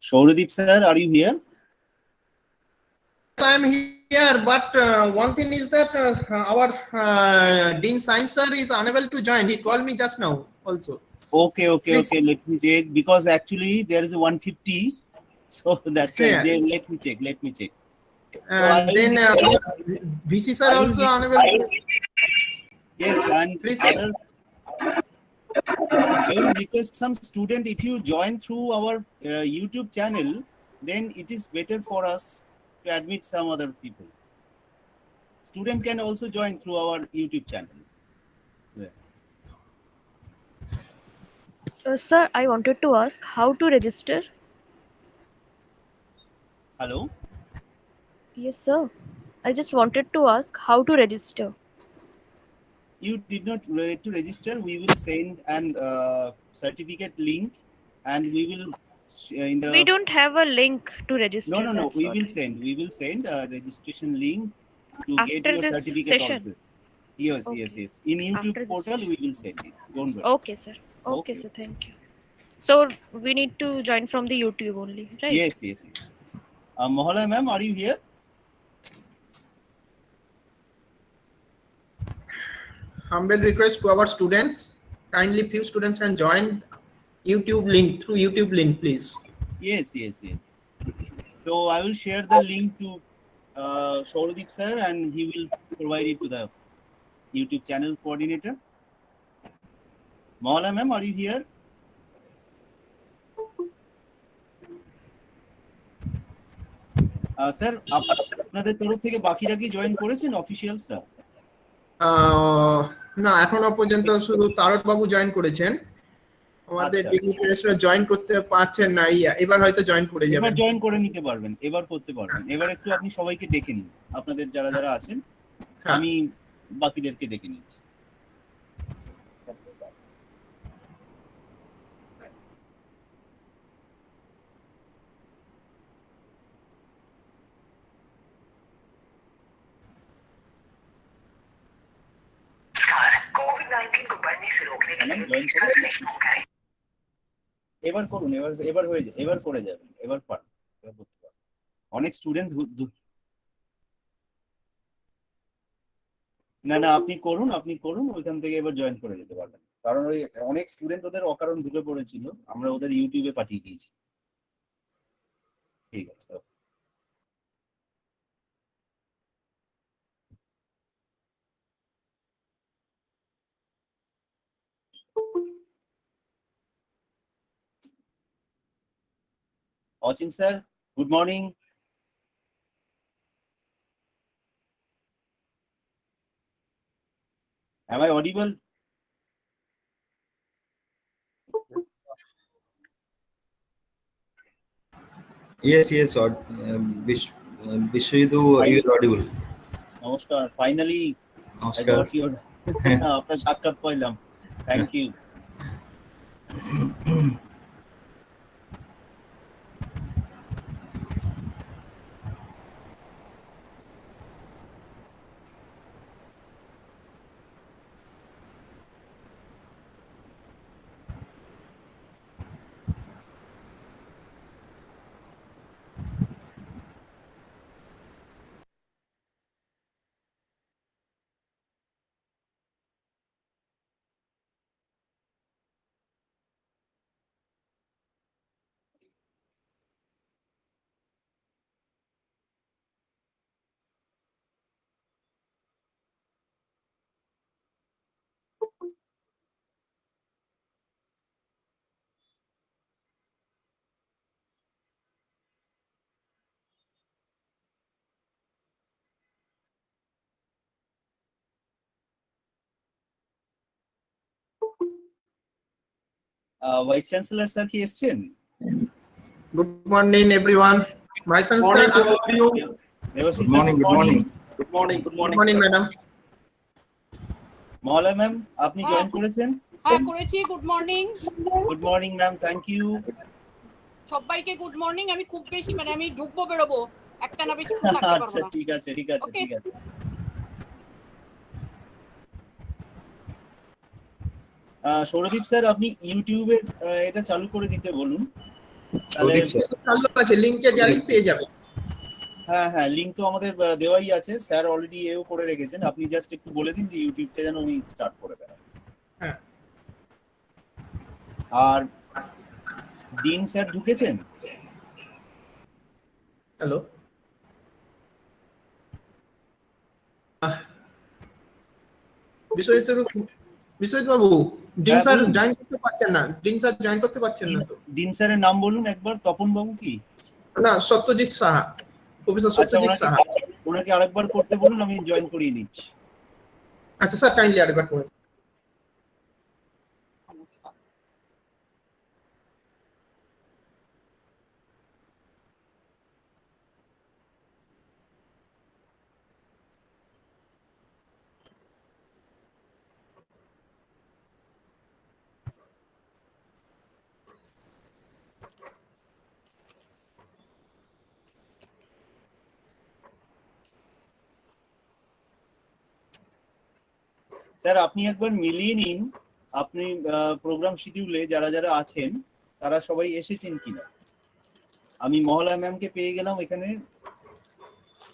Shauradip sir, are you here? I am here, but one thing is that our Dean Science sir is unable to join. He called me just now also. Okay. Please. Let me check, because actually there is a 150, so that's why. Yeah. Let me check. And then VC sir also unable. Yes, and Please. others. I will request some student, if you join through our YouTube channel, then it is better for us to admit some other people. Student can also join through our YouTube channel. Sir, I wanted to ask how to register. Hello? Yes, sir. I just wanted to ask how to register. You did not to register. We will send an certificate link, and we will in the. We don't have a link to register. No. That's We what. will send a registration link to get After your this certificate session. also. Yes. In YouTube After this portal session. we will send it. Don't worry. Okay, sir. Okay, sir. Thank you. So we need to join from the YouTube only, right? Yes. Mahala ma'am, are you here? Humble request to our students. Kindly few students can join YouTube link through YouTube link, please. Yes. So I will share the link to Shauradip sir, and he will provide it to the YouTube channel coordinator. Mahala ma'am, are you here? Sir আপনাদের তরফ থেকে বাকিরা কি join করেছেন অফিশিয়ালসরা? না, এখনো পর্যন্ত শুধু তারক বাবু জয়েন করেছেন। আমাদের ডিগ্রিটার্সরা জয়েন করতে পারছেন না, এবার হয়তো জয়েন করে যাবেন। এবার জয়েন করে নিতে পারবেন, এবার করতে পারবেন। এবার একটু আপনি সবাইকে ডেকে নিন, আপনাদের যারা যারা আছেন। আমি বাকিদেরকে ডেকে নিচ্ছি। এবার করুন, এবার হয়ে যায়, এবার করে যাবেন, এবার পারেন, এবার করতে পারেন। অনেক স্টুডেন্ট না আপনি করুন ওইখান থেকে এবার জয়েন করে যেতে পারবেন। কারণ ওই অনেক স্টুডেন্ট ওদের অকারণ ঢুকে পড়েছিল, আমরা ওদের ইউটিউবে পাঠিয়ে দিয়েছি। ঠিক আছে। Achin sir, good morning. Am I audible? Yes, Vishwedu, you are audible. Namaskar. Finally, I Namaskar. got your after সাক্ষাৎ পাইলাম. Thank you. Vice-Chancellor sir কি এসছেন? Good morning, everyone. Vice-Chancellor, Devashish Good morning, sir, good morning. good morning, madam. Mahala ma'am, আপনি join করেছেন? হ্যাঁ করেছি। Good morning. Good morning ma'am, thank you. সবাইকে good morning. আমি খুব বেশি মানে আমি ঢুকবো বেরোবো, একটা না বেশি থাকতে পারবো আচ্ছা না। ঠিক আছে ঠিক আছে Okay. ঠিক আছে। সৌরদীপ স্যার আপনি ইউটিউবে এটা চালু করে দিতে বলুন। তাহলে Sodip sir. চালু আছে, লিংকে গেলেই পেয়ে যাবে। হ্যাঁ হ্যাঁ লিংক তো আমাদের দেওয়াই আছে, স্যার অলরেডি এও করে রেখেছেন, আপনি জাস্ট একটু বলে দিন যে ইউটিউবটা যেন উনি স্টার্ট করে দেন। হ্যাঁ। আর ডিন স্যার ঢুকেছেন? হ্যালো, বিশ্বজিৎ বাবু, ডিন স্যার জয়েন করতে পারছেন না। ডিন স্যার জয়েন করতে পারছেন না তো। ডিন স্যারের নাম বলুন একবার। তপন বাবু কি? না, সত্যজিৎ সাহা, প্রফেসর সত্যজিৎ সাহা। ওনাকে আরেকবার করতে বলুন, আমি জয়েন করিয়ে নিচ্ছি। আচ্ছা স্যার, কাইন্ডলি আরেকবার করুন। স্যার আপনি একবার মিলিয়ে নিন, আপনি প্রোগ্রাম শিডিউলে যারা যারা আছেন তারা সবাই এসেছেন কিনা। আমি মহলা ম্যামকে পেয়ে গেলাম এখানে,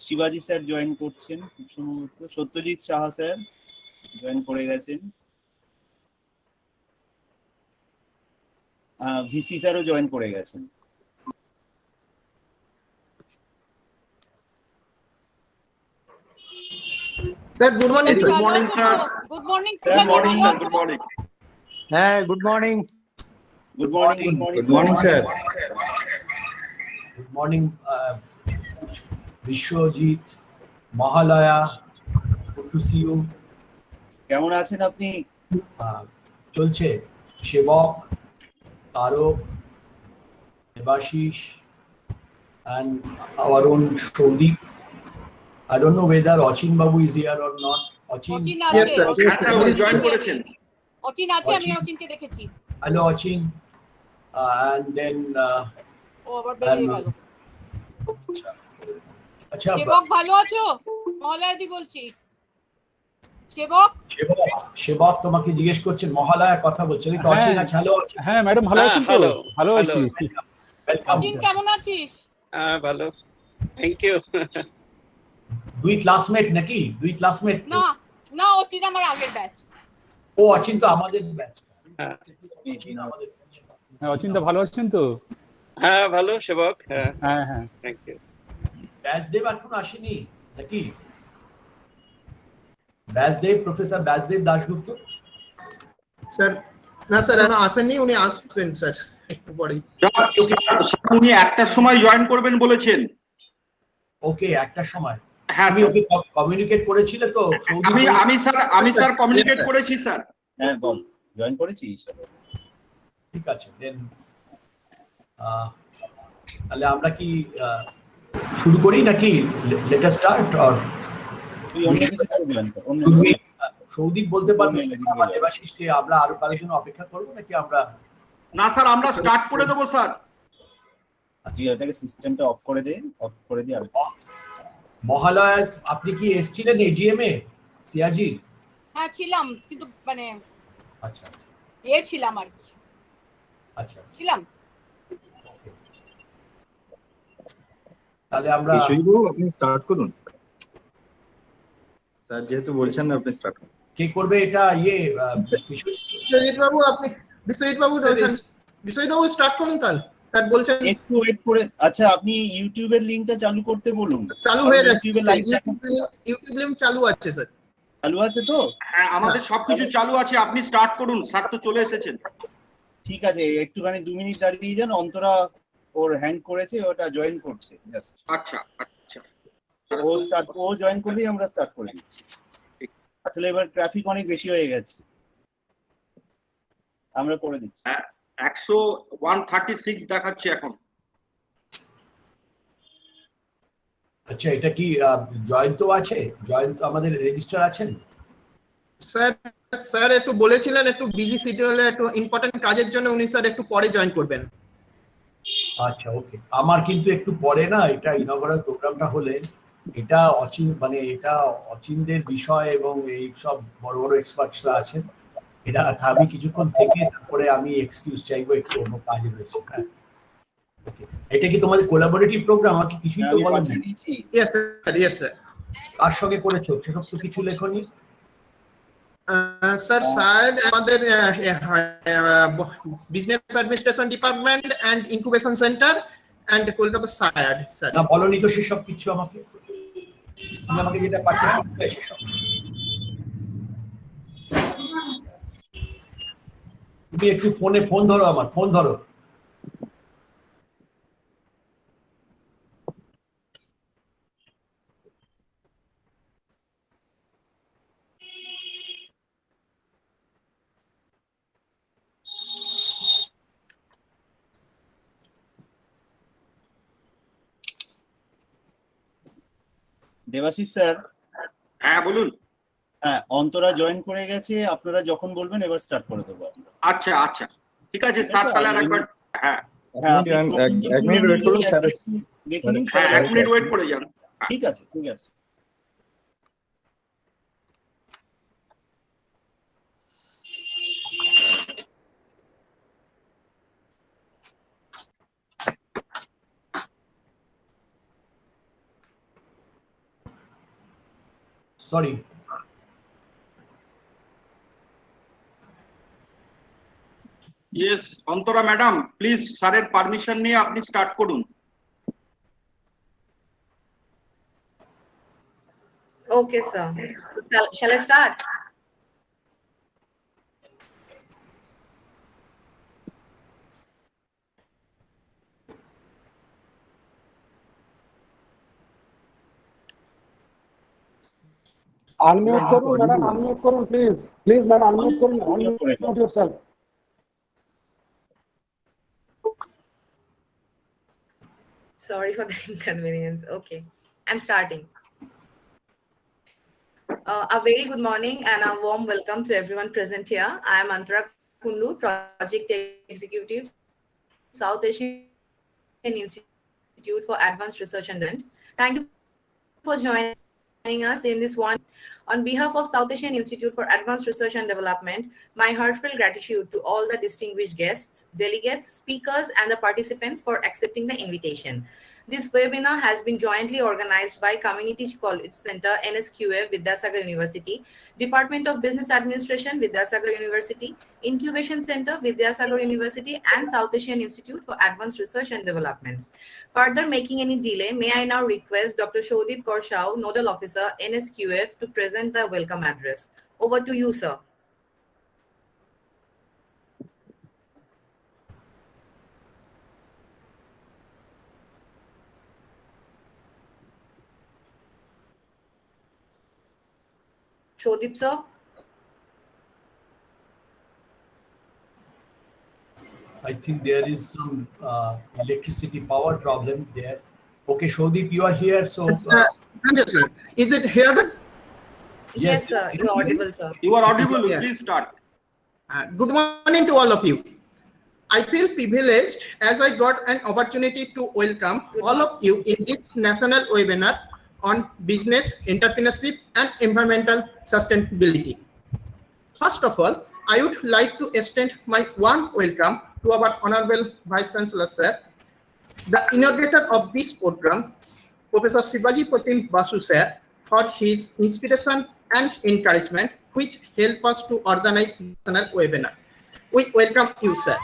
শিবাজি স্যার জয়েন করছেন খুব সম্ভবত, সত্যজিৎ সাহা স্যার জয়েন করে গেছেন, ভিসি স্যারও জয়েন করে গেছেন। Sir good morning sir. Good morning sir. Good morning sir morning sir, good morning. হ্যাঁ, good morning. Good morning. Good morning, sir. Good morning Biswajit, Mahalaya, good to see you. কেমন আছেন আপনি? চলছে। সেবক, Tarak, Debashis, and our own Shodip. I don't know whether Achin Babu is here or not. Achin. অচিন Yes, sir. আছে। Yes, sir. উনি Join করেছেন। অচিন আছে, আমি অচিন। অচিনকে দেখেছি। Hello, Achin. And then ও আবার বেরিয়ে গেল। আচ্ছা, সেবক ভালো আছো? মহলাদি বলছি। সেবক সেবক তোমাকে জিজ্ঞেস করছেন, মহালয়ার কথা বলছেন। এই তো অচিন আছে। হ্যালো অচিন। হ্যাঁ ম্যাডাম, ভালো আছেন তো? ভালো আছি। অচিন কেমন আছিস? ভালো, থ্যাংক ইউ। দুই ক্লাসমেট নাকি? দুই ক্লাসমেট? না না, অচিন আমার আগের ব্যাচ। ও অচিন তো আমাদের ব্যাচ। হ্যাঁ হ্যাঁ, অচিন্তা ভালো আছেন তো? হ্যাঁ ভালো সেবক। হ্যাঁ হ্যাঁ হ্যাঁ, থ্যাংক ইউ। ব্যাসদেব এখনো আসেনি নাকি? ব্যাসদেব, প্রফেসর ব্যাসদেব দাশগুপ্ত। স্যার না স্যার এখনো আসেননি, উনি আসবেন স্যার একটু পরেই। উনি একটার সময় জয়েন করবেন বলেছেন। ওকে, একটা সময়। হ্যাঁ তুমি ওকে কমিউনিকেট করেছিলে তো? আমি স্যার কমিউনিকেট করেছি স্যার। হ্যাঁ বল, জয়েন করেছিস? ঠিক আছে, দেন তাহলে আমরা কি শুরু করি নাকি? Let us start. অর তুই অন্য কিছু করবি না? অন্য সৌদীপ বলতে পারবে আমার দেবাশিসকে আমরা আরো কারোর জন্য অপেক্ষা করবো নাকি আমরা? না স্যার, আমরা স্টার্ট করে দেবো স্যার। জি, এটাকে সিস্টেমটা অফ করে দে, অফ করে দিয়ে। মহালয়া আপনি কি এসেছিলেন এজিএম এ সিয়াজি? হ্যাঁ ছিলাম, কিন্তু মানে আচ্ছা আচ্ছা ছিলাম আর কি। আচ্ছা ছিলাম। তাহলে আমরা আপনি স্টার্ট করুন স্যার, যেহেতু বলছেন না আপনি স্টার্ট করুন। কে করবে এটা? বিশ্বজিৎ বাবু, আপনি বিশ্বজিৎ বাবু স্টার্ট করুন তাহলে। স্যার বলছেন একটু ওয়েট করে। আচ্ছা, আপনি ইউটিউবের লিংকটা চালু করতে বলুন। চালু হয়ে গেছে, ইউটিউব লিংক চালু আছে স্যার। চালু আছে তো? হ্যাঁ, আমাদের সবকিছু চালু আছে, আপনি স্টার্ট করুন। স্যার তো চলে এসেছেন। ঠিক আছে, একটুখানি 2 মিনিট দাঁড়িয়ে যান। অন্তরা ওর হ্যান্ড করেছে, ওটা জয়েন করছে জাস্ট। আচ্ছা আচ্ছা, ও জয়েন করলেই আমরা স্টার্ট করে দিচ্ছি। আসলে এবার ট্রাফিক অনেক বেশি হয়ে গেছে, আমরা করে দিচ্ছি। 136 দেখাচ্ছে এখন। আচ্ছা, এটা কি জয়ন্ত আছে? জয়ন্ত আমাদের রেজিস্টার আছেন? স্যার একটু বলেছিলেন একটু বিজি শিডিউলে একটু ইম্পর্টেন্ট কাজের জন্য উনি স্যার একটু পরে জয়েন করবেন। আচ্ছা ওকে, আমার কিন্তু একটু পরে না, এটা ইনঅগারাল প্রোগ্রামটা হলে এটা এটা অচিনদের বিষয় এবং এই সব বড় বড় এক্সপার্টসরা আছেন, এটা আমি কিছুক্ষণ থেকে তারপরে আমি এক্সকিউজ চাইবো, একটু অন্য কাজ রয়েছে। হ্যাঁ, এটা কি তোমাদের কোলাবোরেটিভ প্রোগ্রাম? আমাকে কিছুই তো বলেনি। Yes sir. কার সঙ্গে করেছো সেসব তো কিছু লেখনি। স্যার আমাদের business administration department and incubation centre and Kolkata সায়াড স্যার। না বলনি তো সেসব কিছু আমাকে, তুমি আমাকে যেটা পাঠিয়েছো সেসব। তুমি একটু ফোন ধরো, আমার ফোন ধরো। দেবাশিস স্যার। হ্যাঁ বলুন। হ্যাঁ, অন্তরা জয়েন করে গেছে, আপনারা যখন বলবেন এবার স্টার্ট করে দেবো। আচ্ছা আচ্ছা, ঠিক আছে স্যার, তাহলে আরেকবার। হ্যাঁ এক মিনিট ওয়েট করুন স্যার। দেখে নিন। হ্যাঁ, 1 মিনিট ওয়েট করে যান। ঠিক আছে ঠিক আছে। Sorry. Yes, Antara madam please স্যারের পারমিশন নিয়ে আপনি স্টার্ট করুন। Okay, sir. So, shall I start? Unmute করুন ম্যাডাম, আনমিউট করুন প্লিজ ম্যাডাম, আনমিউট করুন, unmute yourself. Sorry for the inconvenience. Okay, I'm starting. A very good morning and a warm welcome to everyone present here. I am Antara Kundu, Project Executive, South Asian Institute for Advanced Research and Development. Thank you for joining us in this one. On behalf of South Asian Institute for Advanced Research and Development, my heartfelt gratitude to all the distinguished guests, delegates, speakers, and the participants for accepting the invitation. This webinar has been jointly organized by Community College Center, NSQF, Vidyasagar University, Department of Business Administration, Vidyasagar University, Incubation Center, Vidyasagar University, and South Asian Institute for Advanced Research and Development. Further making any delay, may I now request Dr. Shodip Korshau, Nodal Officer, NSQF, to present the welcome address. Over to you, sir. Shodip sir? I think there is some electricity power problem there. Okay, Shodip, you are here. So, Thank you, sir. Is it heard? Yes, sir. You're audible, sir. You are audible. Yeah. Please start. Good morning to all of you. I feel privileged as I got an opportunity to welcome all of you in this national webinar on business, entrepreneurship, and environmental sustainability. First of all, I would like to extend my warm welcome to our Honorable Vice-Chancellor, sir, the inaugurator of this program, Professor Sibaji Pratim Basu, sir, for his inspiration and encouragement, which help us to organize this national webinar. We welcome you, sir.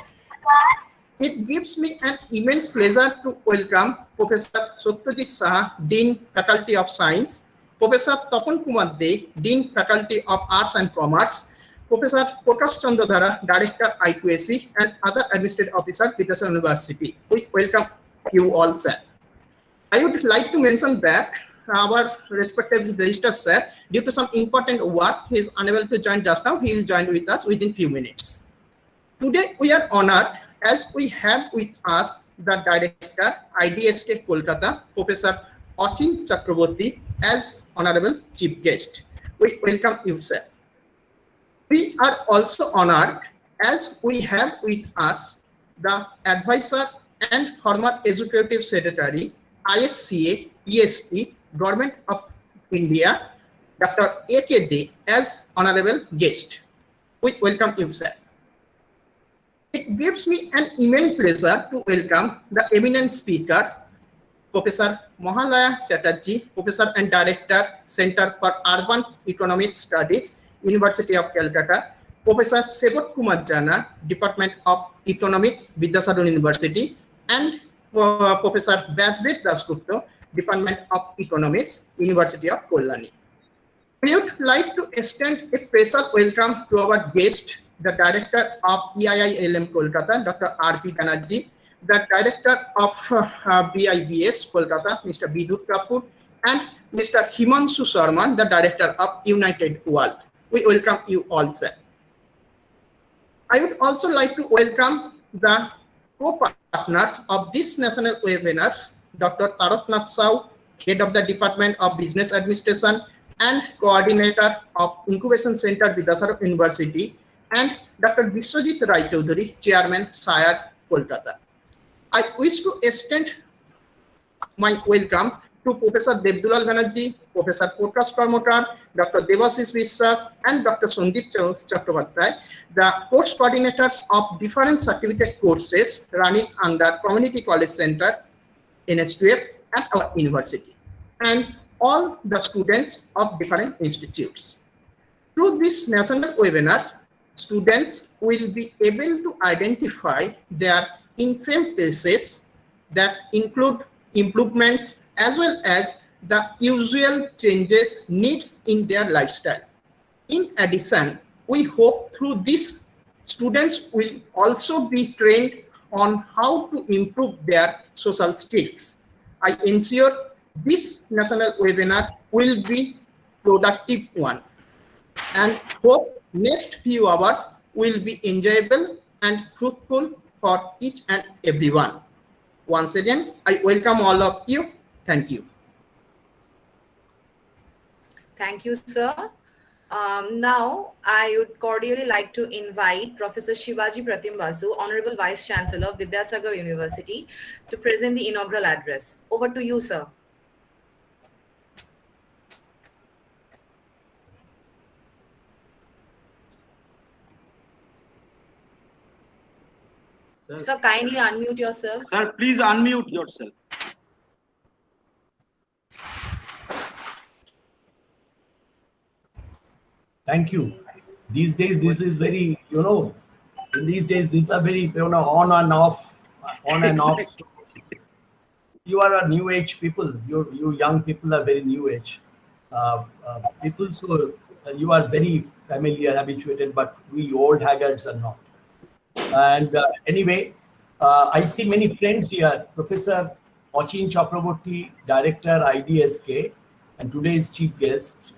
It gives me an immense pleasure to welcome Professor Satyajit Saha, Dean, Faculty of Science, Professor Tapan Kumar De, Dean, Faculty of Arts and Commerce, Professor Kotas Chandradhara, Director I2AC, and other administrative officers at Vidyasagar University. We welcome you all, sir. I would like to mention that our respective register, sir, due to some important work, he is unable to join just now. He will join with us within few minutes. Today, we are honored as we have with us the Director, IDSK Kolkata, Professor Achin Chakraborty, as Honorable Chief Guest. We welcome you, sir. We are also honored as we have with us the Advisor and former Executive Secretary, ISCA, EST, Government of India, Dr. A.K. De, as Honorable Guest. We welcome you, sir. It gives me an immense pleasure to welcome the eminent speakers, Professor Mahala Chatterjee, Professor and Director, Center for Urban Economic Studies, University of Kolkata, Professor Sebot Kumar Jana, Department of Economics, Vidyasagar University, and Professor Basdev Dasgupta, Department of Economics, University of Kolkata. We would like to extend a special welcome to our guest, the Director of EIILM Kolkata, Dr. R.P. Banerjee, the Director of BIBS Kolkata, Mr. Bidut Kapoor, and Mr. Himanshu Sharma, the Director of United World. We welcome you all, sir. I would also like to welcome the co-partners of this national webinar, Dr. Taraknath Sahu, Head of the Department of Business Administration and Coordinator of Incubation Center, Vidyasagar University, and Dr. Biswajit Rai Chaudhary, Chairman, SIAD, Kolkata. I wish to extend my welcome to Professor Devdulal Banerjee, Professor Kotas Karmotar, Dr. Devashish Vishwas, and Dr. Sandeep Chakraborty, the course coordinators of different certificate courses running under Community College Center, NSQF, at our university, and all the students of different institutes. Through these national webinars, students will be able to identify their infirm places that include improvements as well as the usual changes needs in their lifestyle. In addition, we hope through this, students will also be trained on how to improve their social skills. I ensure this national webinar will be productive one, and hope next few hours will be enjoyable and fruitful for each and everyone. Once again, I welcome all of you. Thank you. Thank you, sir. Now, I would cordially like to invite Professor Sibaji Pratim Basu, Honorable Vice-Chancellor of Vidyasagar University, to present the inaugural address. Over to you, sir. Sir, kindly unmute yourself. Sir, please unmute yourself. thank you. These days, this is very, in these days, these are very, on and off. You are a new age people. You young people are very new age people. So you are very familiar, habituated, but we old haggards are not. And anyway, I see many friends here. Professor Achin Chakraborty, Director, IDSK, and today's chief guest.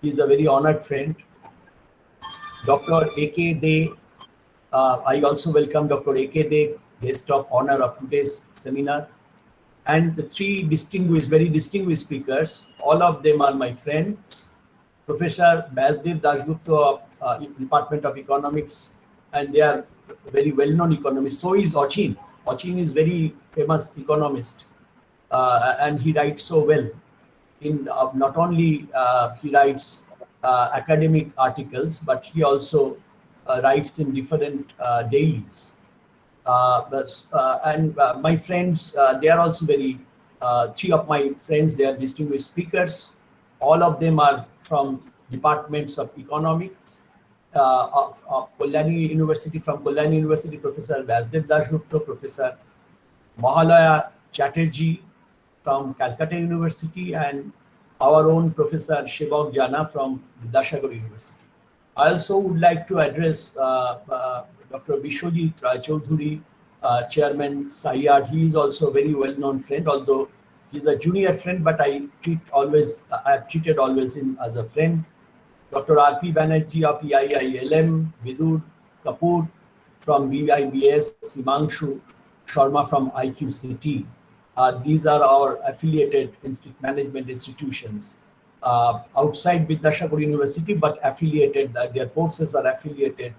He's a very honored friend. Dr. A.K. Dey, I also welcome Dr. A.K. Dey, guest of honor of today's seminar. And the three very distinguished speakers, all of them are my friends. Professor Basdev Dasgupta of Department of Economics, and they are very well-known economists. So is Achin. Achin is very famous economist, and he writes so well. Not only he writes academic articles, but he also writes in different dailies. My friends, they are also three of my friends, they are distinguished speakers. All of them are from departments of economics of Kalyani University. From Kalyani University, Professor Basdev Dasgupta, Professor Mahala Chatterjee from Calcutta University, and our own Professor Shebok Jana from Vidyasagar University. I also would like to address Dr. Vishwajit Rai Chaudhuri, Chairman SIAD. He is also a very well-known friend, although he's a junior friend, but I have treated always him as a friend. Dr. R.P. Banerjee of EIILM, Vidur Kapoor from BIBS, Himanshu Sharma from IQCT. These are our affiliated management institutions outside Vidyasagar University, but affiliated, their courses are affiliated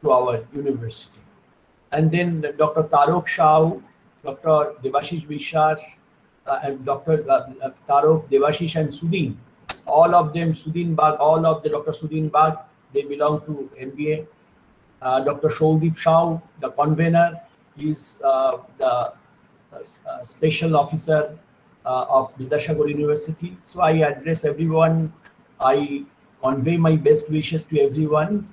to our university. And then Dr. Tarok Shah, Dr. Devashish Vishwas, and Dr. Tarok, Devashish and Sudin. All of them, Dr. Sudin Bagh, they belong to MBA. Dr. Sholdip Shah, the convener, is the special officer of Vidyasagar University. So I address everyone. I convey my best wishes to everyone.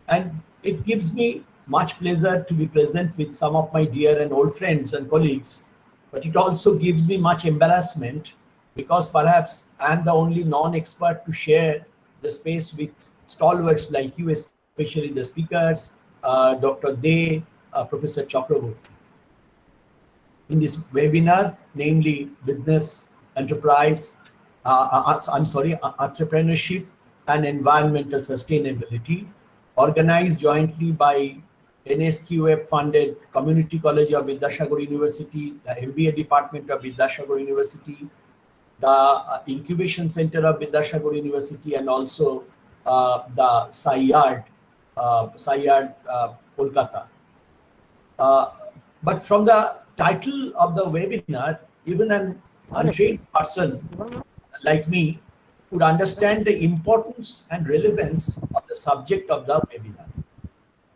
And it gives me much pleasure to be present with some of my dear and old friends and colleagues. But it also gives me much embarrassment because perhaps I'm the only non-expert to share the space with stalwarts like you, especially the speakers, Dr. Dey, Professor Chakraborty. In this webinar, namely business, enterprise, entrepreneurship and environmental sustainability, organized jointly by NSQF funded Community College of Vidyasagar University, the MBA Department of Vidyasagar University, the Incubation Center of Vidyasagar University, and also the SIAD, Kolkata. But from the title of the webinar, even an untrained person like me could understand the importance and relevance of the subject of the webinar.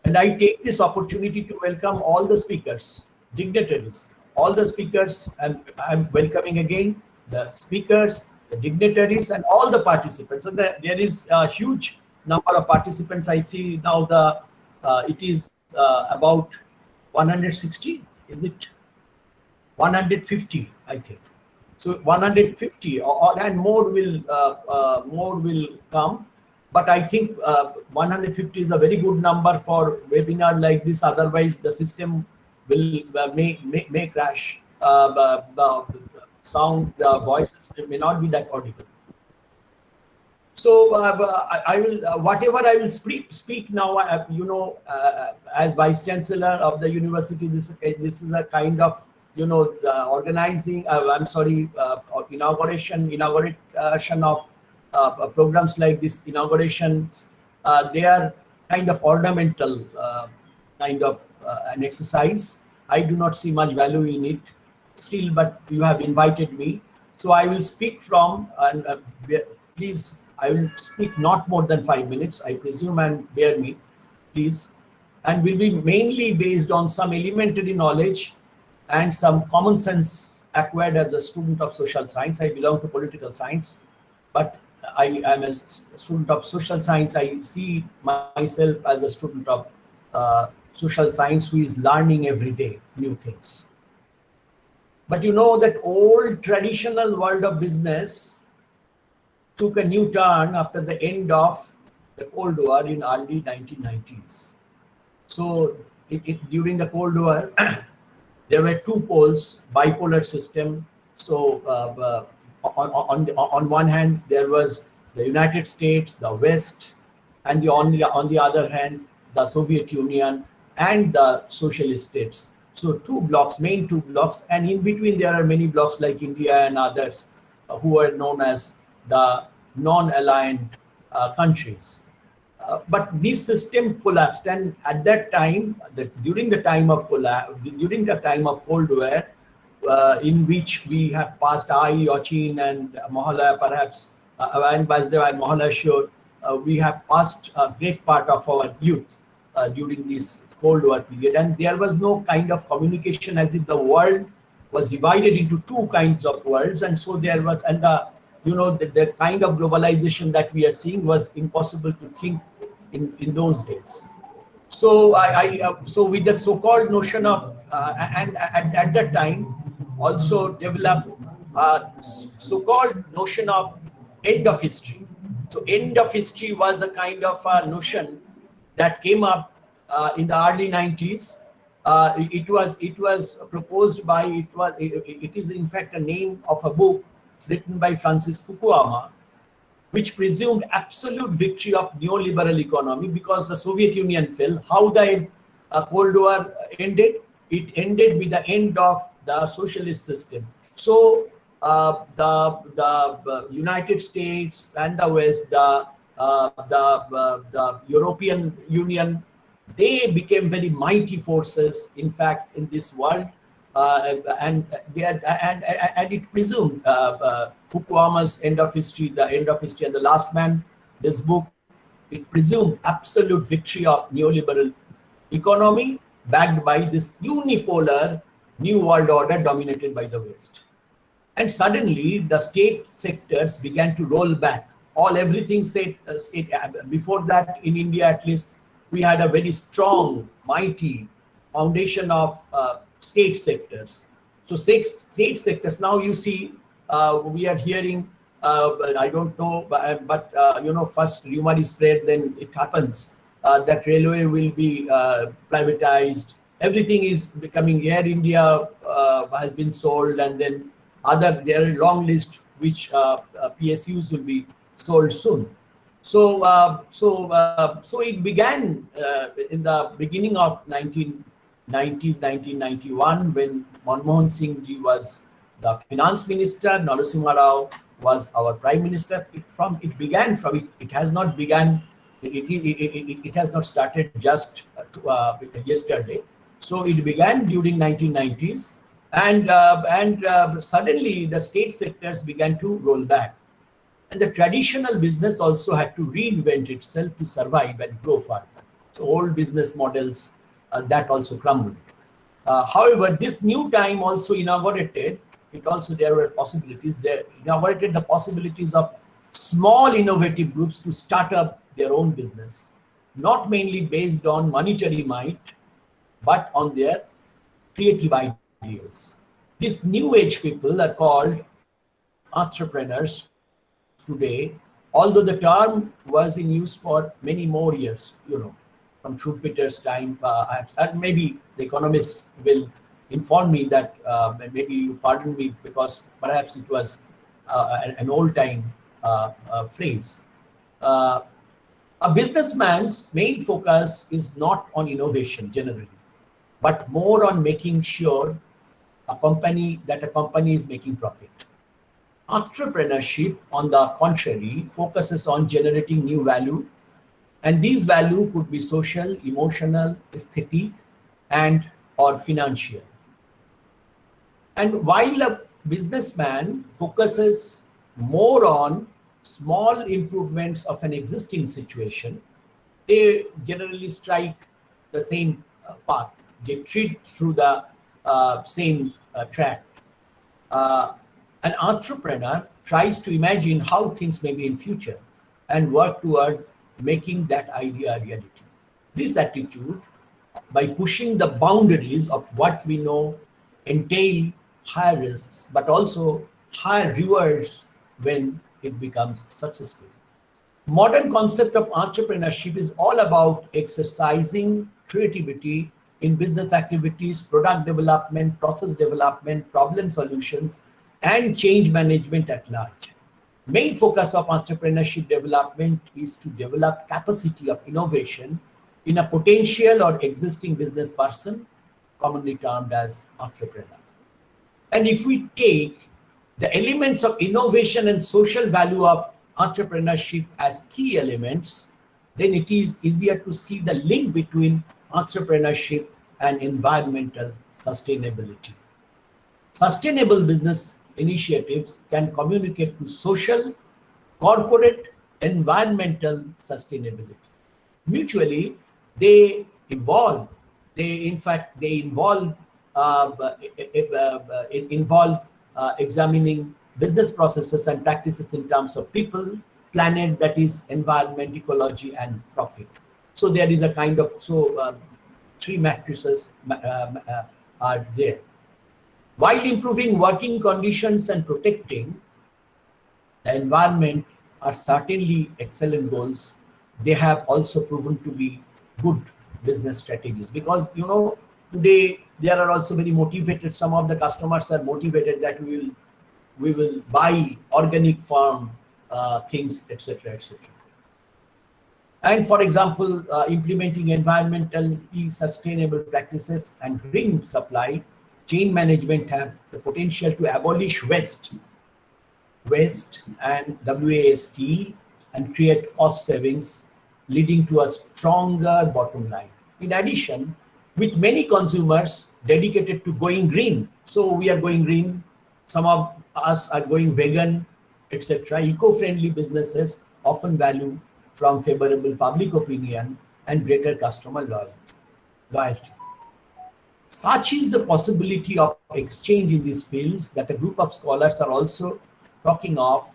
And I take this opportunity to welcome all the speakers, dignitaries, all the speakers, and I'm welcoming again the speakers, the dignitaries, and all the participants. And there is a huge number of participants. I see now it is about 160, is it? 150, I think. So 150 and more will come. But I think 150 is a very good number for webinar like this. Otherwise, the system will may crash. The sound, the voices may not be that audible. So I will whatever I will speak now. As Vice-Chancellor of the university, this is a kind of organizing. Inauguration of programs like this. Inaugurations, they are kind of ornamental, an exercise. I do not see much value in it still, but you have invited me, so I will speak from. And please, I will speak not more than 5 minutes, I presume, and bear me, please. And will be mainly based on some elementary knowledge and some common sense acquired as a student of social science. I belong to political science, but I am a student of social science. I see myself as a student of social science who is learning every day new things. But that old traditional world of business took a new turn after the end of the Cold War in early 1990s. So during the Cold War, there were two poles, bipolar system. So on one hand, there was the United States, the West, and on the other hand, the Soviet Union and the socialist states. So two blocks, main two blocks, and in between there are many blocks like India and others who are known as the non-aligned countries. But this system collapsed, and at that time, during the time of Cold War, in which we have passed Chin and Mahala, perhaps, and Basdev and Mahala sure, we have passed a great part of our youth during this Cold War period, and there was no kind of communication, as if the world was divided into two kinds of worlds, and so there was, and the kind of globalization that we are seeing was impossible to think in those days. So so with the so-called notion of and at that time also developed so-called notion of end of history. So end of history was a kind of a notion that came up in the early 90s. It was proposed by, it is in fact a name of a book written by Francis Fukuyama, which presumed absolute victory of neoliberal economy because the Soviet Union fell. How the Cold War ended? It ended with the end of the socialist system. So the United States and the West, the European Union, they became very mighty forces, in fact, in this world, and it presumed Fukuyama's end of history, the end of history, and the last man, this book, it presumed absolute victory of neoliberal economy backed by this unipolar new world order dominated by the West. And suddenly the state sectors began to roll back. Everything state, before that in India at least, we had a very strong, mighty foundation of state sectors. So state sectors, now you see, we are hearing, I don't know, but first rumor is spread, then it happens that railway will be privatized. Everything is becoming, Air India has been sold, and then there are a long list which PSUs will be sold soon. So it began in the beginning of 1990s, 1991, when Manmohan Singh ji was the finance minister, Narasimha Rao was our prime minister. It has not begun. It has not started just yesterday. So it began during 1990s, and suddenly the state sectors began to roll back. And the traditional business also had to reinvent itself to survive and grow further. So old business models, that also crumbled. However, this new time also inaugurated, there were possibilities, inaugurated the possibilities of small innovative groups to start up their own business, not mainly based on monetary might, but on their creative ideas. These new age people are called entrepreneurs today, although the term was in use for many more years, from Schumpeter's time. Maybe the economists will inform me that, maybe you pardon me, because perhaps it was an old time phrase. A businessman's main focus is not on innovation generally, but more on making sure a company is making profit. Entrepreneurship, on the contrary, focuses on generating new value, and these value could be social, emotional, aesthetic, and or financial. And while a businessman focuses more on small improvements of an existing situation, they generally strike the same path. They treat through the same track. An entrepreneur tries to imagine how things may be in future and work toward making that idea a reality. This attitude, by pushing the boundaries of what we know, entail higher risks, but also higher rewards when it becomes successful. Modern concept of entrepreneurship is all about exercising creativity in business activities, product development, process development, problem solutions, and change management at large. Main focus of entrepreneurship development is to develop capacity of innovation in a potential or existing business person, commonly termed as entrepreneur. And if we take the elements of innovation and social value of entrepreneurship as key elements, then it is easier to see the link between entrepreneurship and environmental sustainability. Sustainable business initiatives can communicate to social, corporate, environmental sustainability. Mutually, they evolve. They involve examining business processes and practices in terms of people, planet, that is environment, ecology, and profit. So there is a kind of three matrices are there. While improving working conditions and protecting the environment are certainly excellent goals, they have also proven to be good business strategies, because today there are also very motivated. Some of the customers are motivated that we will buy organic farm things, etc., etc. And for example, implementing environmentally sustainable practices and green supply chain management have the potential to abolish waste and WAST and create cost savings, leading to a stronger bottom line. In addition, with many consumers dedicated to going green, so we are going green, some of us are going vegan, etc. Eco-friendly businesses often value from favorable public opinion and greater customer loyalty. Such is the possibility of exchange in these fields that a group of scholars are also talking of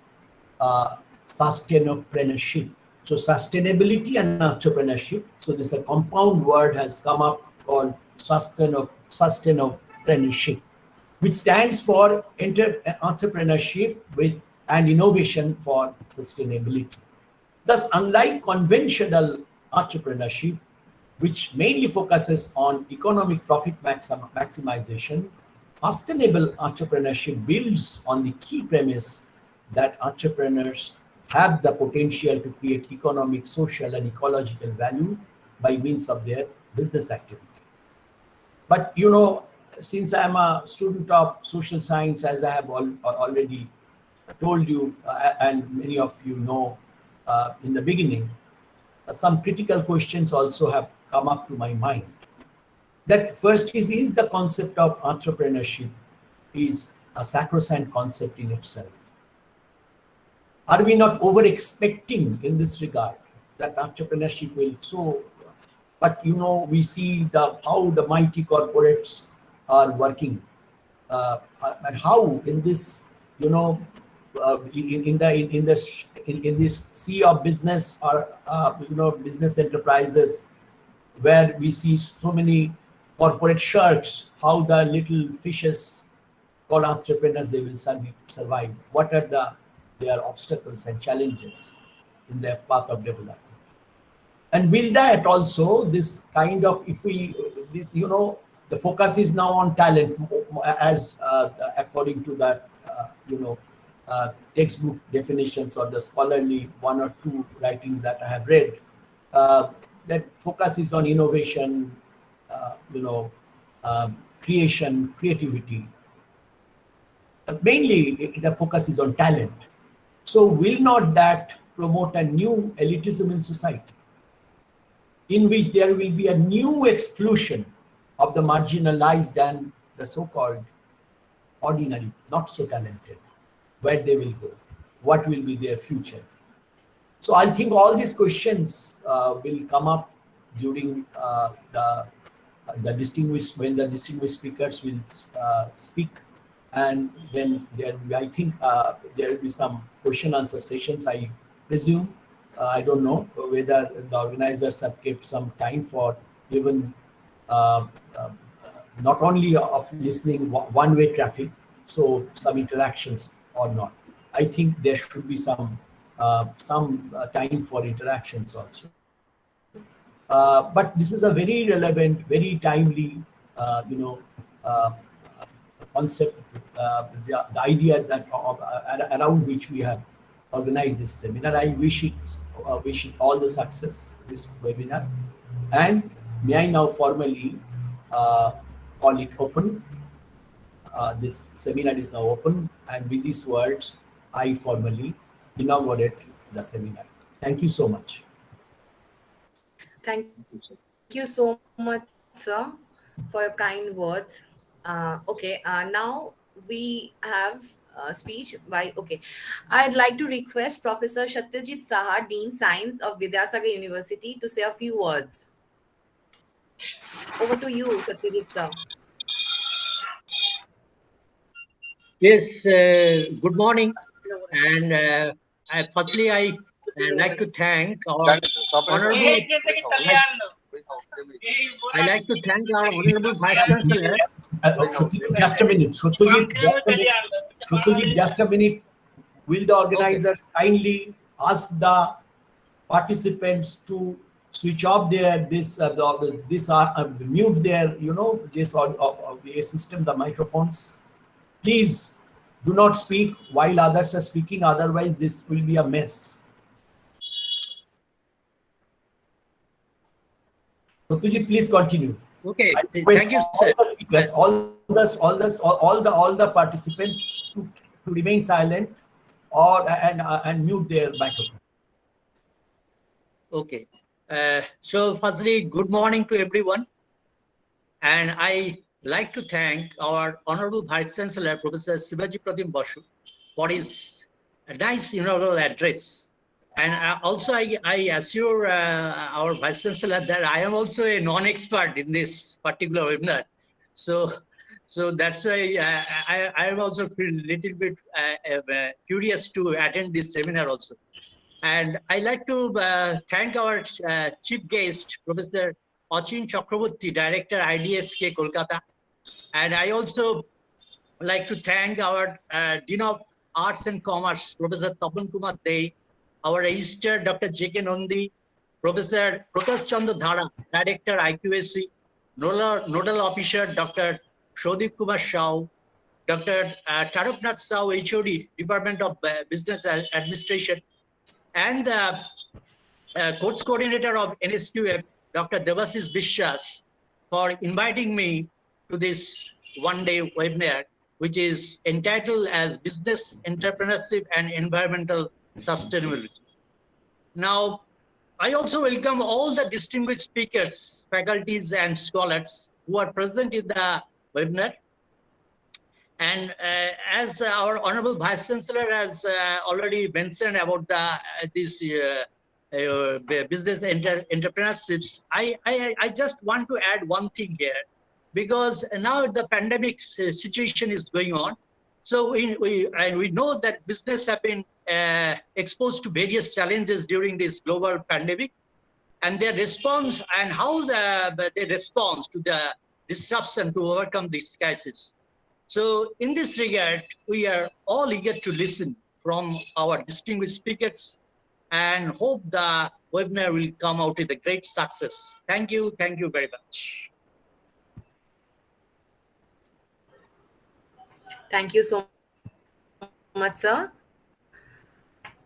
sustainpreneurship. So sustainability and entrepreneurship. So this a compound word has come up called sustainpreneurship, which stands for entrepreneurship and innovation for sustainability. Thus, unlike conventional entrepreneurship, which mainly focuses on economic profit maximization, sustainable entrepreneurship builds on the key premise that entrepreneurs have the potential to create economic, social, and ecological value by means of their business activity. But since I am a student of social science, as I have already told you, and many of you know in the beginning, some critical questions also have come up to my mind. That first is the concept of entrepreneurship is a sacrosanct concept in itself. Are we not over expecting in this regard that entrepreneurship will but we see how the mighty corporates are working and how in this in this sea of business or business enterprises, where we see so many corporate sharks, how the little fishes called entrepreneurs, they will survive. What are their obstacles and challenges in their path of development? And will that also, this kind of, the focus is now on talent, as according to that, textbook definitions or the scholarly one or two writings that I have read, that focus is on innovation, creation, creativity. Mainly, the focus is on talent. So will not that promote a new elitism in society, in which there will be a new exclusion of the marginalized and the so-called ordinary, not so talented? Where they will go? What will be their future? So I think all these questions will come up during the distinguished speakers will speak, and then I think there will be some question answer sessions, I presume. I don't know whether the organizers have kept some time for even not only of listening one-way traffic, so some interactions or not. I think there should be some time for interactions also. But this is a very relevant, very timely, concept, the idea that around which we have organize this seminar. I wish it all the success, this webinar. And may I now formally call it open. This seminar is now open, and with these words, I formally inaugurate the seminar. Thank you so much. Thank you so much, sir, for your kind words. Now we have a speech by, I'd like to request Professor Chatterjee Saha, Dean Science of Vidyasagar University, to say a few words. Over to you, Chatterjee sir. Yes, good morning. And firstly, I like to thank our honorable Vice-Chancellor. Just a minute. Satyajit, just a minute. Will the organizers kindly ask the participants to switch off their mute their this system, the microphones? Please do not speak while others are speaking, otherwise this will be a mess. Satyajit, please continue. Okay, thank you, sir. All the participants to remain silent and mute their microphone. Okay. So firstly, good morning to everyone. And I like to thank our Honorable Vice-Chancellor, Professor Sibaji Pratim Basu, for his nice inaugural address. And also, I assure our Vice-Chancellor that I am also a non-expert in this particular webinar. So that's why I am also feel a little bit curious to attend this seminar also. And I like to thank our chief guest, Professor Chakraborty, Director, IDSK, Kolkata. And I also like to thank our Dean of Arts and Commerce, Professor Tapan Kumar Dey, our Registrar, Dr. J.K. Nandi, Professor Prakash Chandra Dhara, Director, IQSC, Nodal Officer, Dr. Shodip Kumar Shao, Dr. Taraknath Sao, HOD, Department of Business Administration, and the Course Coordinator of NSQF, Dr. Devasis Vishwas, for inviting me to this one-day webinar, which is entitled as Business, Entrepreneurship, and Environmental Sustainability. Now, I also welcome all the distinguished speakers, faculties, and scholars who are present in the webinar. And as our Honorable Vice-Chancellor has already mentioned about this business entrepreneurships, I just want to add one thing here, because now the pandemic situation is going on. So we know that business have been exposed to various challenges during this global pandemic, and their response and how they respond to the disruption to overcome this crisis. So in this regard, we are all eager to listen from our distinguished speakers and hope the webinar will come out with a great success. Thank you very much. Thank you so much, sir.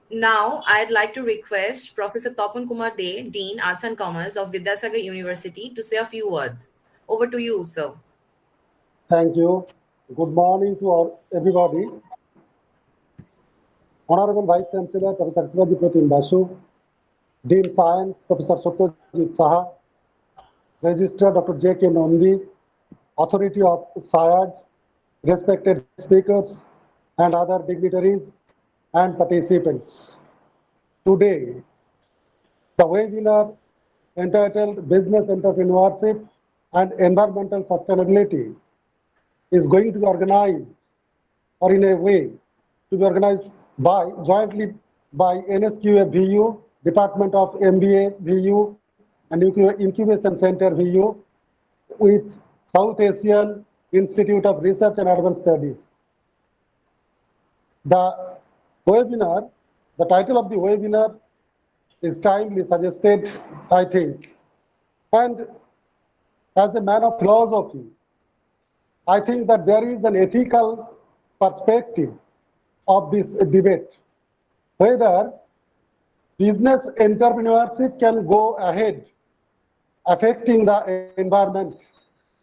Now, I'd like to request Professor Tapan Kumar Dey, Dean, Arts and Commerce of Vidyasagar University, to say a few words. Over to you, sir. Thank you. Good morning to everybody. Honorable Vice-Chancellor, Professor Sibaji Pratim Basu, Dean Science, Professor Satyajit Saha, Registrar Dr. J.K. Nandi, Authority of SIAD, respected speakers and other dignitaries and participants. Today, the webinar entitled Business Entrepreneurship and Environmental Sustainability is going to be organized, or in a way, to be organized jointly by NSQF VU, Department of MBA VU, and Incubation Center VU, with South Asian Institute of Research and Advanced Studies. The webinar, the title of the webinar is timely suggested, I think. And as a man of philosophy, I think that there is an ethical perspective of this debate, whether business entrepreneurship can go ahead affecting the environment,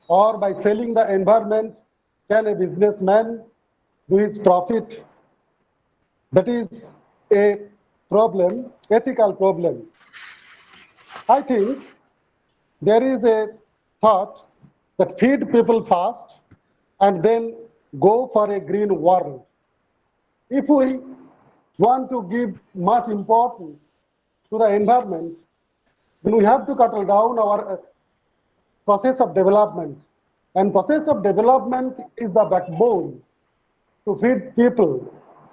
or by selling the environment, can a businessman do his profit? That is a problem, ethical problem. I think there is a thought that feed people first and then go for a green world. If we want to give much importance to the environment, then we have to cut down our process of development. And process of development is the backbone to feed people,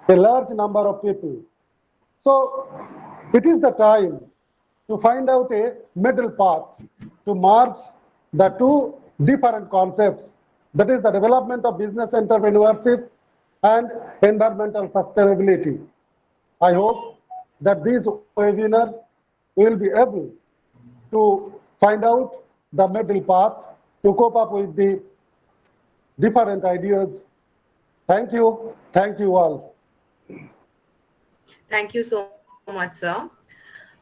a large number of people. So it is the time to find out a middle path to merge the two different concepts, that is the development of business entrepreneurship and environmental sustainability. I hope that this webinar will be able to find out the middle path to cope up with the different ideas. Thank you. Thank you all. Thank you so much, sir.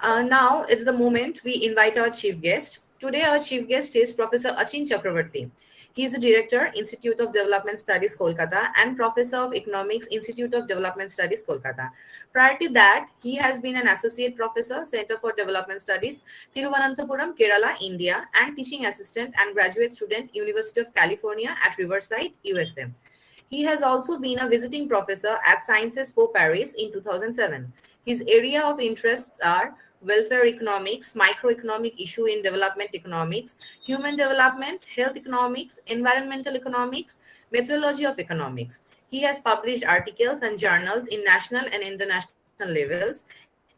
Now it's the moment we invite our chief guest. Today our chief guest is Professor Achin Chakraborty. He is the Director, Institute of Development Studies, Kolkata, and Professor of Economics, Institute of Development Studies, Kolkata. Prior to that, he has been an Associate Professor, Center for Development Studies, Thiruvananthapuram, Kerala, India, and Teaching Assistant and Graduate Student, University of California at Riverside, USA. He has also been a visiting professor at Sciences Po Paris in 2007. His area of interests are welfare economics, microeconomic issue in development economics, human development, health economics, environmental economics, methodology of economics. He has published articles and journals in national and international levels.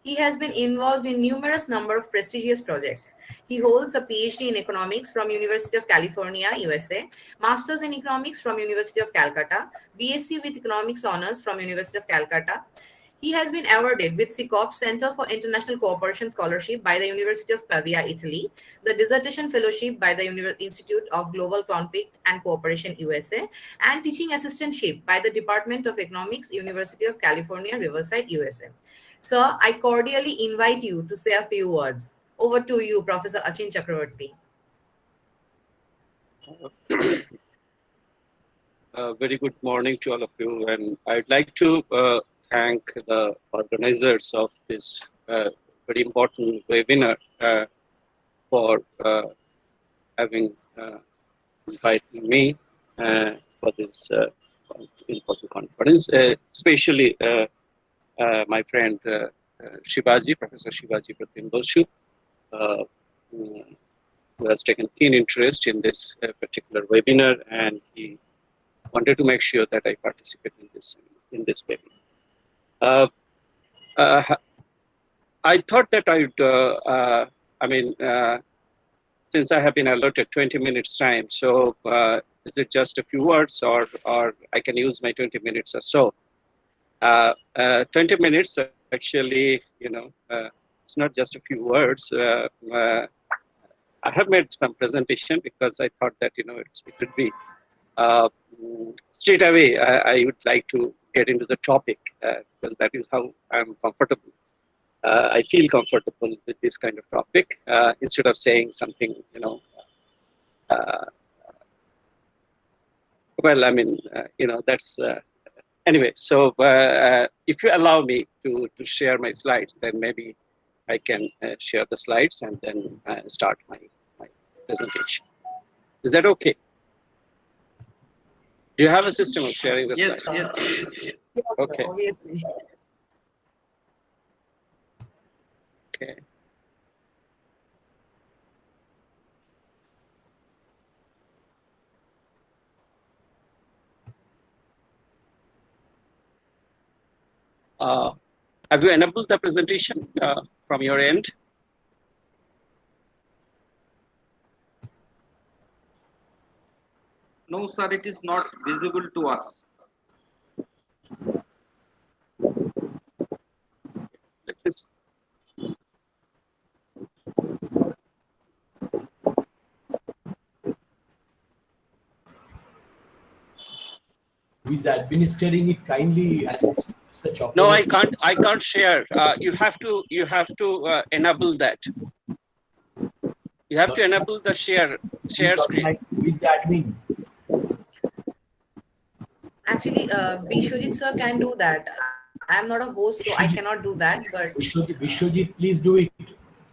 He has been involved in numerous number of prestigious projects. He holds a PhD in economics from University of California, USA, Masters in economics from University of Calcutta, BSc with economics honors from University of Calcutta. He has been awarded with SICOP Center for International Cooperation Scholarship by the University of Pavia, Italy, the Dissertation Fellowship by the Institute of Global Conflict and Cooperation, USA, and Teaching Assistantship by the Department of Economics, University of California, Riverside, USA. Sir, I cordially invite you to say a few words. Over to you, Professor Achin Chakraborty. Very good morning to all of you, and I'd like to thank the organizers of this very important webinar for having invited me for this important conference, especially my friend Sibaji, Professor Sibaji Pratim Basu, who has taken keen interest in this particular webinar, and he wanted to make sure that I participate in this webinar. I thought that since I have been allotted 20 minutes time, so is it just a few words, or I can use my 20 minutes or so? 20 minutes actually, it's not just a few words. I have made some presentation because I thought that it would be straight away. I would like to get into the topic because that is how I'm comfortable. I feel comfortable with this kind of topic instead of saying something, that's anyway. So if you allow me to share my slides, then maybe I can share the slides and then start my presentation. Is that okay? Do you have a system of sharing the slides? Yes. Okay. Obviously. Okay. Have you enabled the presentation from your end? No, sir, it is not visible to us. Let us. Who is administering it kindly assist. No, I can't. I can't share. You have to enable that. You have to enable the share screen. Who is the admin? Actually, Bishwajit sir can do that. I am not a host, so I cannot do that. But Vishwajit, please do it.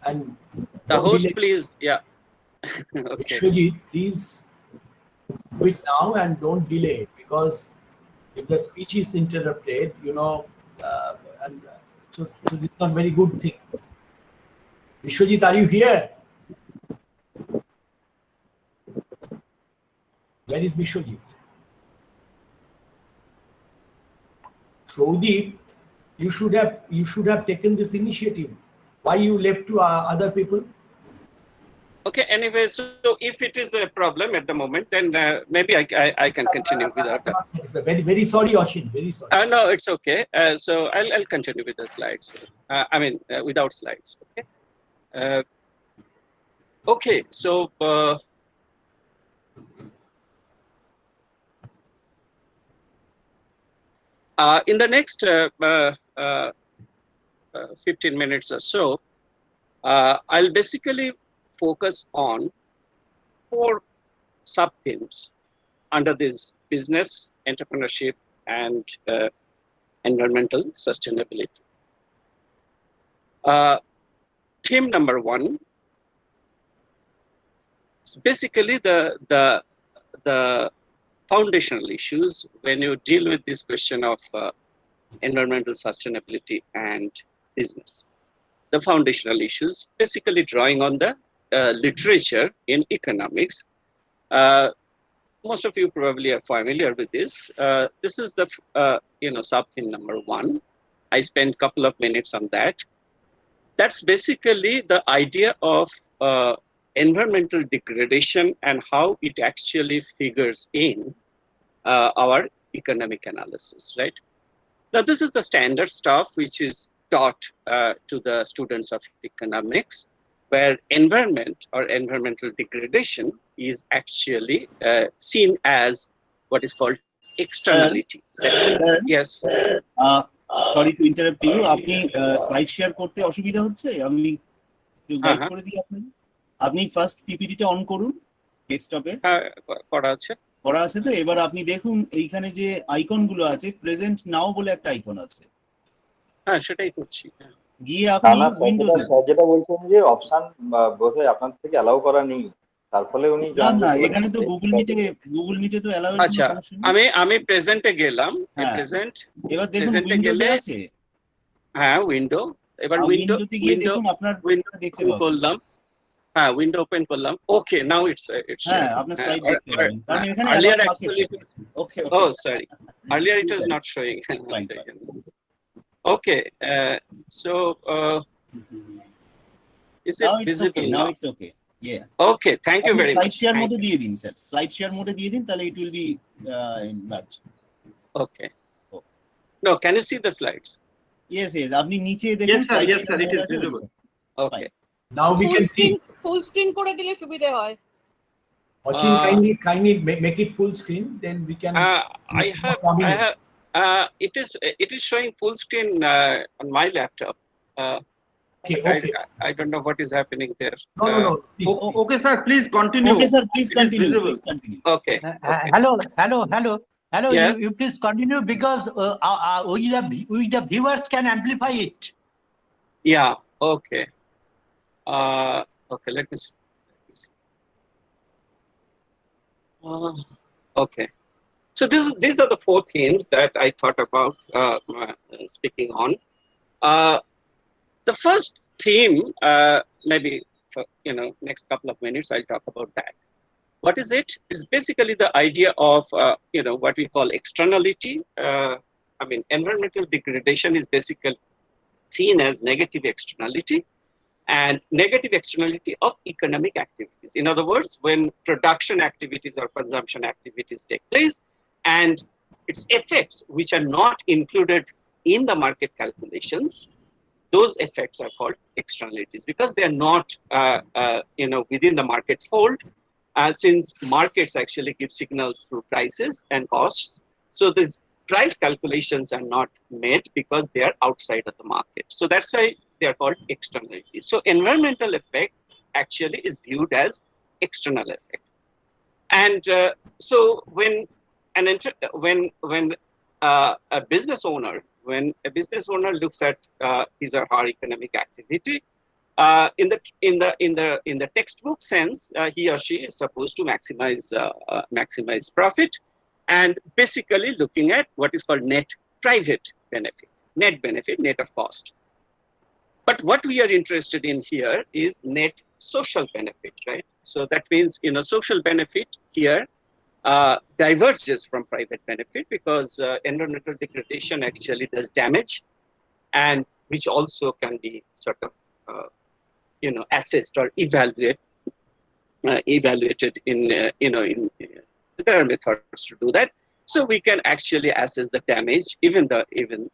And the host, please. Yeah. Okay. Vishwajit, please do it now and don't delay it, because if the speech is interrupted, and so this is not very good thing. Vishwajit, are you here? Where is Vishwajit? Shrodeep, you should have taken this initiative. Why you left to other people? Okay. Anyway, so if it is a problem at the moment, then maybe I can continue without that. Very, very sorry, Oshin. Very sorry. No, it's okay. So I'll continue with the slides. Without slides. Okay. Okay. So. In the next 15 minutes or so, I'll basically focus on 4 sub-themes under this: business, entrepreneurship, and environmental sustainability. Theme number 1 is basically the foundational issues when you deal with this question of environmental sustainability and business. The foundational issues, basically drawing on the literature in economics. Most of you probably are familiar with this. This is the sub-theme number 1. I spent a couple of minutes on that. That's basically the idea of environmental degradation and how it actually figures in our economic analysis, right? Now, this is the standard stuff which is taught to the students of economics, where environment or environmental degradation is actually seen as what is called externality. Yes. Sorry to interrupt you. আপনি slide share করতে অসুবিধা হচ্ছে? আমি একটু guide করে দিই আপনাকে। আপনি ফার্স্ট পিপিটিটা অন করুন ডেস্কটপে। হ্যাঁ, করা আছে। করা আছে তো? এবার আপনি দেখুন এইখানে যে আইকনগুলো আছে, প্রেজেন্ট নাও বলে একটা আইকন আছে। হ্যাঁ, সেটাই করছি। গিয়ে আপনি উইন্ডোজে যেটা বলছেন যে অপশন বোধহয় আপনার থেকে অ্যালাউ করা নেই, তার ফলে উনি না এখানে তো গুগল মিটে তো অ্যালাউ। আচ্ছা, আমি প্রেজেন্টে গেলাম। প্রেজেন্ট এবার দেখুন উইন্ডোজে আছে। হ্যাঁ, উইন্ডো। এবার উইন্ডোতে গিয়ে দেখুন আপনার উইন্ডো দেখতে করলাম। হ্যাঁ, উইন্ডো ওপেন করলাম। ওকে, নাও ইটস হ্যাঁ, আপনার স্লাইড দেখতে পাবেন। কারণ এখানে earlier actually okay oh sorry earlier it was not showing. Okay, so is it visible now? It's okay. Yeah. Okay, thank you very much. Slide share mode দিয়ে দিন sir. Slide share mode দিয়ে দিন, তাহলে it will be in large. Okay. No, can you see the slides? Yes, আপনি নিচে দেখুন। Yes sir, it is visible. Okay. Now we can see. Full screen করে দিলে সুবিধা হয়। Watching, kindly make it full screen, then we can. I have. It is showing full screen on my laptop. Okay. I don't know what is happening there. No. Okay, sir. Please continue. Okay, sir. Please continue. Okay. Hello. Yes. You please continue, because we the viewers can amplify it. Yeah. Okay. Okay. Let me see. Okay. So these are the 4 themes that I thought about speaking on. The first theme, maybe for, next couple of minutes, I'll talk about that. What is it? It's basically the idea of what we call externality. Environmental degradation is basically seen as negative externality, and negative externality of economic activities. In other words, when production activities or consumption activities take place, and its effects which are not included in the market calculations, those effects are called externalities, because they are not within the market's hold, since markets actually give signals through prices and costs. So these price calculations are not made because they are outside of the market. So that's why they are called externality. So environmental effect actually is viewed as external effect. And so when a business owner looks at his or her economic activity, in the textbook sense, he or she is supposed to maximize profit, and basically looking at what is called net private benefit, net of cost. But what we are interested in here is net social benefit, right? So that means, social benefit here diverges from private benefit, because environmental degradation actually does damage, and which also can be sort of assessed or evaluated in there are methods to do that. So we can actually assess the damage even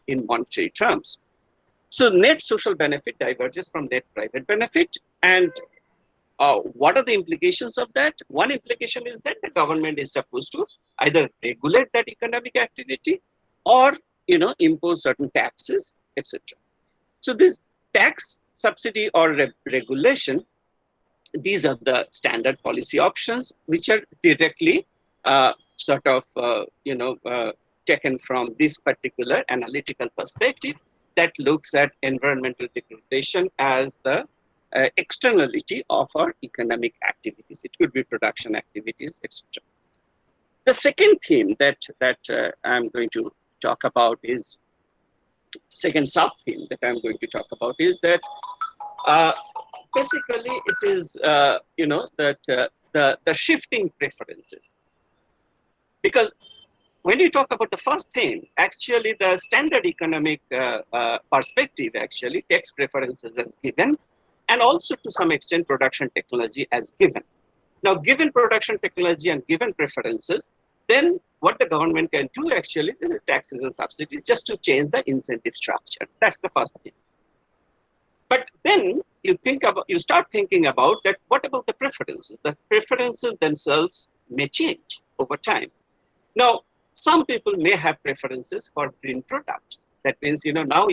in monetary terms. So net social benefit diverges from net private benefit, and what are the implications of that? One implication is that the government is supposed to either regulate that economic activity or impose certain taxes, etc. So this tax, subsidy, or regulation, these are the standard policy options which are directly taken from this particular analytical perspective that looks at environmental degradation as the externality of our economic activities. It could be production activities, etc. The second theme that I'm going to talk about is second sub-theme that I'm going to talk about is that basically it is the shifting preferences. Because when you talk about the first theme, actually the standard economic perspective actually takes preferences as given, and also to some extent production technology as given. Now, given production technology and given preferences, then what the government can do actually, the taxes and subsidies, just to change the incentive structure. That's the first thing. But then you start thinking about that. What about the preferences? The preferences themselves may change over time. Now, some people may have preferences for green products. That means, now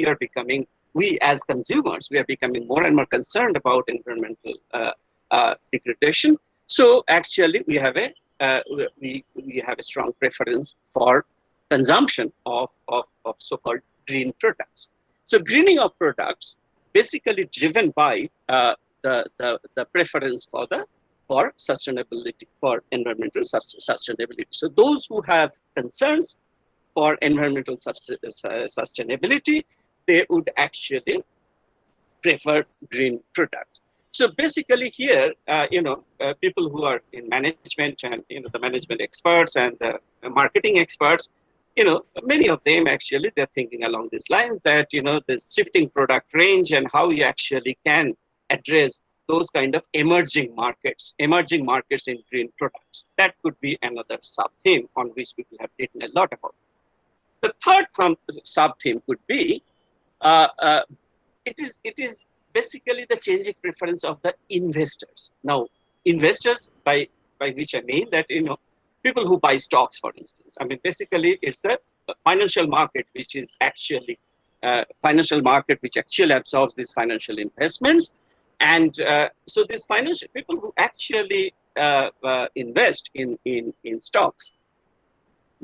we as consumers, we are becoming more and more concerned about environmental degradation. So actually, we have a strong preference for consumption of so-called green products. So greening of products basically driven by the preference for sustainability, for environmental sustainability. So those who have concerns for environmental sustainability, they would actually prefer green products. So basically here, people who are in management and, the management experts and the marketing experts, many of them actually, they're thinking along these lines that, this shifting product range and how you actually can address those kind of emerging markets in green products. That could be another sub-theme on which people have written a lot about. The third sub-theme could be, it is basically the changing preference of the investors. Now, investors, by which I mean that, people who buy stocks, for instance. I mean, basically, it's a financial market which is actually absorbs these financial investments. And so these financial people who actually invest in stocks,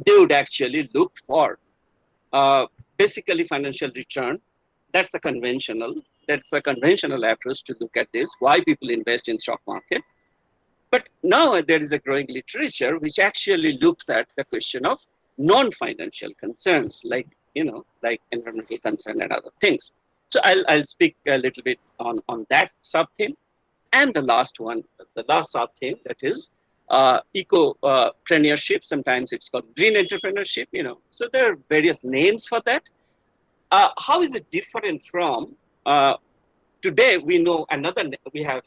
they would actually look for basically financial return. That's the conventional approach to look at this, why people invest in stock market. But now there is a growing literature which actually looks at the question of non-financial concerns, like environmental concern and other things. So I'll speak a little bit on that sub-theme. And the last sub-theme, that is ecopreneurship. Sometimes it's called green entrepreneurship, So there are various names for that. How is it different from today? We know we are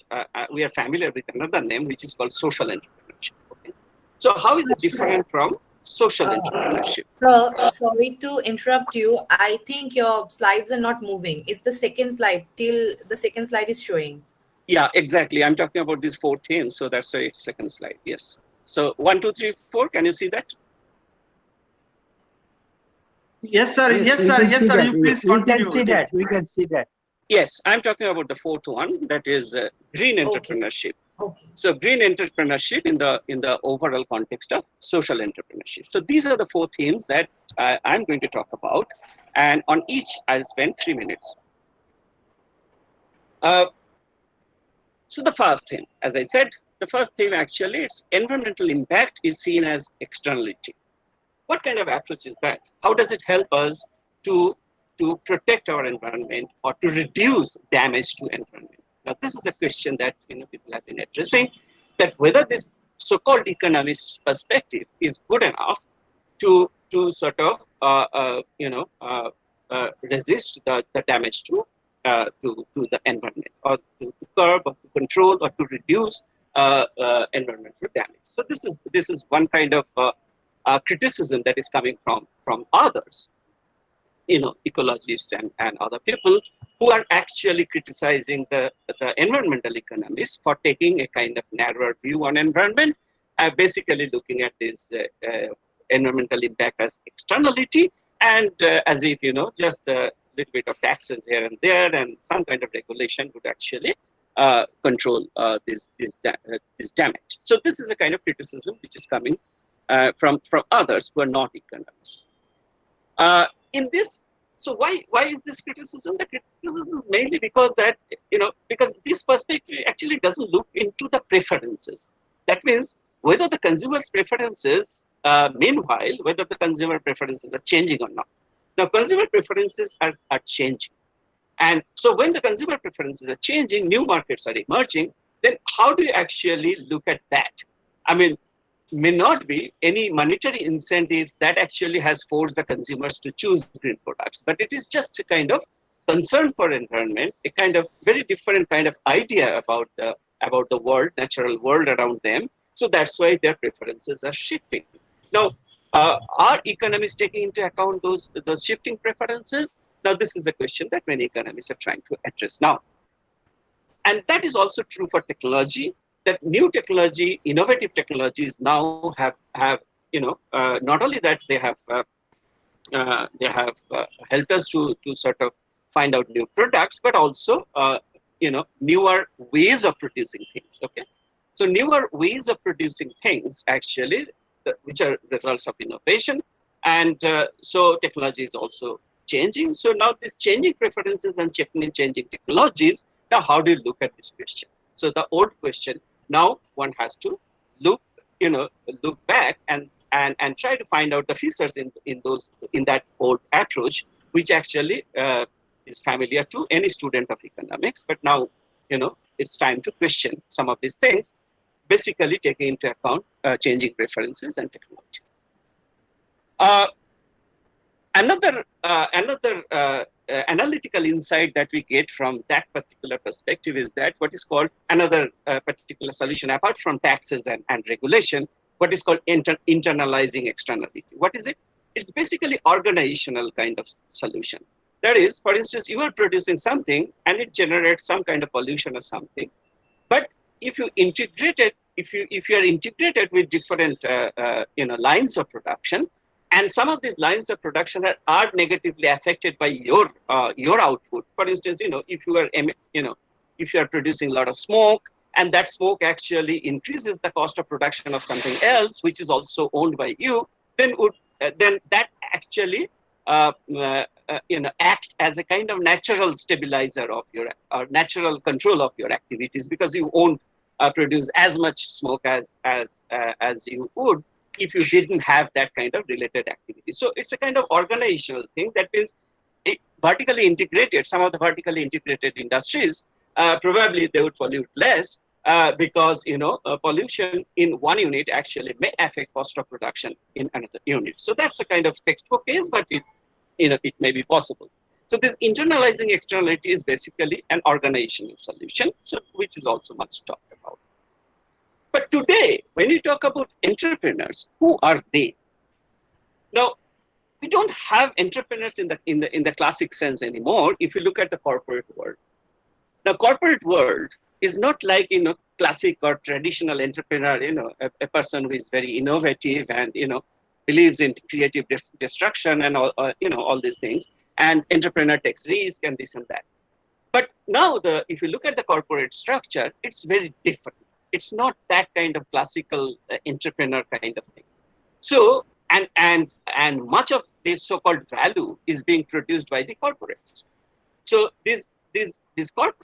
familiar with another name which is called social entrepreneurship. Okay? So how is it different from social entrepreneurship? So sorry to interrupt you. I think your slides are not moving. It's the second slide. Till the second slide is showing. Yeah, exactly. I'm talking about these 4 themes. So that's why it's second slide. Yes. So 1, 2, 3, 4. Can you see that? Yes, sir. Yes, sir. Yes, sir. You please We can continue. see that. We can see that. Yes, I'm talking about the fourth one, that is green entrepreneurship. Okay. So green entrepreneurship in the overall context of social entrepreneurship. So these are the four themes that I'm going to talk about, and on each I'll spend 3 minutes. So the first theme, as I said, the first theme actually, its environmental impact is seen as externality. What kind of approach is that? How does it help us to protect our environment or to reduce damage to environment? Now, this is a question that people have been addressing, that whether this so-called economist's perspective is good enough to sort of resist the damage to the environment, or to curb or to control or to reduce environmental damage. So this is one kind of criticism that is coming from others, ecologists and other people who are actually criticizing the environmental economists for taking a kind of narrower view on environment, basically looking at this environmental impact as externality, and as if just a little bit of taxes here and there and some kind of regulation would actually control this damage. So this is a kind of criticism which is coming from others who are not economists. In this, so why is this criticism? The criticism is mainly because that because this perspective actually doesn't look into the preferences. That means whether the consumer's preferences, meanwhile, whether the consumer preferences are changing or not. Now, consumer preferences are changing, and so when the consumer preferences are changing, new markets are emerging. Then how do you actually look at that? I mean, may not be any monetary incentive that actually has forced the consumers to choose green products, but it is just a kind of concern for environment, a kind of very different kind of idea about the world, natural world around them. So that's why their preferences are shifting. Now, are economists taking into account those shifting preferences? Now, this is a question that many economists are trying to address now. And that is also true for technology. That new technology, innovative technologies now have not only that they have helped us to sort of find out new products, but also newer ways of producing things. Okay, so newer ways of producing things actually, which are results of innovation, and so technology is also changing. So now these changing preferences and changing technologies. Now, how do you look at this question? So the old question. Now one has to look back and try to find out the features in that old approach, which actually is familiar to any student of economics. But now it's time to question some of these things, basically taking into account changing preferences and technologies. Another analytical insight that we get from that particular perspective is that what is called another particular solution, apart from taxes and regulation, what is called internalizing externality. What is it? It's basically organizational kind of solution. That is, for instance, you are producing something and it generates some kind of pollution or something. But if you integrate it, if you are integrated with different lines of production, and some of these lines of production are negatively affected by your output. For instance, if you are producing a lot of smoke, and that smoke actually increases the cost of production of something else, which is also owned by you, then that actually acts as a kind of natural stabilizer of your natural control of your activities, because you won't produce as much smoke as you would if you didn't have that kind of related activity. So it's a kind of organizational thing that is vertically integrated. Some of the vertically integrated industries, probably they would pollute less because pollution in one unit actually may affect cost of production in another unit. So that's a kind of textbook case, but it may be possible. So this internalizing externality is basically an organizational solution, so which is also much talked about. But today, when you talk about entrepreneurs, who are they? Now, we don't have entrepreneurs in the classic sense anymore. If you look at the corporate world, the corporate world is not like classic or traditional entrepreneur. A person who is very innovative and believes in creative destruction and all these things, and entrepreneur takes risk and this and that. But now if you look at the corporate structure, it's very different. It's not that kind of classical entrepreneur kind of thing. So and much of this so-called value is being produced by the corporates. So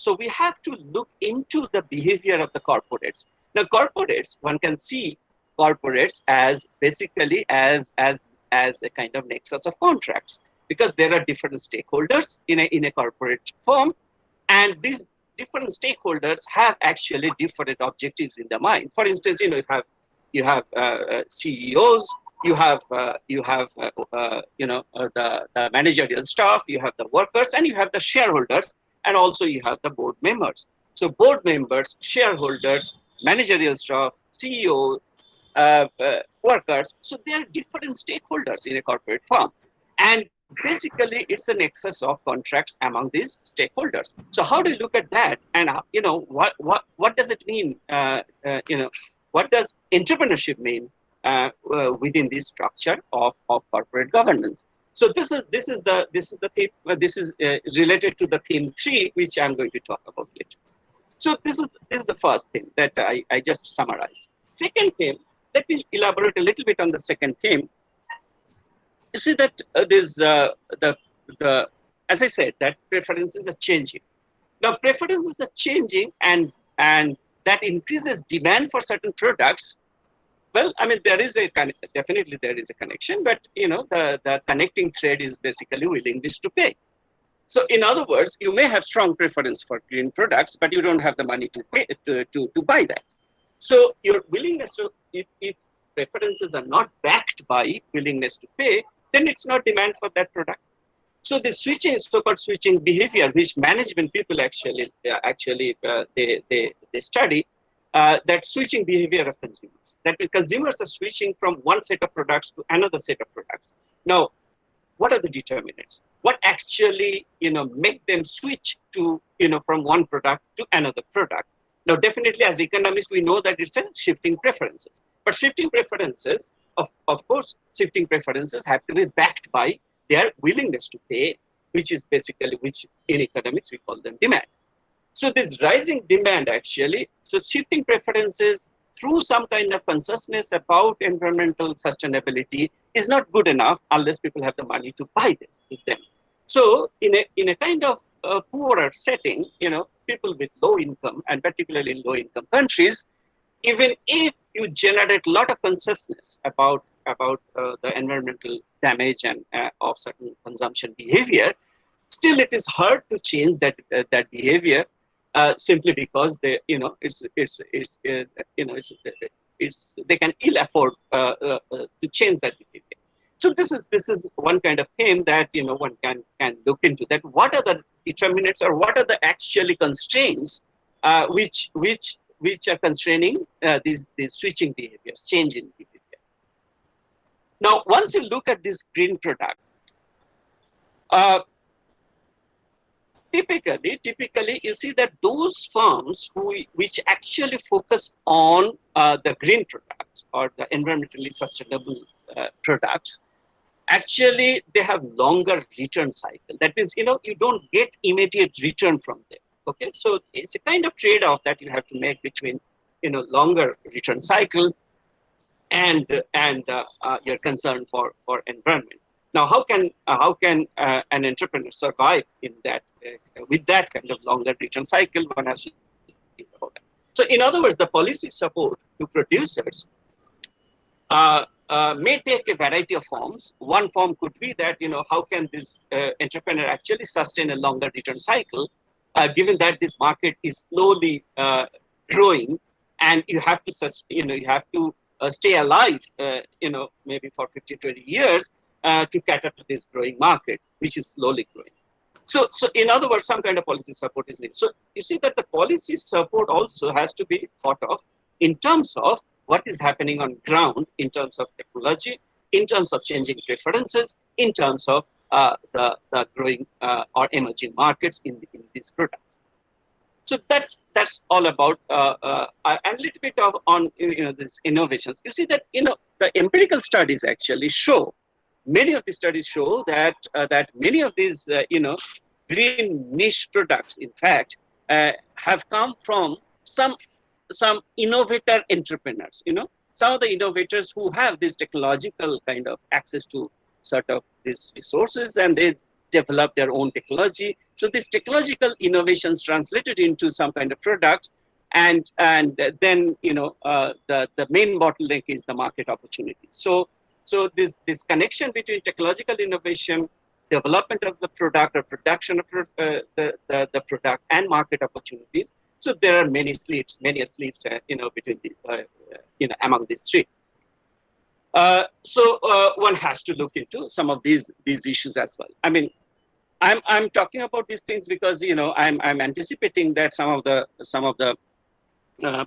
so we have to look into the behavior of the corporates. Now, corporates, one can see corporates as basically as a kind of nexus of contracts, because there are different stakeholders in a corporate firm, and these different stakeholders have actually different objectives in their mind. For instance, you have CEOs, you have the managerial staff, you have the workers, and you have the shareholders, and also you have the board members. So board members, shareholders, managerial staff, CEO, workers. So there are different stakeholders in a corporate firm, and basically it's a nexus of contracts among these stakeholders. So how do you look at that, and what does it mean? What does entrepreneurship mean within this structure of corporate governance? So this is the theme. This is related to the theme 3, which I'm going to talk about later. So this is the first theme that I just summarized. Second theme, let me elaborate a little bit on the second theme. You see that as I said, that preferences are changing. Now preferences are changing, and that increases demand for certain products. Well, I mean, definitely there is a connection, but the connecting thread is basically willingness to pay. So in other words, you may have strong preference for green products, but you don't have the money to pay to buy that. So your willingness to, if preferences are not backed by willingness to pay, then it's not demand for that product. So the so-called switching behavior, which management people actually they study, that switching behavior of consumers. That consumers are switching from one set of products to another set of products. Now, what are the determinants? What actually make them switch to from one product to another product? Now, definitely as economists, we know that it's a shifting preferences. But shifting preferences, of course, shifting preferences have to be backed by their willingness to pay, which in economics we call them demand. So this rising demand actually, so shifting preferences through some kind of consciousness about environmental sustainability is not good enough unless people have the money to buy them. So in a kind of poorer setting, people with low income, and particularly in low income countries, even if you generate a lot of consciousness about the environmental damage and of certain consumption behavior, still it is hard to change that behavior simply because they they can ill afford to change that behavior. So this is one kind of thing that one can look into, that what are the determinants or what are the actually constraints which are constraining these switching behaviors, change in behavior. Now, once you look at this green product, typically you see that those firms which actually focus on the green products or the environmentally sustainable products, actually they have longer return cycle. That means you don't get immediate return from them. Okay, so it's a kind of trade-off that you have to make between longer return cycle and your concern for environment. Now, how can an entrepreneur survive in that with that kind of longer return cycle? One has to think about that. So, in other words, the policy support to producers may take a variety of forms. One form could be that how can this entrepreneur actually sustain a longer return cycle, given that this market is slowly growing, and you have to stay alive, maybe for 50-20 years. To cater to this growing market, which is slowly growing. So in other words, some kind of policy support is needed. So you see that the policy support also has to be thought of in terms of what is happening on ground, in terms of technology, in terms of changing preferences, in terms of the growing or emerging markets in these products. So that's all about and a little bit of on this innovations. You see that the empirical studies actually show, many of the studies show that that many of these green niche products, in fact, have come from some innovator entrepreneurs. Some of the innovators who have this technological kind of access to sort of these resources, and they develop their own technology. So these technological innovations translated into some kind of product, and then the main bottleneck is the market opportunity. So this connection between technological innovation, development of the product, or production of the product, and market opportunities. So there are many sleeps between the among these three. So one has to look into some of these issues as well. I mean, I'm talking about these things because I'm anticipating that some of the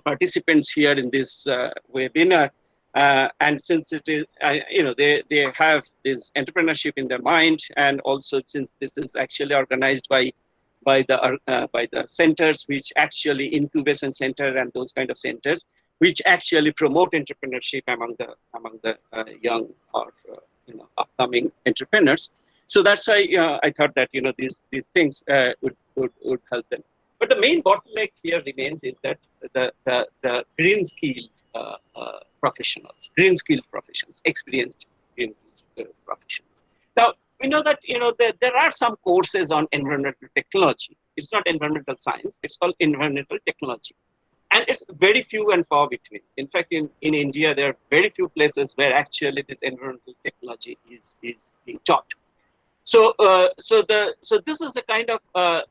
participants here in this webinar, and since it is they have this entrepreneurship in their mind, and also since this is actually organized by the centers, which actually incubation center and those kind of centers, which actually promote entrepreneurship among the young or upcoming entrepreneurs. So that's why I thought that these things would help them. But the main bottleneck here remains is that the green skilled professionals, experienced green professionals. Now we know that there are some courses on environmental technology. It's not environmental science; it's called environmental technology, and it's very few and far between. In fact, in India, there are very few places where actually this environmental technology is being taught. So this is a kind of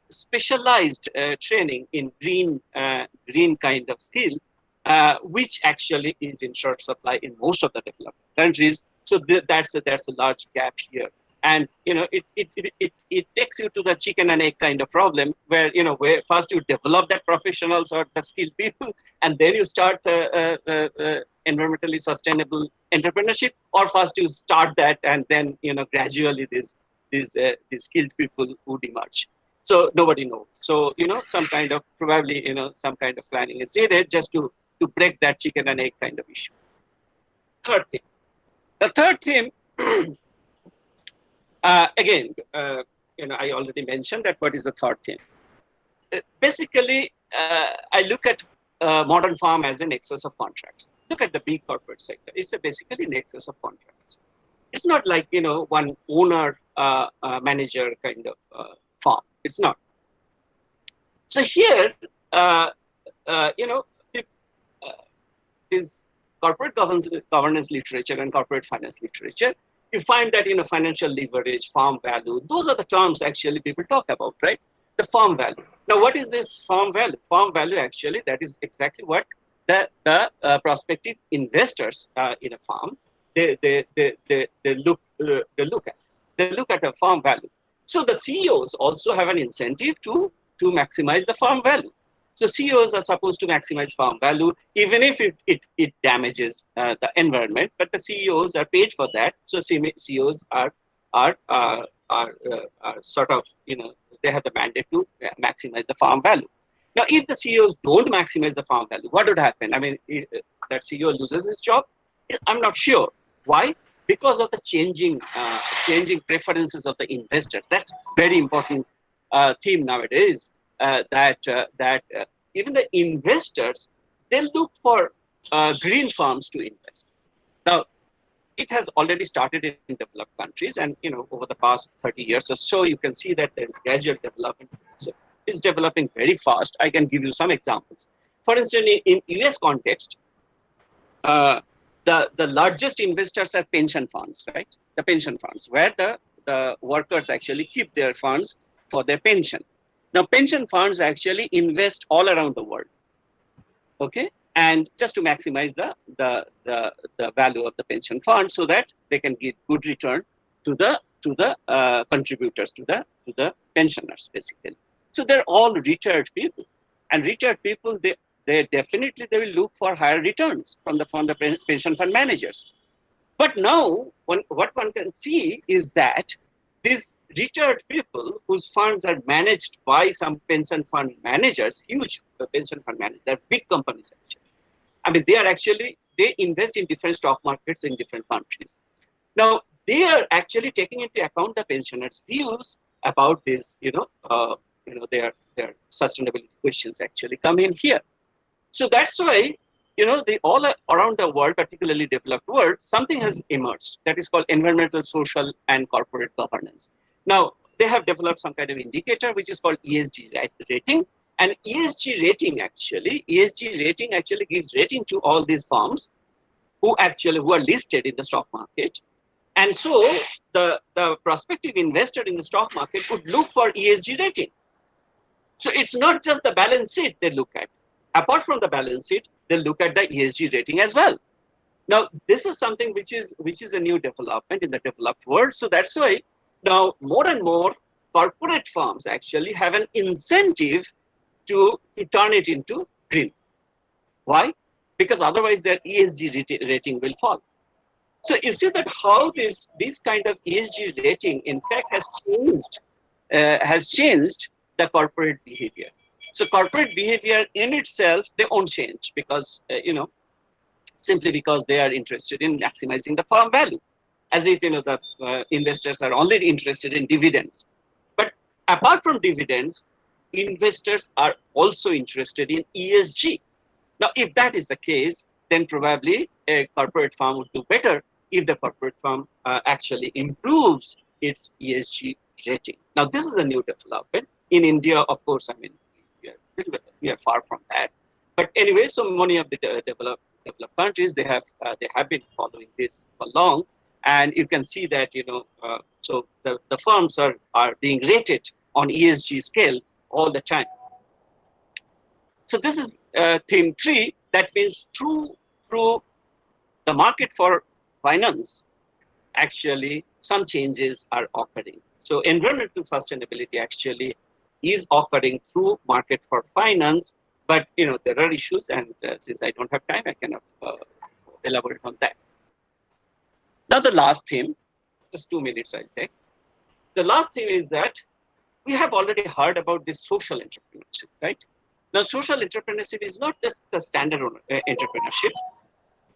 specialized training in green kind of skill, which actually is in short supply in most of the developed countries. So that's a large gap here, and it takes you to the chicken and egg kind of problem, where where first you develop that professionals or the skilled people, and then you start environmentally sustainable entrepreneurship, or first you start that and then gradually these skilled people would emerge. So nobody knows. So some kind of some kind of planning is needed just to break that chicken and egg kind of issue. The third thing, again, I already mentioned that. What is the third thing? Basically, I look at modern farm as an excess of contracts. Look at the big corporate sector. It's basically an excess of contracts. It's not like one owner manager kind of farm. It's not. So here, is corporate governance literature and corporate finance literature. You find that financial leverage, farm value, those are the terms actually people talk about, right? The farm value. Now, what is this farm value? Farm value actually, that is exactly what the prospective investors in a farm they look at. They look at a farm value. So the CEOs also have an incentive to maximize the farm value. So CEOs are supposed to maximize farm value, even if it damages the environment. But the CEOs are paid for that. So CEOs are sort of they have the mandate to maximize the farm value. Now, if the CEOs don't maximize the farm value, what would happen? I mean, that CEO loses his job. I'm not sure. Why? Because of the changing preferences of the investors. That's very important theme nowadays. That even the investors, they look for green farms to invest. Now, it has already started in developed countries, and over the past 30 years or so, you can see that there's gradual development. So it's developing very fast. I can give you some examples. For instance, in US context, the largest investors are pension funds, right? The pension funds, where the workers actually keep their funds for their pension. Now, pension funds actually invest all around the world, okay? And just to maximize the value of the pension fund, so that they can give good return to the contributors, to the pensioners, basically. So they're all retired people, and retired people they definitely will look for higher returns from the pension fund managers. But now, what one can see is that these retired people whose funds are managed by some pension fund managers, huge pension fund managers, they're big companies actually. I mean, they invest in different stock markets in different countries. Now, they are actually taking into account the pensioners' views about this, their sustainability questions actually come in here. So that's why, they all around the world, particularly developed world, something has emerged that is called environmental, social, and corporate governance. Now, they have developed some kind of indicator which is called ESG rating. And ESG rating actually gives rating to all these firms who are listed in the stock market. And so the prospective investor in the stock market would look for ESG rating. So it's not just the balance sheet they look at. Apart from the balance sheet, they look at the ESG rating as well. Now, this is something which is a new development in the developed world. So that's why now more and more corporate firms actually have an incentive to turn it into green. Why? Because otherwise their ESG rating will fall. So you see that how this kind of ESG rating, in fact, has changed the corporate behavior. So corporate behavior in itself, they won't change because, simply because they are interested in maximizing the firm value. As if, the investors are only interested in dividends. But apart from dividends, investors are also interested in ESG. Now, if that is the case, then probably a corporate firm would do better if the corporate firm actually improves its ESG rating. Now, this is a new development. In India, of course, I mean, we are far from that. But anyway, so many of the developed countries, they have been following this for long. And you can see that, so the firms are being rated on ESG scale all the time. So this is theme 3. That means through the market for finance, actually some changes are occurring. So environmental sustainability actually is occurring through market for finance, but there are issues, and since I don't have time, I cannot elaborate on that. Now the last theme, just 2 minutes I'll take. The last theme is that we have already heard about this social entrepreneurship, right? Now, social entrepreneurship is not just the standard entrepreneurship.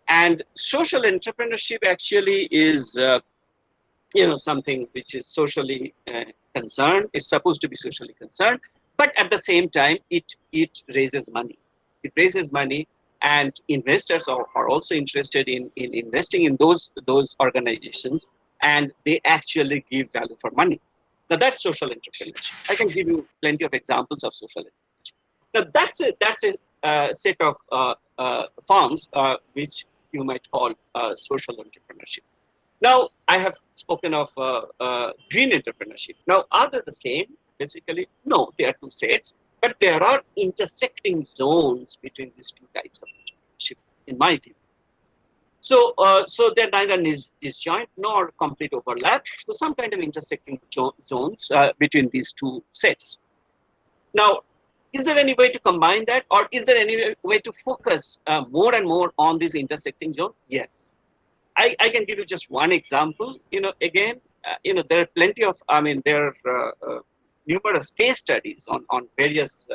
And social entrepreneurship actually is, something which is socially concerned. It's supposed to be socially concerned. But at the same time, it raises money. It raises money, and investors are also interested in investing in those organizations, and they actually give value for money. Now, that's social entrepreneurship. I can give you plenty of examples of social entrepreneurship. Now, that's a set of firms which you might call social entrepreneurship. Now, I have spoken of green entrepreneurship. Now, are they the same? Basically, no, they are two sets, but there are intersecting zones between these two types of entrepreneurship, in my view. So, they're neither disjoint nor complete overlap. So, some kind of intersecting zones between these two sets. Now, is there any way to combine that, or is there any way to focus more and more on this intersecting zone? Yes. I can give you just one example. Again, there are plenty of, there are numerous case studies on various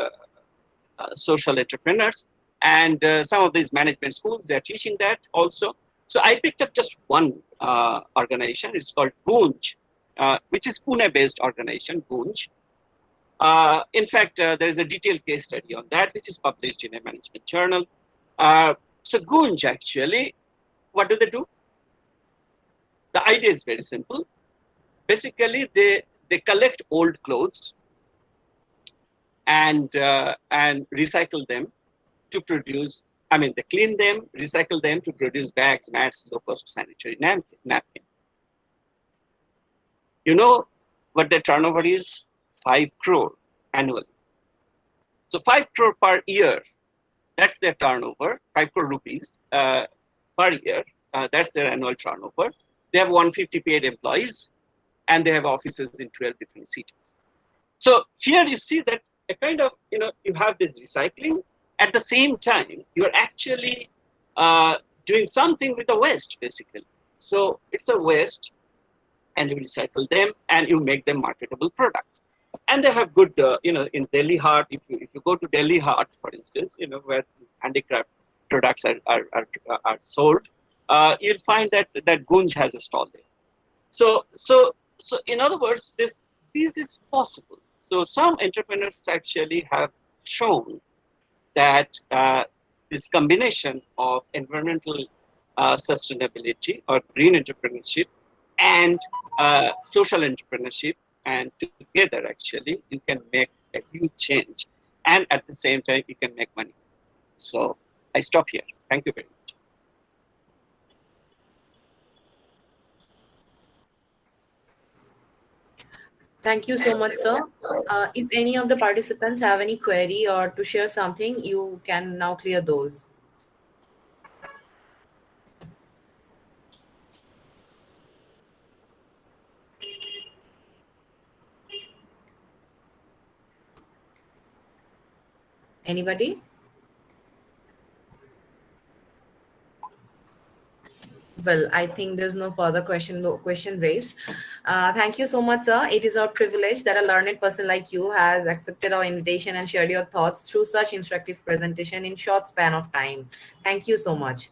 social entrepreneurs, and some of these management schools, they're teaching that also. So I picked up just one organization. It's called Gunj, which is Pune-based organization, Gunj. In fact, there is a detailed case study on that, which is published in a management journal. So Gunj actually, what do? The idea is very simple. Basically, they collect old clothes and recycle them to produce. They clean them, recycle them to produce bags, mats, low-cost sanitary napkin. You know what their turnover is? 5 crore annually. So 5 crore per year, that's their turnover, 5 crore rupees per year. That's their annual turnover. They have 150 paid employees, and they have offices in 12 different cities. So here you see that a kind of, you have this recycling. At the same time, you're actually doing something with the waste, basically. So it's a waste, and you recycle them and you make them marketable products. And they have good, in Delhi Heart, if you go to Delhi Heart, for instance, where handicraft products are sold, you'll find that Gunj has a stall there. So in other words, this is possible. So some entrepreneurs actually have shown that this combination of environmental sustainability or green entrepreneurship and social entrepreneurship, and together actually you can make a huge change, and at the same time you can make money. So I stop here. Thank you very much. Thank you so much, sir. If any of the participants have any query or to share something, you can now clear those. Anybody? Well, I think there's no further question raised. Thank you so much, sir. It is our privilege that a learned person like you has accepted our invitation and shared your thoughts through such instructive presentation in short span of time. Thank you so much.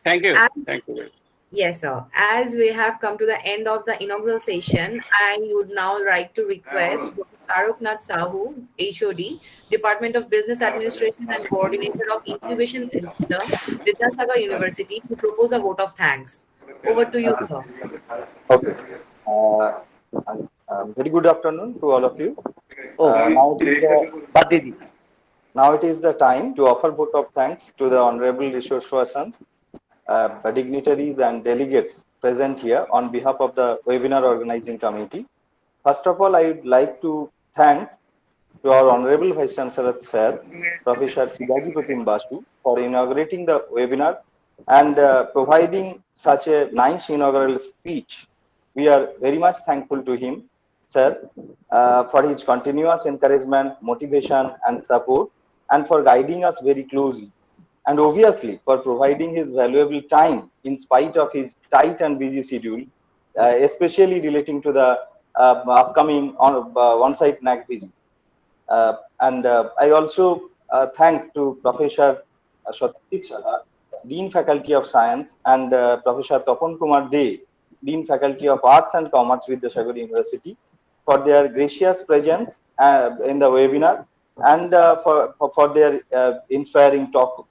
Thank you. Thank you. Yes, sir. As we have come to the end of the inaugural session, I would now like to request Saroknath Sahu, HOD, Department of Business Administration and Coordinator of Incubation Center, Vidyasagar University, to propose a vote of thanks. Over to you, sir. Okay. Very good afternoon to all of you. Now it is the time to offer vote of thanks to the honorable resource persons, dignitaries and delegates present here on behalf of the webinar organizing committee. First of all, I would like to thank to our Honorable Vice-Chancellor Sir, Professor Sibaji Pratim Basu, for inaugurating the webinar and providing such a nice inaugural speech. We are very much thankful to him, Sir, for his continuous encouragement, motivation and support, and for guiding us very closely. And obviously for providing his valuable time in spite of his tight and busy schedule, especially relating to the upcoming on-site NAC visit. I also thank to Professor Satyajit Saha, Dean Faculty of Science, and Professor Tapan Kumar De, Dean Faculty of Arts and Commerce with Vidyasagar University, for their gracious presence in the webinar and for their inspiring talk.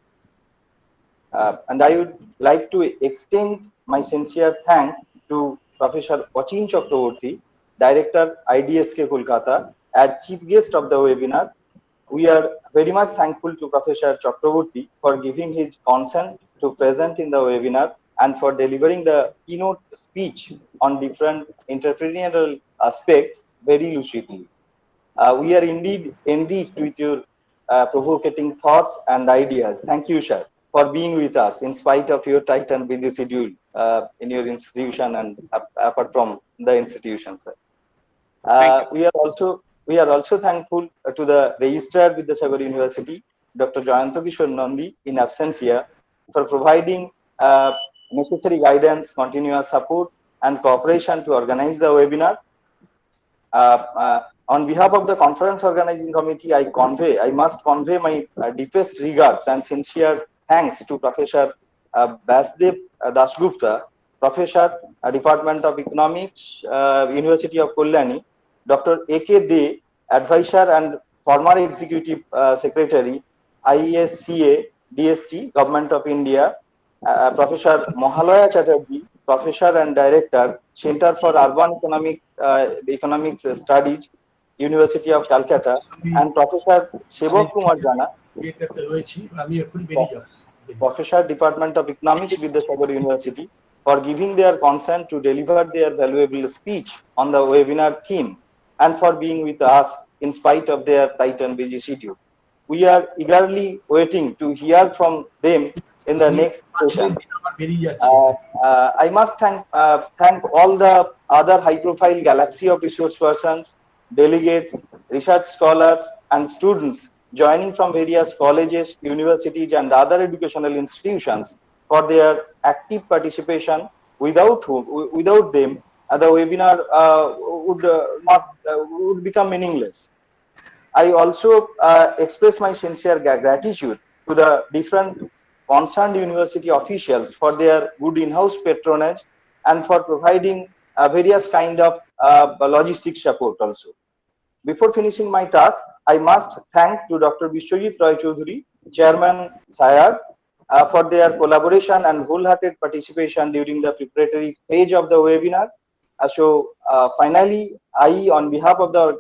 And I would like to extend my sincere thanks to Professor Achin Chakraborty, Director IDSK Kolkata, as chief guest of the webinar. We are very much thankful to Professor Chakraborty for giving his consent to present in the webinar and for delivering the keynote speech on different entrepreneurial aspects very lucidly. We are indeed enriched with your provocating thoughts and ideas. Thank you, sir, for being with us in spite of your tight and busy schedule in your institution and apart from the institution, sir. We are also thankful to the registrar with the Vidyasagar University, Dr. Jayanto Kishore Nandi, in absentia, for providing necessary guidance, continuous support, and cooperation to organize the webinar. On behalf of the conference organizing committee, I must convey my deepest regards and sincere thanks to Professor Basdev Dasgupta, Professor, Department of Economics, University of Kalyani, Dr. A.K. De, Advisor and former Executive Secretary, IDSK, DST, Government of India, Professor Mahala Chatterjee, Professor and Director, Center for Urban Economics Studies, University of Calcutta, and Professor Sebok Kumar Jana, Professor, Department of Economics with the Vidyasagar University, for giving their consent to deliver their valuable speech on the webinar theme and for being with us in spite of their tight and busy schedule. We are eagerly waiting to hear from them in the next session. I must thank all the other high-profile galaxy of resource persons, delegates, research scholars, and students joining from various colleges, universities, and other educational institutions for their active participation. Without them, the webinar would become meaningless. I also express my sincere gratitude to the different concerned university officials for their good in-house patronage and for providing various kind of logistic support also. Before finishing my task, I must thank to Dr. Vishwajit Roy Choudhury, Chairman SIAD, for their collaboration and wholehearted participation during the preparatory stage of the webinar. Finally, I, on behalf of the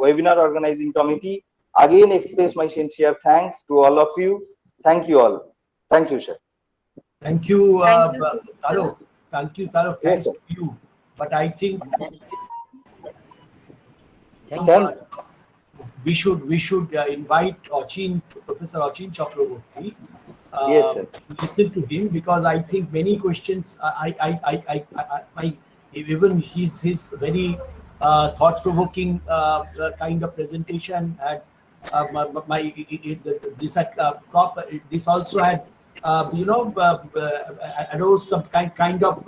webinar organizing committee, again express my sincere thanks to all of you. Thank you all. Thank you, sir. Thank you, Thank you, Taro. Thank you, Taro. Yes, Thanks to you. But I think we should invite Professor Achin Chakraborty. Yes, sir. Listen to him, because I think many questions even his very thought-provoking kind of presentation had this also had arose some kind of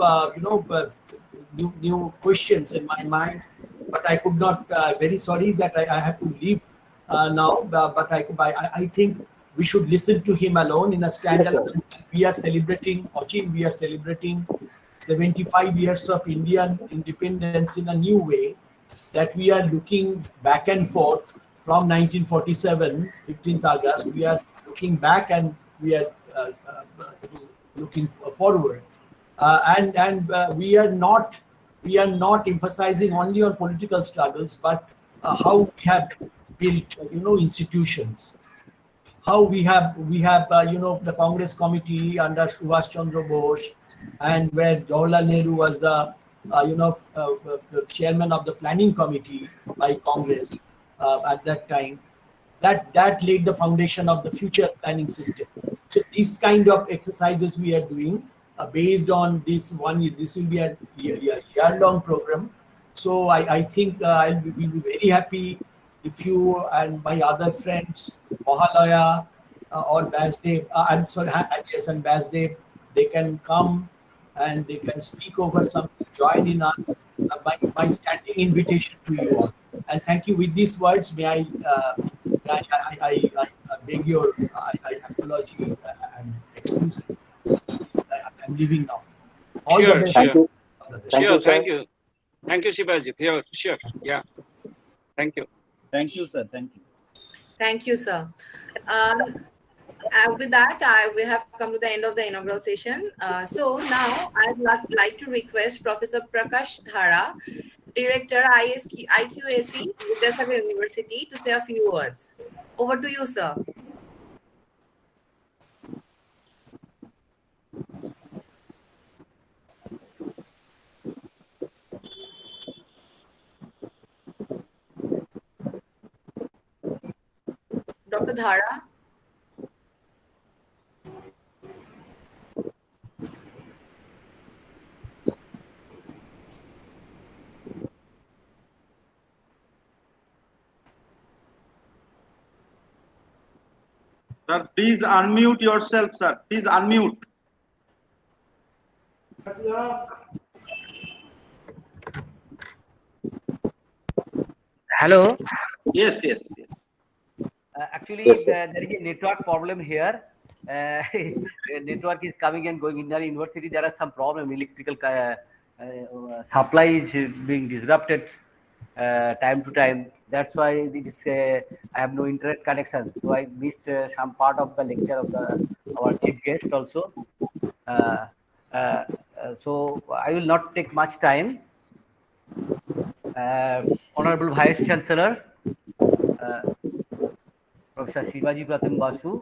new questions in my mind, but I could not. Very sorry that I have to leave now. But I think we should listen to him alone in a standalone. We are celebrating, Achin, we are celebrating 75 years of Indian independence in a new way, that we are looking back and forth from 1947, 15th August. We are looking back and we are looking forward. And we are not emphasizing only on political struggles, but how we have built institutions, how we have the Congress committee under Subhash Chandra Bose, and where Jawaharlal Nehru was the the chairman of the planning committee by Congress at that time. That laid the foundation of the future planning system. So these kind of exercises we are doing based on this one year. This will be a year-long program. So I think I'll be very happy if you and my other friends, Mahala or Basdev, I'm sorry, yes, and Basdev, they can come and they can speak over something, join in us. My standing invitation to you all. And thank you. With these words, may I beg your apology and excuse me. I'm leaving now. All the best. Sure. Thank you. Thank you, Sibaji. Sure. Yeah. Thank you. Thank you, sir. Thank you. Thank you, sir. With that, we have come to the end of the inaugural session. So now I would like to request Professor Prakash Dhara, Director IQAC, Vidyasagar University, to say a few words. Over to you, sir. Dr. Dhara. Sir, please unmute yourself, sir. Please unmute. Hello. Yes. Actually, Yes, there is a network problem here. Network is coming and going in the university. There are some problem. Electrical supply is being disrupted time to time. That's why I have no internet connection. So I missed some part of the lecture of our chief guest also. So I will not take much time. Honorable Vice-Chancellor, Professor Sibaji Pratim Basu,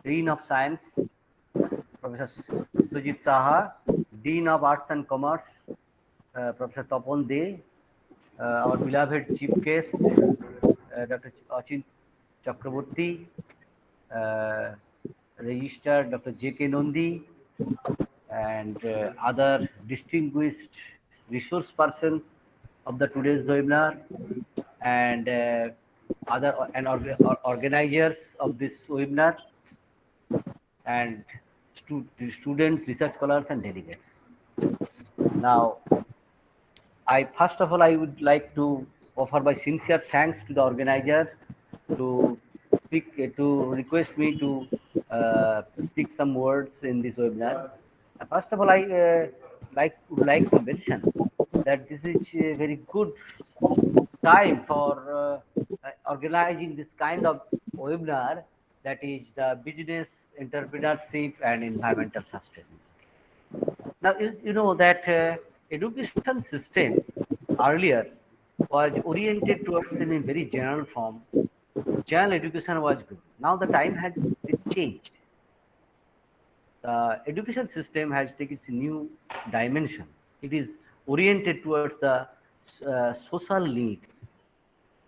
Dean of Science, Professor Sujit Saha, Dean of Arts and Commerce, Professor Tapon De, our beloved chief guest, Dr. Achin Chakraborty, Registrar Dr. J.K. Nondi, and other distinguished resource person of the today's webinar, and other organizers of this webinar, and students, research scholars, and delegates. Now, First of all, I would like to offer my sincere thanks to the organizer to request me to speak some words in this webinar. First of all, I would like to mention that this is a very good time for organizing this kind of webinar, that is the business, entrepreneurship, and environmental sustainability. Now, you know that education system earlier was oriented towards in a very general form. General education was good. Now the time has changed. The education system has taken its new dimension. It is oriented towards the social needs,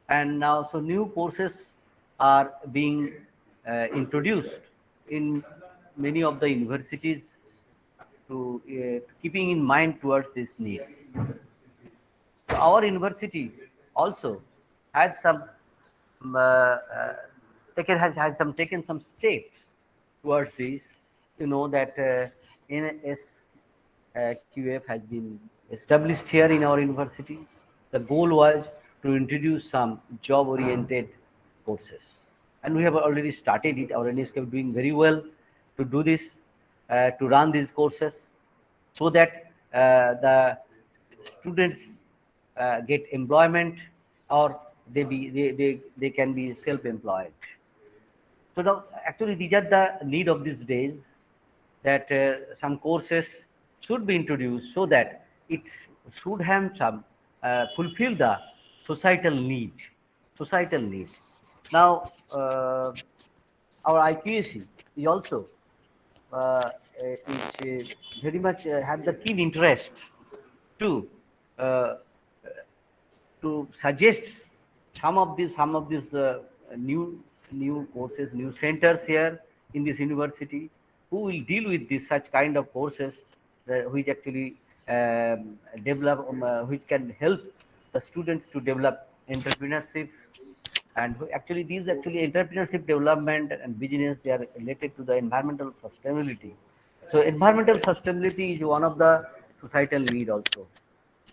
and now so new courses are being introduced in many of the universities to keeping in mind towards these needs. So our university also has some taken some steps towards this. You know that NSQF has been established here in our university. The goal was to introduce some job-oriented courses, and we have already started it. Our NSQF is doing very well to do this, to run these courses, so that the students get employment, or they can be self-employed. So now, actually, these are the need of these days, that some courses should be introduced so that it should have some fulfill the societal need. Societal needs. Now, our IPSC is also is very much have the keen interest to suggest some of these new courses, new centers here in this university, who will deal with this such kind of courses, which actually develop, which can help the students to develop entrepreneurship. And actually these entrepreneurship development and business, they are related to the environmental sustainability. So environmental sustainability is one of the societal need also.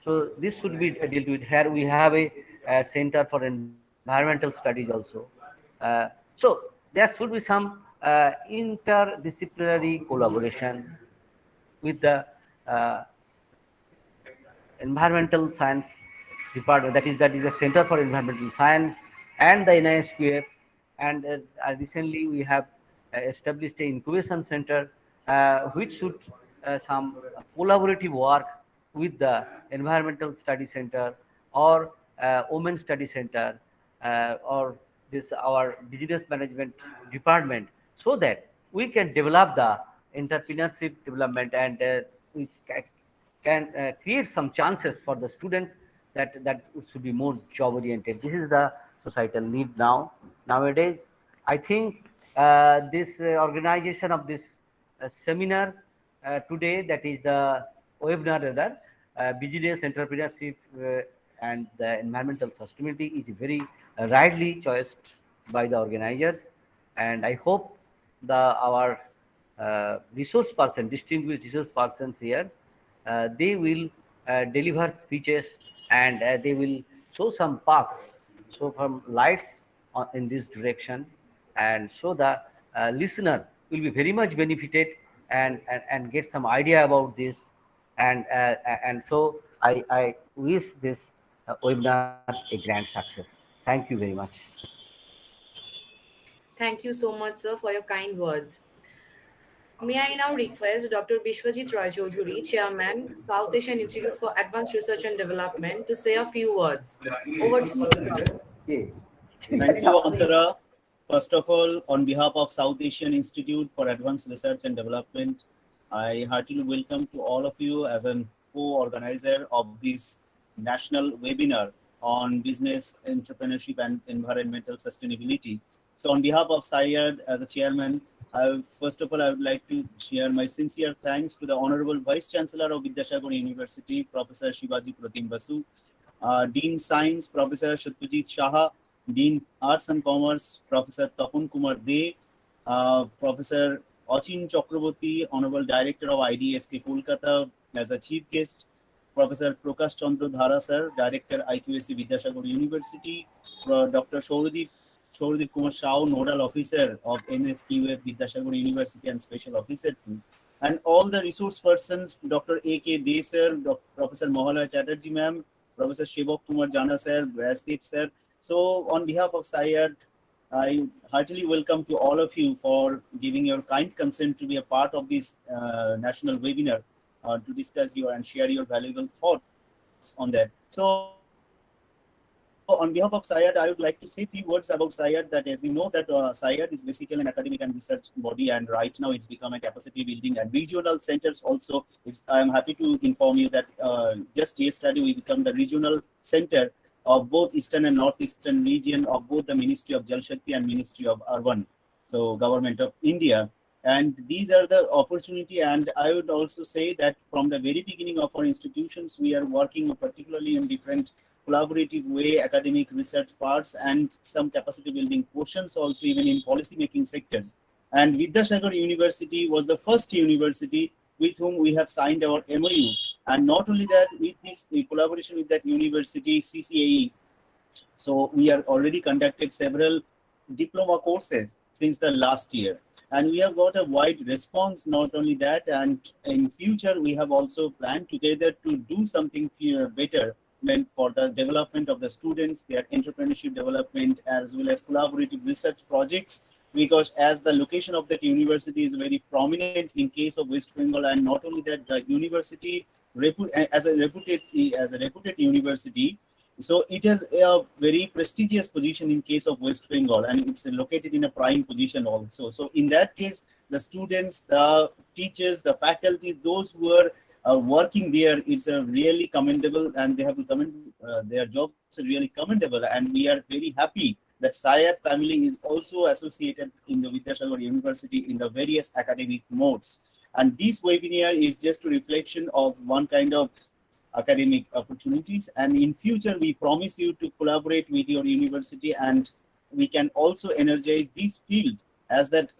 So this should be dealt with. Here we have a center for environmental studies also. So there should be some interdisciplinary collaboration with the environmental science department, that is the Center for Environmental Science, and the NSQF. And recently we have established an incubation center which should some collaborative work with the Environmental Study Center, or Women Study Center, or this our business management department, so that we can develop the entrepreneurship development, and we can create some chances for the students that should be more job oriented. This is the societal need nowadays. I think this organization of this seminar today, that is the webinar rather, business, entrepreneurship, and the environmental sustainability, is very rightly choiced by the organizers. And I hope our resource person, distinguished resource persons here, they will deliver speeches, and they will show some paths, show some lights in this direction, and so the listener will be very much benefited and get some idea about this. And so I wish this webinar a grand success. Thank you very much. Thank you so much, sir, for your kind words. May I now request Dr. Bishwajit Roy Chaudhuri, Chairman, South Asian Institute for Advanced Research and Development, to say a few words. Over to you, sir. Thank you, Antara. First of all, on behalf of South Asian Institute for Advanced Research and Development, I heartily welcome to all of you as a co-organizer of this national webinar on business, entrepreneurship, and environmental sustainability. So on behalf of SIAD as a chairman, first of all, I would like to share my sincere thanks to the Honorable Vice-Chancellor of Vidyasagar University, Professor Sibaji Pratim Basu, Dean Science, Professor Satyajit Saha, Dean Arts and Commerce, Professor Tapun Kumar De, Professor Achin Chakraborty, Honorable Director of IDSK Kolkata as a chief guest, Professor Prakash Chandra Dhara sir, Director IQAC Vidyasagar University, Dr. Shauradip Kumar Shao, Nodal Officer of NSQF Vidyasagar University and Special Officer too, and all the resource persons, Dr. A.K. De sir, Professor Mahala Chatterjee ma'am, Professor Shivak Kumar Jana sir, Rasdeep sir. So on behalf of SIAD, I heartily welcome to all of you for giving your kind consent to be a part of this national webinar to discuss your and share your valuable thoughts on that. So on behalf of SIAD, I would like to say a few words about SIAD. That, as you know, that SIAD is basically an academic and research body, and right now it's become a capacity building and regional centers also. I'm happy to inform you that just yesterday we become the regional center of both Eastern and Northeastern region of both the Ministry of Jal Shakti and Ministry of Urban, so Government of India. And these are the opportunity, and I would also say that from the very beginning of our institutions, we are working particularly in different collaborative way, academic research parts, and some capacity building portions also even in policy making sectors. And Vidyasagar University was the first university with whom we have signed our MOU. And not only that, with this collaboration with that university, CCAE, so we are already conducted several diploma courses since the last year. And we have got a wide response, not only that, and in future, we have also planned together to do something better meant for the development of the students, their entrepreneurship development, as well as collaborative research projects, because as the location of that university is very prominent in case of West Bengal, and not only that, the university as a reputed university, so it has a very prestigious position in case of West Bengal, and it's located in a prime position also. So in that case, the students, the teachers, the faculties, those who are working there, it's a really commendable, and they have their jobs are really commendable, and we are very happy that SIAD family is also associated in the Vidyasagar University in the various academic modes. And this webinar is just a reflection of one kind of academic opportunities, and in future we promise you to collaborate with your university, and we can also energize this field as that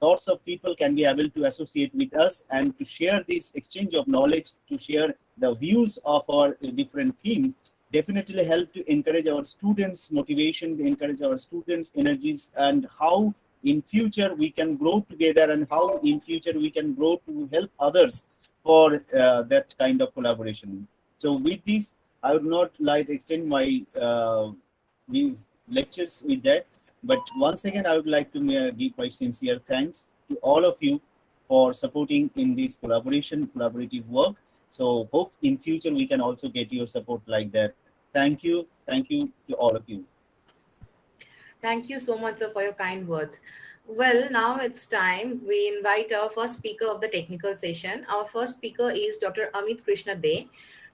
lots of people can be able to associate with us and to share this exchange of knowledge, to share the views of our different themes, definitely help to encourage our students' motivation, encourage our students' energies, and how in future we can grow together, and how in future we can grow to help others for that kind of collaboration. So with this, I would not like to extend my lectures with that, but once again, I would like to give my sincere thanks to all of you for supporting in this collaborative work. So hope in future we can also get your support like that. Thank you to all of you. Thank you so much, sir, for your kind words. Well, now it's time. We invite our first speaker of the technical session. Our first speaker is Dr. Amit Krishna De.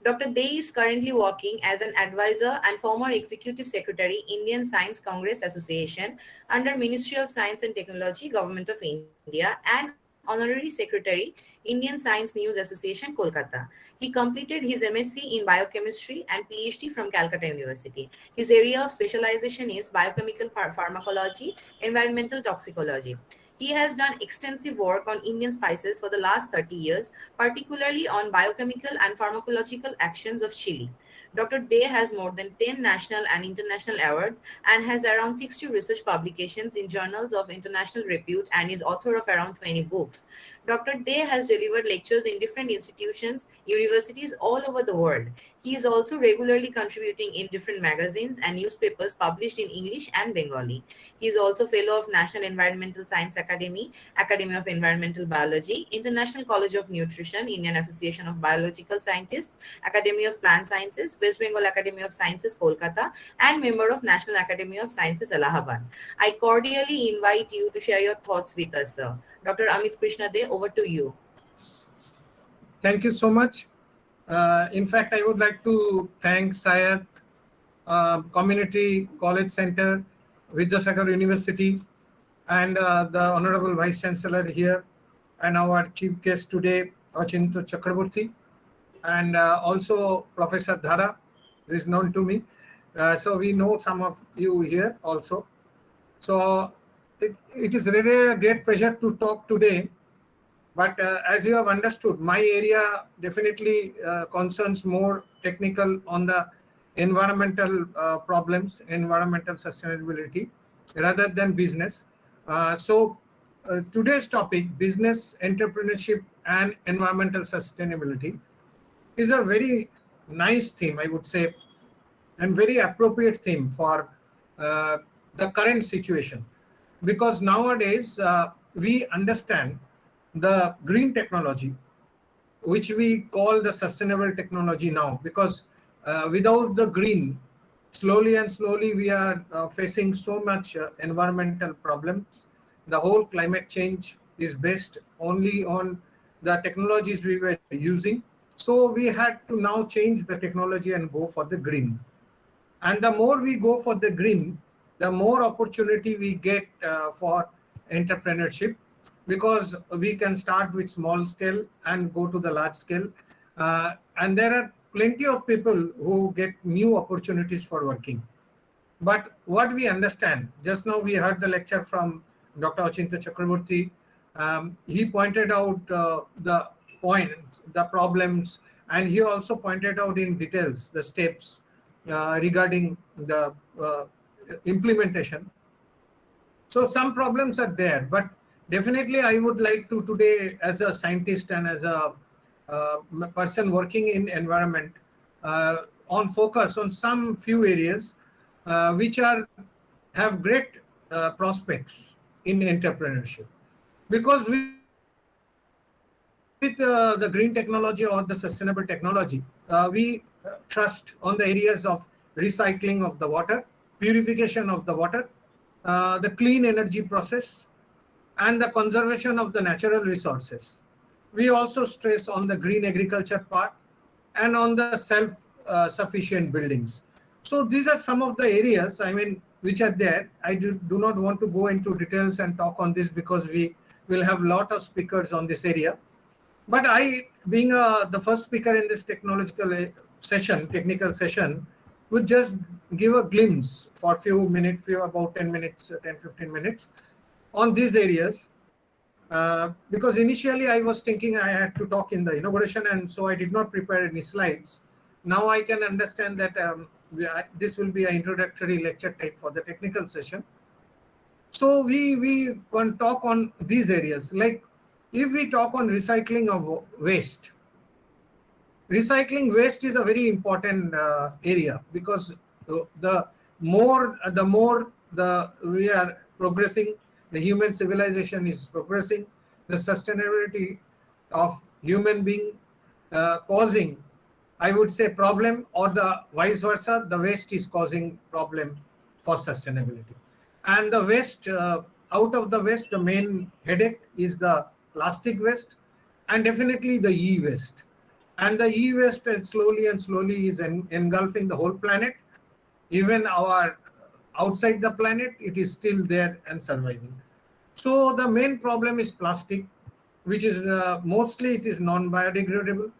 Dr. De is currently working as an advisor and former executive secretary, Indian Science Congress Association, under Ministry of Science and Technology, Government of India, and honorary secretary, Indian Science News Association, Kolkata. He completed his MSc in biochemistry and PhD from Calcutta University. His area of specialization is biochemical pharmacology, environmental toxicology. He has done extensive work on Indian spices for the last 30 years, particularly on biochemical and pharmacological actions of chili. Dr. De has more than 10 national and international awards and has around 60 research publications in journals of international repute, and is author of around 20 books. Dr. De has delivered lectures in different institutions, universities all over the world. He is also regularly contributing in different magazines and newspapers published in English and Bengali. He is also fellow of National Environmental Science Academy, Academy of Environmental Biology, International College of Nutrition, Indian Association of Biological Scientists, Academy of Plant Sciences, West Bengal Academy of Sciences, Kolkata, and member of National Academy of Sciences, Allahabad. I cordially invite you to share your thoughts with us, sir. Dr. Amit Krishna De, over to you. Thank you so much. In fact, I would like to thank SIAD Community College Center, Vidyasagar University, and the Honorable Vice-Chancellor here, and our chief guest today, Achinto Chakraborty, and also Professor Dhara, who is known to me. So we know some of you here also. So it is really a great pleasure to talk today But as you have understood, my area definitely concerns more technical on the environmental problems, environmental sustainability, rather than business. So today's topic, business, entrepreneurship, and environmental sustainability, is a very nice theme, I would say, and very appropriate theme for the current situation. Because nowadays we understand the green technology, which we call the sustainable technology now, because without the green, slowly and slowly we are facing so much environmental problems. The whole climate change is based only on the technologies we were using. So we had to now change the technology and go for the green. And the more we go for the green, the more opportunity we get for entrepreneurship, because we can start with small scale and go to the large scale. And there are plenty of people who get new opportunities for working. But what we understand, just now we heard the lecture from Dr. Achintya Chakraborty. He pointed out the points, the problems, and he also pointed out in details the steps regarding the implementation. So some problems are there, but definitely I would like to today, as a scientist and as a person working in environment, on focus on some few areas which have great prospects in entrepreneurship. Because with the green technology or the sustainable technology, we trust on the areas of recycling of the water, purification of the water, the clean energy process, and the conservation of the natural resources. We also stress on the green agriculture part and on the self-sufficient buildings. So these are some of the areas, I mean, which are there. I do not want to go into details and talk on this because we will have a lot of speakers on this area. But I, being the first speaker in this technological session, technical session, would just give a glimpse for a few minutes, about 10 minutes, 10, 15 minutes on these areas. Because initially I was thinking I had to talk in the inauguration, and so I did not prepare any slides. Now I can understand that this will be an introductory lecture type for the technical session. So we can talk on these areas. Like if we talk on recycling of waste, recycling waste is a very important area, because the more we are progressing, the human civilization is progressing, the sustainability of human being causing, I would say, problem, or the vice versa, the waste is causing problem for sustainability. And the waste, out of the waste, the main headache is the plastic waste and definitely the e-waste. And the e-waste slowly and slowly is engulfing the whole planet. Even our outside the planet, it is still there and surviving. So the main problem is plastic, which is mostly it is non-biodegradable.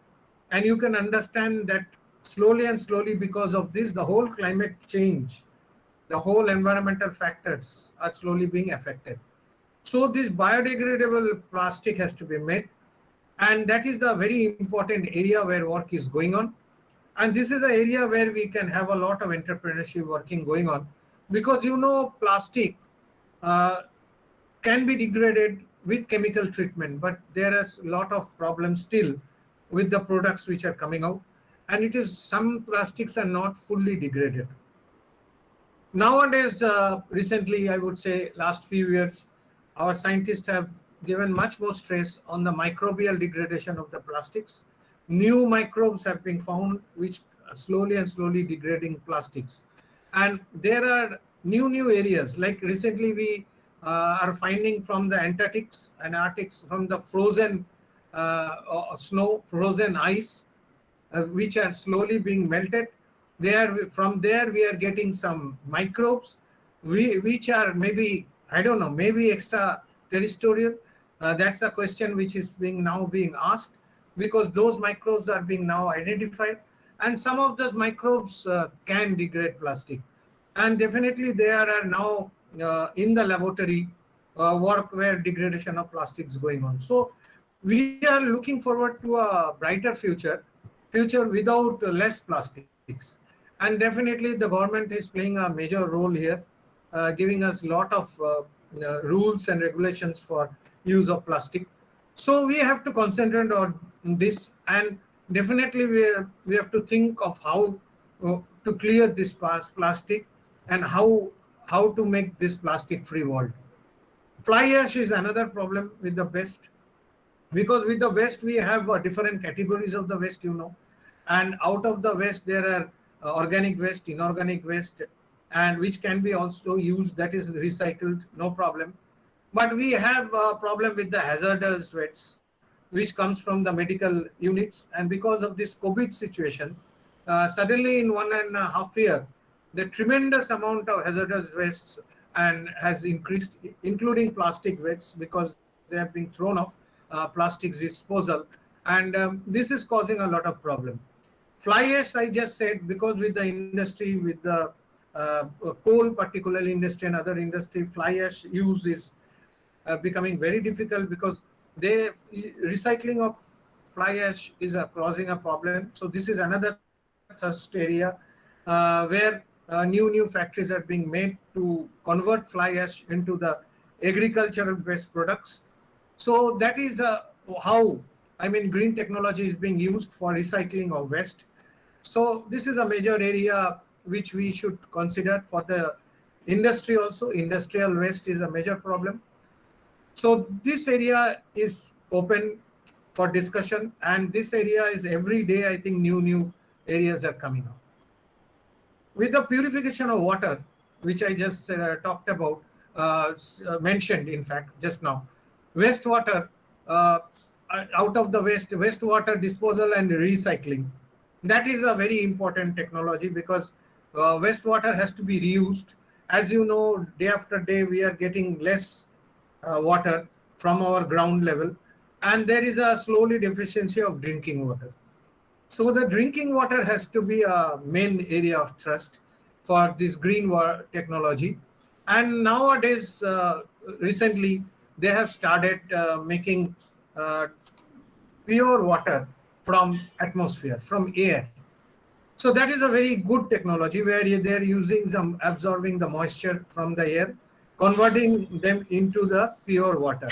And you can understand that slowly and slowly, because of this, the whole climate change, the whole environmental factors are slowly being affected. So this biodegradable plastic has to be made. And that is the very important area where work is going on. And this is the area where we can have a lot of entrepreneurship working going on. Because plastic can be degraded with chemical treatment, but there is a lot of problems still with the products which are coming out. And it is, some plastics are not fully degraded. Nowadays, recently, I would say last few years, our scientists have given much more stress on the microbial degradation of the plastics. New microbes have been found which are slowly and slowly degrading plastics. And there are new areas, like recently we are finding from the Antarctics and Arctics, from the frozen snow, frozen ice, which are slowly being melted. From there we are getting some microbes which are maybe, I don't know, maybe extraterrestrial. That's a question which is now being asked, because those microbes are being now identified, and some of those microbes can degrade plastic. And definitely there are now in the laboratory work where degradation of plastic is going on. So we are looking forward to a brighter future without less plastics. And definitely the government is playing a major role here, giving us a lot of rules and regulations for use of plastic. So we have to concentrate on this, and definitely we have to think of how to clear this plastic, and how to make this plastic free world. Fly ash is another problem with the waste, because with the waste we have different categories of the waste, and out of the waste there are organic waste, inorganic waste, and which can be also used, that is recycled, no problem. But we have a problem with the hazardous waste, which comes from the medical units. And because of this COVID situation, suddenly in 1.5 years, the tremendous amount of hazardous wastes and has increased, including plastic wastes, because they have been thrown off plastics disposal, and this is causing a lot of problem. Fly ash, I just said, because with the industry, with the coal particularly industry and other industry, fly ash use is becoming very difficult, because the recycling of fly ash is causing a problem. So this is another thrust area where new factories are being made to convert fly ash into the agricultural based products. So that is how, green technology is being used for recycling of waste. So this is a major area which we should consider for the industry also. Industrial waste is a major problem. So this area is open for discussion, and this area is every day, I think new areas are coming up. With the purification of water, which I just talked about, mentioned in fact just now, wastewater, out of the wastewater disposal and recycling, that is a very important technology, because wastewater has to be reused. As you know, day after day we are getting less water from our ground level, and there is a slowly deficiency of drinking water. So the drinking water has to be a main area of thrust for this green water technology. And nowadays, recently, they have started making pure water from atmosphere, from air. So that is a very good technology, where they're using some absorbing the moisture from the air, converting them into the pure water.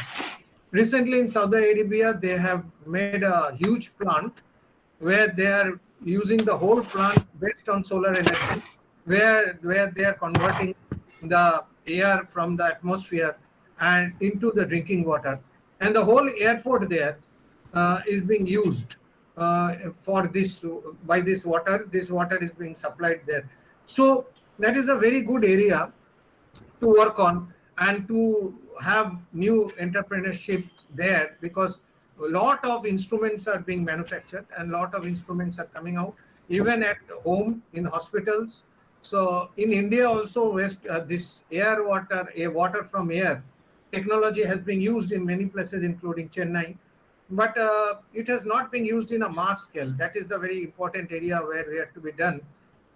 Recently in Saudi Arabia, they have made a huge plant where they are using the whole plant based on solar energy, where they are converting the air from the atmosphere and into the drinking water. And the whole airport there is being used for this, by this water. This water is being supplied there. So that is a very good area to work on, and to have new entrepreneurship there, because a lot of instruments are being manufactured and a lot of instruments are coming out, even at home, in hospitals. So in India also, this water from air technology has been used in many places, including Chennai, but it has not been used in a mass scale. That is the very important area where we have to be done,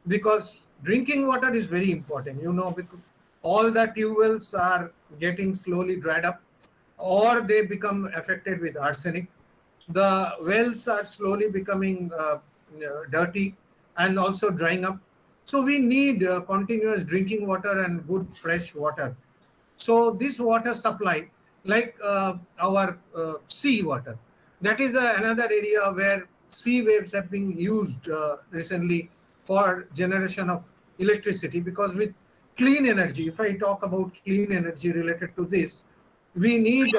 because drinking water is very important, because all the tube wells are getting slowly dried up, or they become affected with arsenic. The wells are slowly becoming dirty and also drying up. So we need continuous drinking water and good fresh water. So this water supply, like our sea water, that is another area where sea waves have been used recently for generation of electricity, because with clean energy, if I talk about clean energy related to this, we need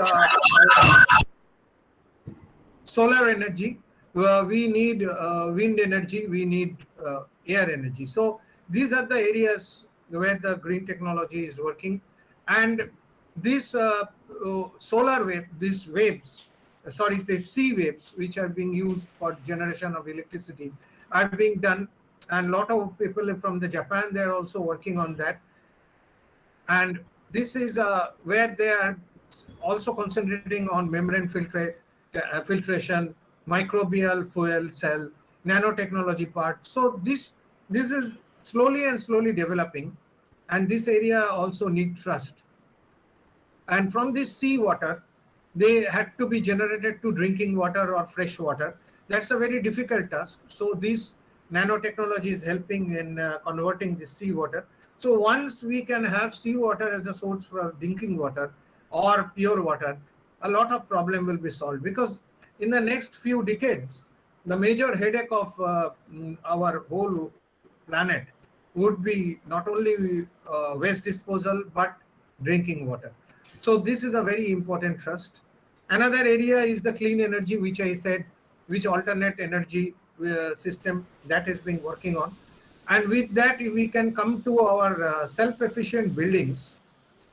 solar energy, we need wind energy, we need air energy. So these are the areas where the green technology is working. And this solar wave, these sea waves, which are being used for generation of electricity, are being done. And a lot of people from the Japan, they're also working on that. And this is where they are also concentrating on membrane filtration, microbial fuel cell, nanotechnology part. So this is slowly developing, and this area also needs trust. And from this sea water, they had to be generated to drinking water or fresh water. That's a very difficult task. So this nanotechnology is helping in converting this seawater. So once we can have seawater as a source for drinking water or pure water, a lot of problem will be solved, because in the next few decades, the major headache of our whole planet would be not only waste disposal, but drinking water. So this is a very important trust. Another area is the clean energy, which I said, which alternate energy system that is being working on. And with that, we can come to our self-efficient buildings,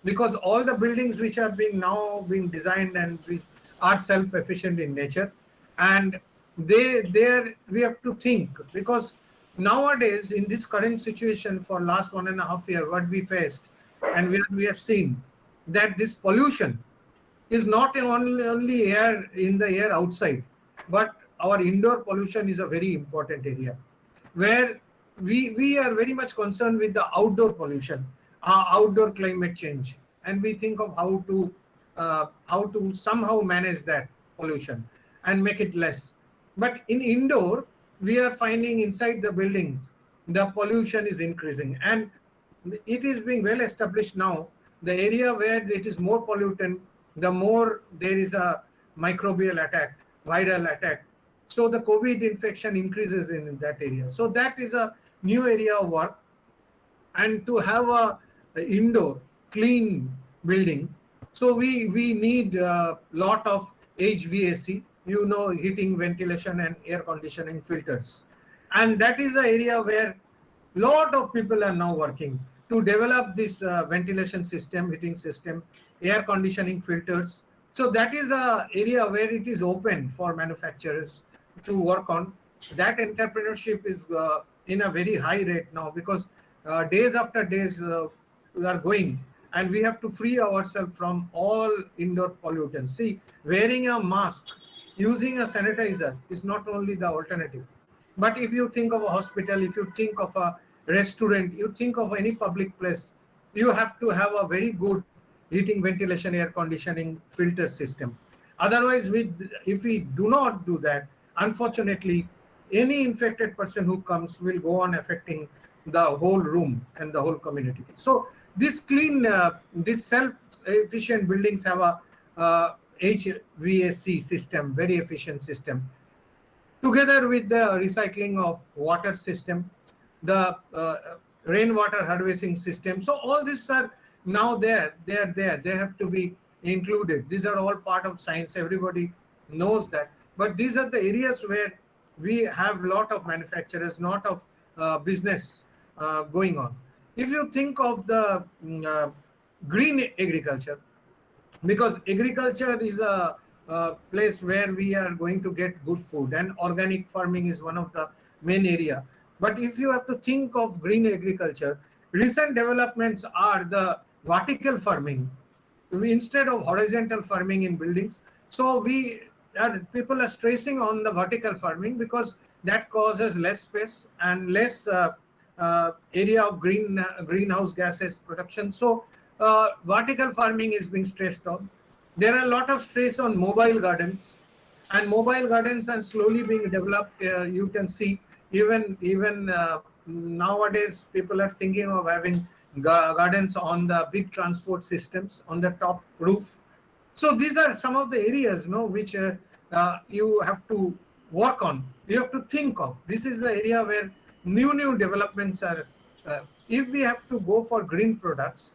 because all the buildings which are being designed and which are self-efficient in nature, and we have to think, because nowadays in this current situation for last 1.5 years, what we faced, and we have seen that this pollution is not only air in the air outside, but our indoor pollution is a very important area, where we are very much concerned with the outdoor pollution, outdoor climate change, and we think of how to somehow manage that pollution and make it less. But in indoor, we are finding inside the buildings the pollution is increasing, and it is being well established now. The area where it is more pollutant, the more there is a microbial attack, viral attack. So the COVID infection increases in that area. So that is a new area of work. And to have a indoor clean building, so we need a lot of HVAC, heating, ventilation and air conditioning filters. And that is an area where lot of people are now working to develop this ventilation system, heating system, air conditioning filters. So that is an area where it is open for manufacturers to work on. That entrepreneurship is in a very high rate now, because days after days we are going, and we have to free ourselves from all indoor pollutants. See, wearing a mask, using a sanitizer is not only the alternative. But if you think of a hospital, if you think of a restaurant, you think of any public place, you have to have a very good heating, ventilation, air conditioning filter system. Otherwise, if we do not do that, unfortunately, any infected person who comes will go on affecting the whole room and the whole community. So this this self-efficient buildings have a HVAC system, very efficient system, together with the recycling of water system, the rainwater harvesting system. So all these are now there, they have to be included. These are all part of science, everybody knows that. But these are the areas where we have a lot of manufacturers, lot of business going on. If you think of the green agriculture, because agriculture is a place where we are going to get good food, and organic farming is one of the main area. But if you have to think of green agriculture, recent developments are the vertical farming instead of horizontal farming in buildings. So people are stressing on the vertical farming, because that causes less space and less area of greenhouse gases production. So vertical farming is being stressed on. There are a lot of stress on mobile gardens, and mobile gardens are slowly being developed. You can see even nowadays people are thinking of having gardens on the big transport systems on the top roof. So these are some of the areas which you have to work on, you have to think of. This is the area where new developments are. If we have to go for green products,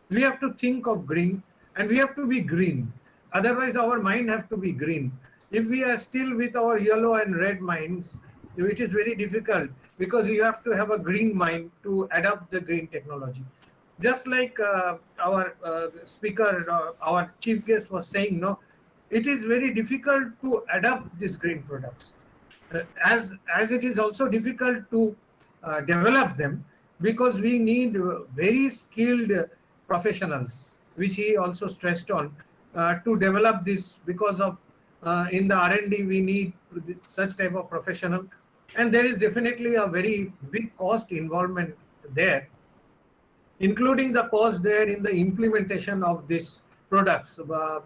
we have to think of green, and we have to be green. Otherwise our mind have to be green. If we are still with our yellow and red minds, it is very difficult, because you have to have a green mind to adopt the green technology. Just like our speaker, our chief guest was saying, it is very difficult to adopt these green products, as it is also difficult to develop them, because we need very skilled professionals, which he also stressed on, to develop this, because of in the R&D we need such type of professional, and there is definitely a very big cost involvement there, including the cost there in the implementation of this products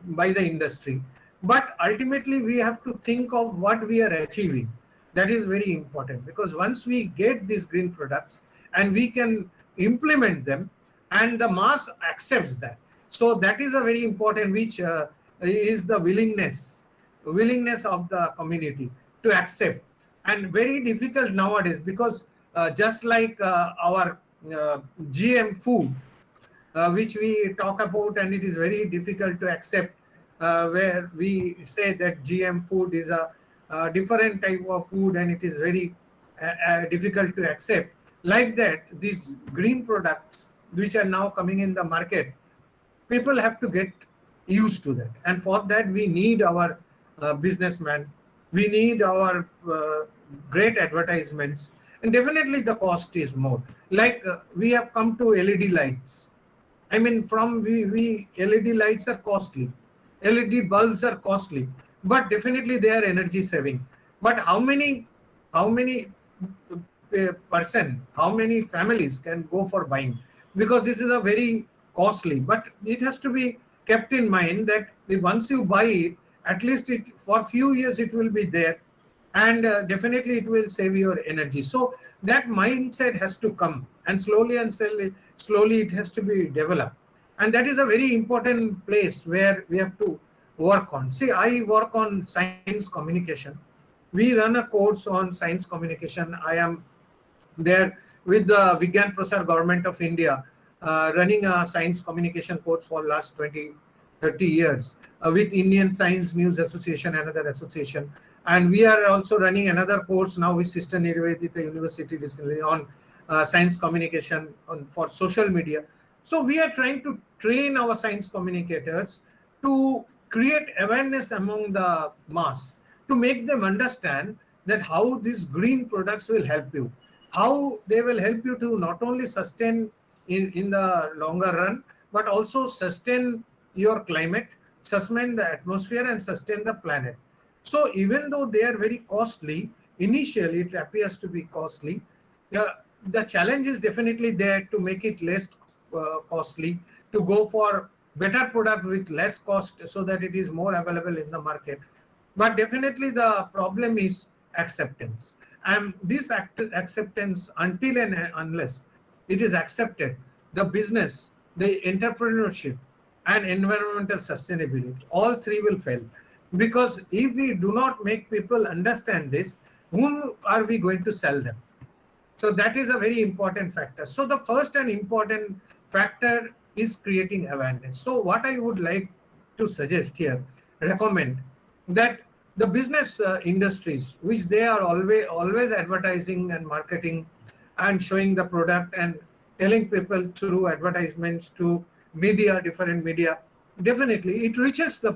by the industry. But ultimately, we have to think of what we are achieving. That is very important, because once we get these green products and we can implement them and the mass accepts that. So that is a very important, which is the willingness of the community to accept. And very difficult nowadays, because just like our GM food, which we talk about, and it is very difficult to accept, where we say that GM food is a different type of food and it is very difficult to accept. Like that, these green products which are now coming in the market, people have to get used to that. And for that, we need our businessmen, we need our great advertisements, and definitely the cost is more. Like we have come to LED lights. I mean, from we LED lights are costly, LED bulbs are costly, but definitely they are energy saving. But how many how many families can go for buying? Because this is a very costly, but it has to be kept in mind that if once you buy it, at least it for a few years it will be there, and definitely it will save your energy. So that mindset has to come, and slowly it has to be developed. And that is a very important place where we have to work on. See, I work on science communication. We run a course on science communication. I am there with the Vigyan Prasar Government of India, running a science communication course for last 20-30 years, with Indian Science News Association, another association. And we are also running another course now with Sister Nivedita University recently on science communication for social media. So we are trying to train our science communicators to create awareness among the mass, to make them understand that how these green products will help you, how they will help you to not only sustain in the longer run, but also sustain your climate, sustain the atmosphere, and sustain the planet. So even though they are very costly, initially it appears to be costly, the challenge is definitely there to make it less costly, to go for better product with less cost so that it is more available in the market. But definitely the problem is acceptance. And this acceptance, until and unless it is accepted, the business, the entrepreneurship, and environmental sustainability, all three will fail. Because if we do not make people understand this, whom are we going to sell them? So that is a very important factor. So the first and important factor is creating awareness. So what I would like to suggest here, recommend that the business industries, which they are always advertising and marketing and showing the product and telling people through advertisements to media, different media, definitely it reaches the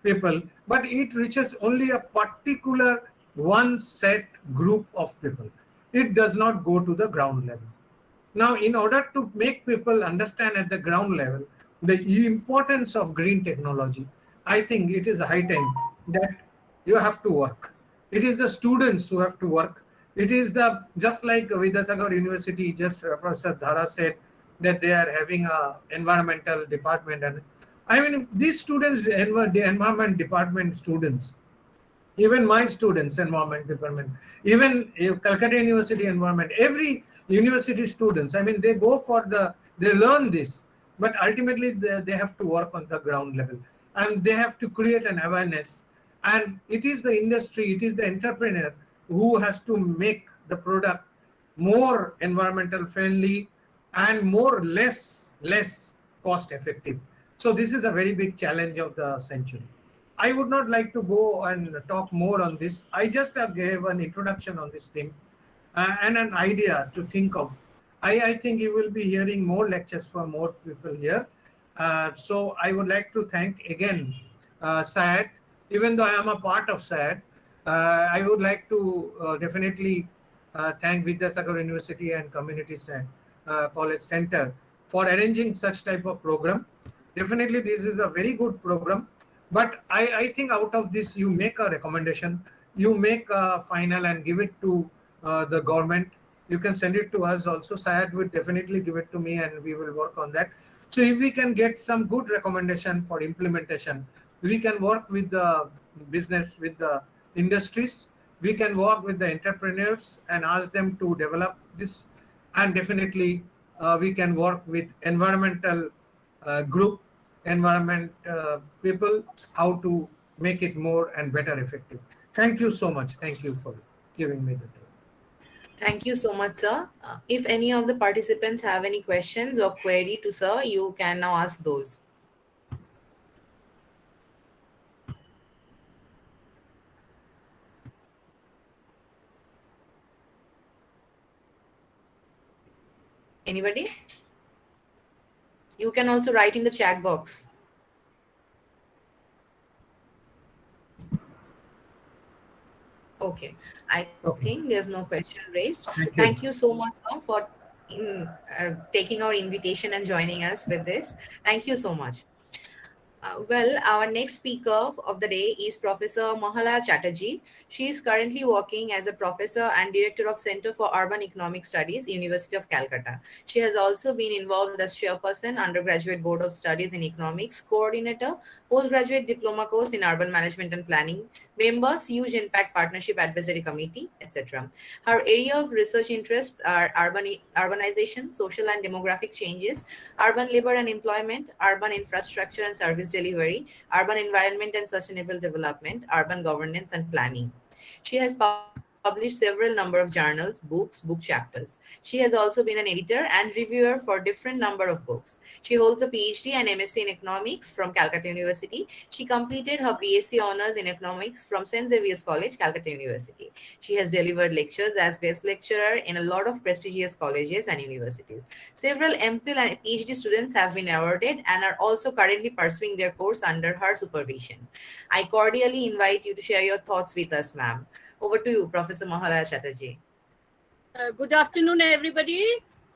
people, but it reaches only a particular one set group of people. It does not go to the ground level. Now, in order to make people understand at the ground level the importance of green technology, I think it is high time that you have to work. It is the students who have to work. It is just like Vidyasagar University, just Professor Dhara said that they are having a environmental department. And I mean, these students, the environment department students, even my students, environment department, even Kolkata University environment, every university students, I mean, they go for they learn this, but ultimately they have to work on the ground level, and they have to create an awareness. And it is the industry, it is the entrepreneur who has to make the product more environmental friendly and less cost effective. So this is a very big challenge of the century. I would not like to go and talk more on this. I just gave an introduction on this theme and an idea to think of. I think you will be hearing more lectures from more people here. So I would like to thank again SAD. Even though I am a part of SAD, I would like to definitely thank Vidyasagar University and Community College Center for arranging such type of program. Definitely this is a very good program. But I think out of this, you make a recommendation, you make a final and give it to the government. You can send it to us also. SAD will definitely give it to me and we will work on that. So if we can get some good recommendation for implementation, we can work with the business, with the industries, we can work with the entrepreneurs and ask them to develop this, and definitely we can work with environmental group, environment people, how to make it more and better effective. Thank you so much. Thank you for giving me the time. Thank you so much, sir. If any of the participants have any questions or query to sir, you can now ask those. Anybody? You can also write in the chat box. Okay, I think there's no question raised. Thank you so much, sir, for taking our invitation and joining us with this. Thank you so much. Well, our next speaker of the day is Professor Mahala Chatterjee. She is currently working as a professor and director of Center for Urban Economic Studies, University of Calcutta. She has also been involved as chairperson, undergraduate board of studies in economics, coordinator, postgraduate diploma course in urban management and planning, members, huge impact partnership advisory committee, etc. Her area of research interests are urbanization, social and demographic changes, urban labor and employment, urban infrastructure and service delivery, urban environment and sustainable development, urban governance and planning. She has published several number of journals, books, book chapters. She has also been an editor and reviewer for different number of books. She holds a PhD and MSc in economics from Calcutta University. She completed her BSc honors in economics from St. Xavier's College, Calcutta University. She has delivered lectures as guest lecturer in a lot of prestigious colleges and universities. Several MPhil and PhD students have been awarded and are also currently pursuing their course under her supervision. I cordially invite you to share your thoughts with us, ma'am. Over to you, Professor Mahala Chatterjee. Good afternoon, everybody.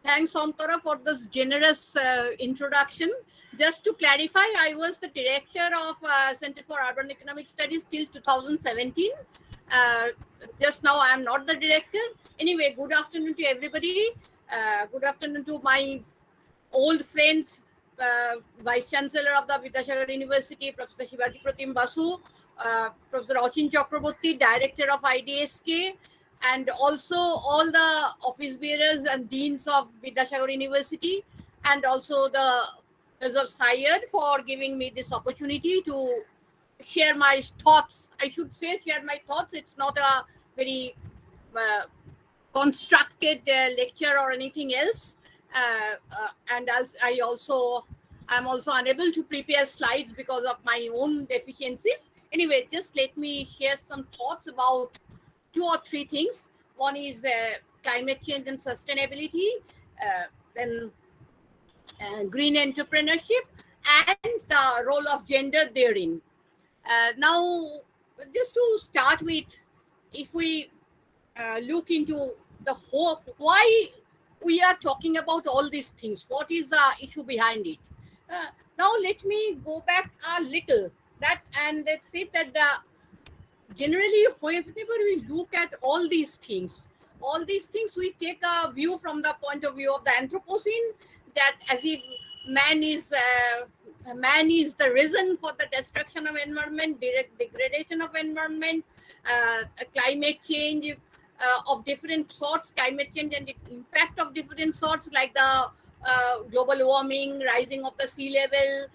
Thanks, Antara, for this generous introduction. Just to clarify, I was the director of Center for Urban Economic Studies till 2017. Just now, I am not the director. Anyway, good afternoon to everybody. Good afternoon to my old friends, Vice-Chancellor of the Vidyasagar University, Professor Sibaji Pratim Basu, Professor Chakraborty, Director of IDSK, and also all the office bearers and deans of Vidyasagar University, and also the Professor Syed for giving me this opportunity to share my thoughts. I should say share my thoughts. It's not a very constructed lecture or anything else. And I'm also unable to prepare slides because of my own deficiencies. Anyway, just let me share some thoughts about 2 or 3 things. One is climate change and sustainability, then green entrepreneurship, and the role of gender therein. Now, just to start with, if we look into the whole, why we are talking about all these things, what is the issue behind it? Now, let me go back a little. And let's say that generally, whenever we look at all these things, we take a view from the point of view of the Anthropocene, that as if man is the reason for the destruction of environment, direct degradation of environment, climate change of different sorts, climate change and the impact of different sorts, like the global warming, rising of the sea level,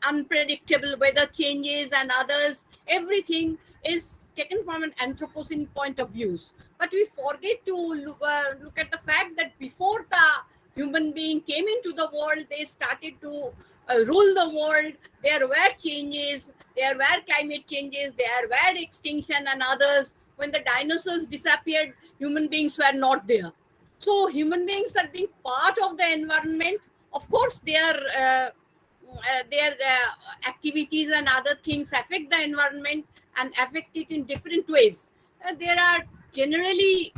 unpredictable weather changes and others. Everything is taken from an Anthropocene point of views. But we forget to look at the fact that before the human being came into the world, they started to rule the world. There were changes, there were climate changes, there were extinction and others. When the dinosaurs disappeared, human beings were not there. So human beings are being part of the environment. Of course, their activities and other things affect the environment and affect it in different ways. There are generally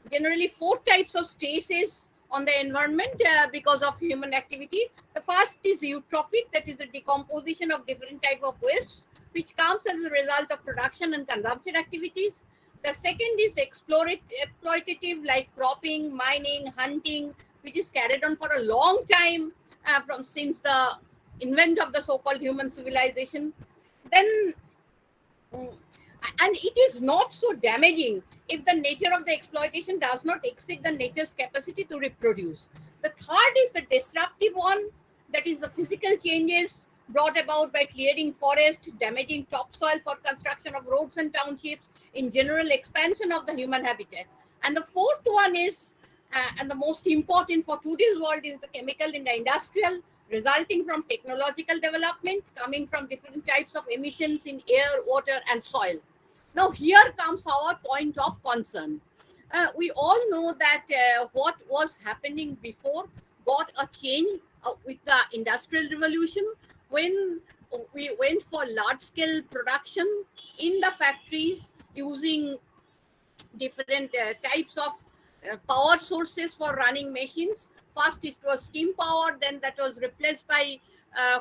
4 types of stresses on the environment because of human activity. The first is eutrophic, that is the decomposition of different type of wastes, which comes as a result of production and consumption activities. The second is exploitative, like cropping, mining, hunting, which is carried on for a long time from since the invent of the so-called human civilization, then and it is not so damaging if the nature of the exploitation does not exceed the nature's capacity to reproduce. The third is the disruptive one, that is the physical changes brought about by clearing forest, damaging topsoil for construction of roads and townships, in general expansion of the human habitat. And the fourth one is, and the most important for today's world, is the chemical and the industrial, resulting from technological development, coming from different types of emissions in air, water, and soil. Now, here comes our point of concern. We all know that what was happening before got a change with the Industrial Revolution, when we went for large-scale production in the factories using different types of power sources for running machines. First it was steam power, then that was replaced by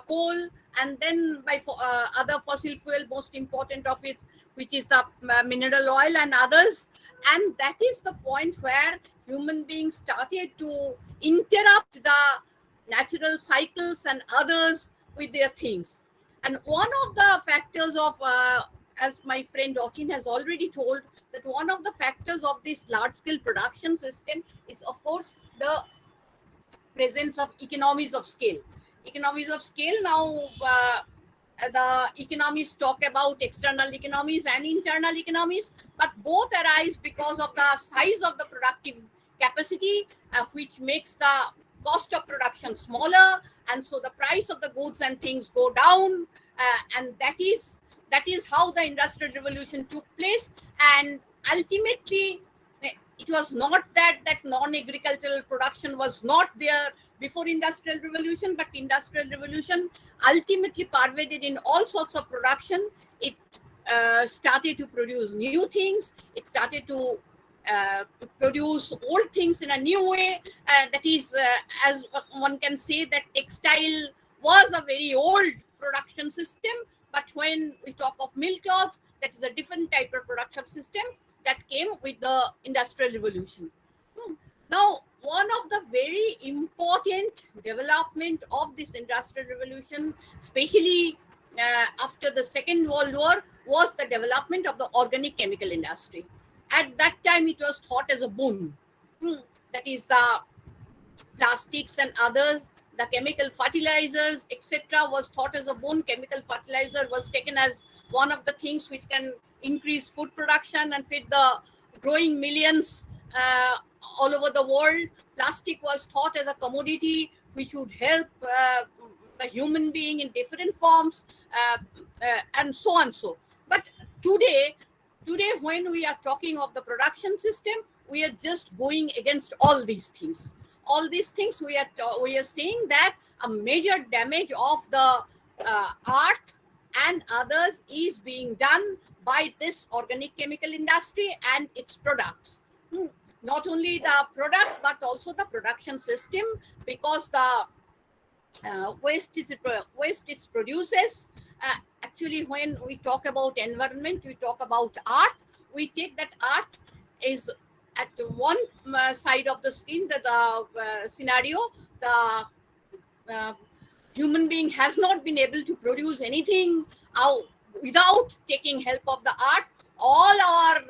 coal, and then by other fossil fuel, most important of it, which is the mineral oil and others. And that is the point where human beings started to interrupt the natural cycles and others with their things. And one of the factors of, as my friend Ochin has already told, that one of the factors of this large-scale production system is, of course, the presence of economies of scale. Economies of scale, now the economists talk about external economies and internal economies, but both arise because of the size of the productive capacity, which makes the cost of production smaller, and so the price of the goods and things go down, and that is how the Industrial Revolution took place. And ultimately, it was not that non-agricultural production was not there before Industrial Revolution, but Industrial Revolution ultimately pervaded in all sorts of production. It started to produce new things. It started to produce old things in a new way. That is, as one can say, that textile was a very old production system, but when we talk of mill cloths, that is a different type of production system that came with the Industrial Revolution. Now, one of the very important development of this Industrial Revolution, especially after the Second World War, was the development of the organic chemical industry. At that time, it was thought as a boon. That is, the plastics and others, the chemical fertilizers, etc., was thought as a boon. Chemical fertilizer was taken as one of the things which can increase food production and feed the growing millions all over the world. Plastic was thought as a commodity which would help the human being in different forms, and so on. But today, when we are talking of the production system, we are just going against all these things. All these things, we are saying that a major damage of the earth and others is being done by this organic chemical industry and its products. Not only the product, but also the production system, because the waste it produces. Actually, when we talk about environment, we talk about earth. We take that earth is at one side of the screen, the scenario, the human being has not been able to produce anything without taking help of the earth. All our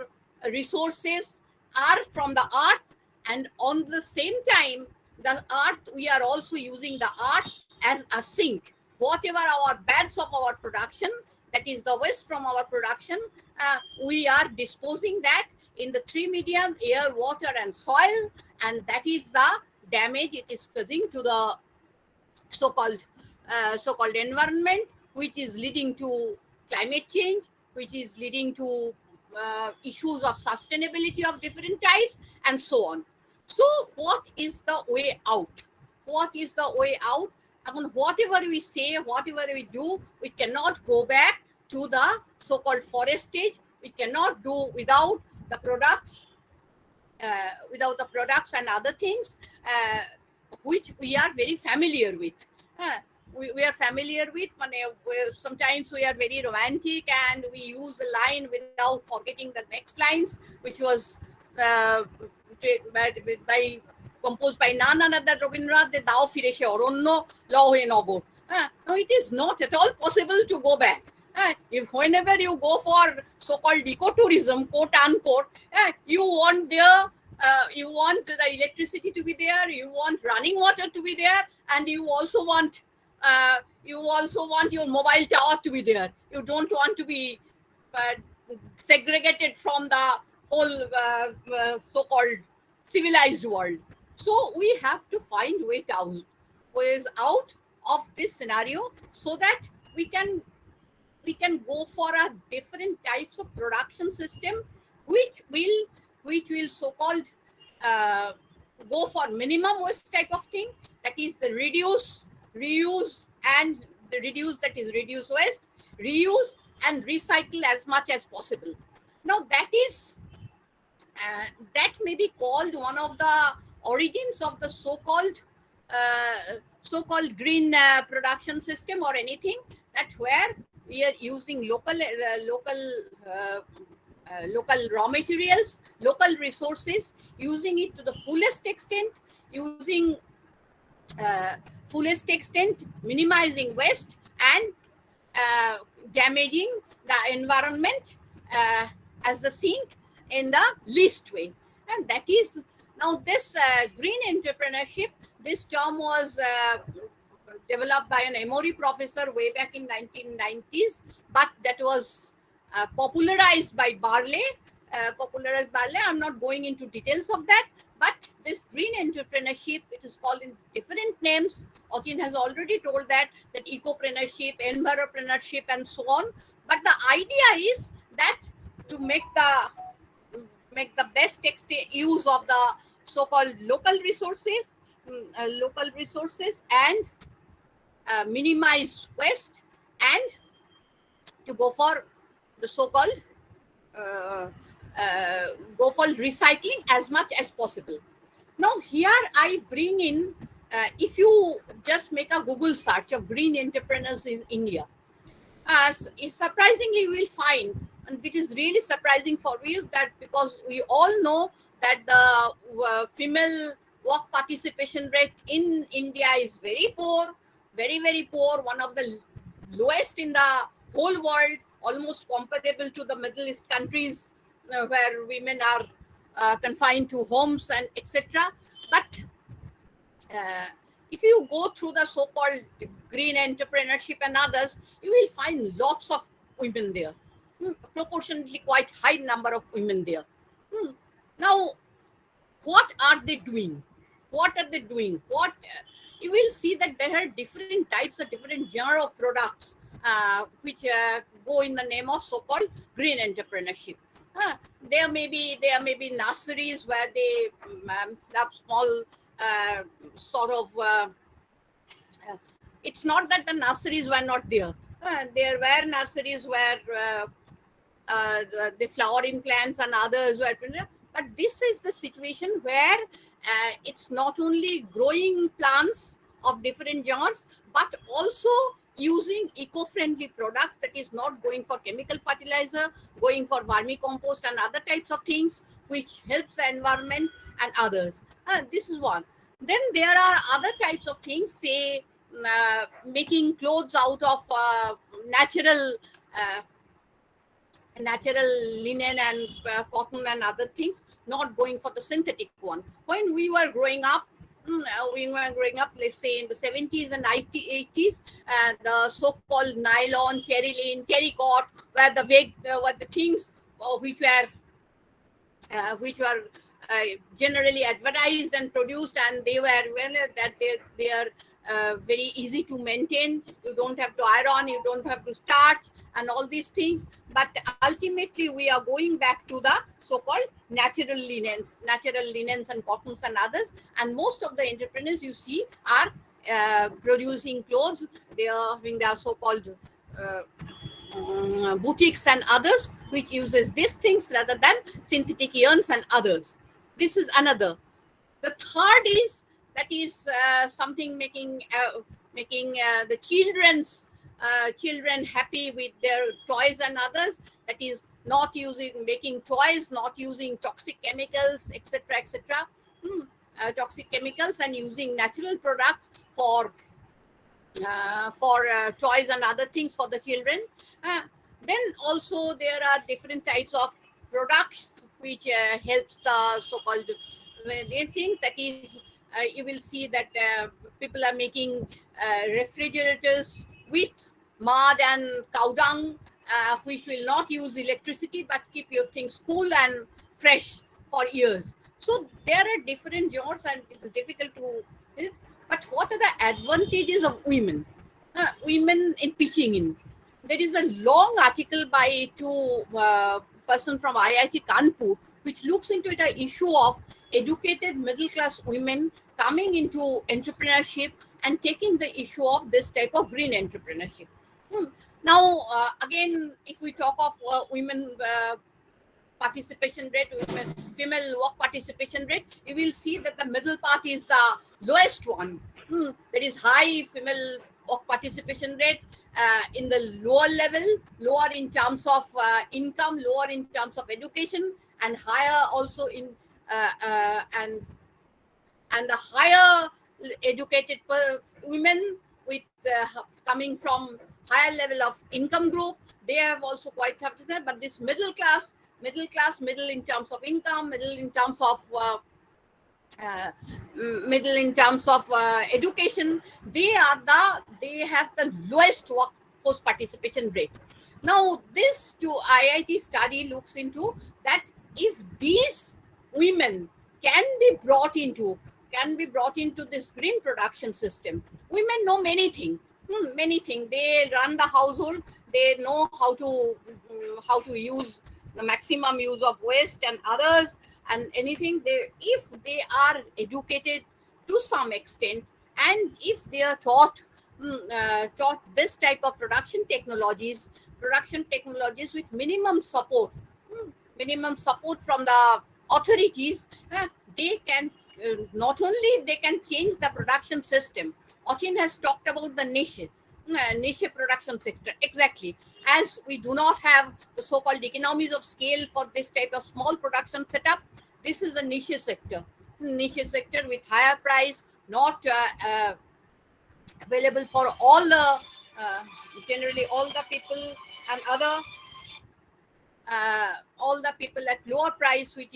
resources are from the earth, and on the same time, the earth, we are also using the earth as a sink. Whatever our bads of our production, that is the waste from our production, we are disposing that in the three medium, air, water, and soil, and that is the damage it is causing to the so-called environment, which is leading to climate change, which is leading to issues of sustainability of different types, and so on. So what is the way out? What is the way out? I mean, whatever we say, whatever we do, we cannot go back to the so-called forest stage. We cannot do without the products, and other things which we are very familiar with. We are familiar with. Sometimes we are very romantic and we use a line without forgetting the next lines, which was by composed by none other than Rabindranath, the Dao Fireshe Oronno, Lohe Nogor. No, it is not at all possible to go back. If whenever you go for so-called ecotourism, quote unquote, you want you want the electricity to be there, you want running water to be there, and you also want your mobile tower to be there. You don't want to be segregated from the whole so-called civilized world. So we have to find ways out of this scenario so that we can go for a different types of production system which will so-called go for minimum waste type of thing, that is the reduce, reuse, and the reduce, that is reduce waste, reuse and recycle as much as possible. Now that is that may be called one of the origins of the so-called green production system or anything, that where we are using local raw materials, local resources, using it to the fullest extent, minimizing waste and damaging the environment as the sink in the least way. And that is now this green entrepreneurship. This term was developed by an Emory professor way back in 1990s, but that was popularized by Barley. I'm not going into details of that, but this green entrepreneurship, it is called in different names. Ochin has already told that ecopreneurship, enviropreneurship, and so on. But the idea is that to make the best use of the so-called local resources and minimize waste, and to go for the so-called recycling as much as possible. Now here I bring in, if you just make a Google search of green entrepreneurs in India, surprisingly you will find, and it is really surprising for you, that because we all know that the female work participation rate in India is very poor, very, very poor, one of the lowest in the whole world, almost comparable to the Middle East countries where women are confined to homes and etc. But if you go through the so-called green entrepreneurship and others, you will find lots of women there, proportionately quite high number of women there. Now, what are they doing? You will see that there are different types of different genre of products which go in the name of so-called green entrepreneurship. There may be nurseries where they have small sort of. It's not that the nurseries were not there. There were nurseries where the flowering plants and others were. But this is the situation where it's not only growing plants of different genres, but also using eco-friendly products, that is not going for chemical fertilizer, going for vermicompost and other types of things which helps the environment and others. This is one. Then there are other types of things, say making clothes out of natural linen and cotton and other things, not going for the synthetic one. When we were growing up, let's say in the 70s and 80s, the so-called nylon, terylene, terrycot were the things which were generally advertised and produced, and they are very easy to maintain. You don't have to iron, you don't have to starch, and all these things. But ultimately, we are going back to the so-called natural linens and cottons and others. And most of the entrepreneurs you see are producing clothes. They are having their so-called boutiques and others, which uses these things rather than synthetic yarns and others. This is another. The third is something making the children happy with their toys and others. That is making toys, not using toxic chemicals, etc., etc. toxic chemicals and using natural products for toys and other things for the children. Then also there are different types of products which helps the so-called, they think that is, you will see that people are making refrigerators with mud and cow dung, which will not use electricity but keep your things cool and fresh for years. So there are different genres and it's difficult to, but what are the advantages of women? Women in pitching in. There is a long article by two person from IIT Kanpur which looks into the issue of educated middle class women coming into entrepreneurship and taking the issue of this type of green entrepreneurship. Now, again, if we talk of women participation rate, female work participation rate, you will see that the middle part is the lowest one. There is high female work participation rate in the lower level, lower in terms of income, lower in terms of education, and higher also in and the higher educated women with coming from higher level of income group, they have also quite tough to say. But this middle in terms of income, middle in terms of education, they have the lowest workforce participation rate. Now this IIT study looks into that if these women can be brought into this green production system. Women know many things. They run the household. They know how to use the maximum use of waste and others and anything. If they are educated to some extent, and if they are taught this type of production technologies with minimum support from the authorities, they can not only they can change the production system. Achin has talked about the niche production sector. Exactly. As we do not have the so-called economies of scale for this type of small production setup, this is a niche sector with higher price, not available for all the generally all the people and other all the people at lower price, which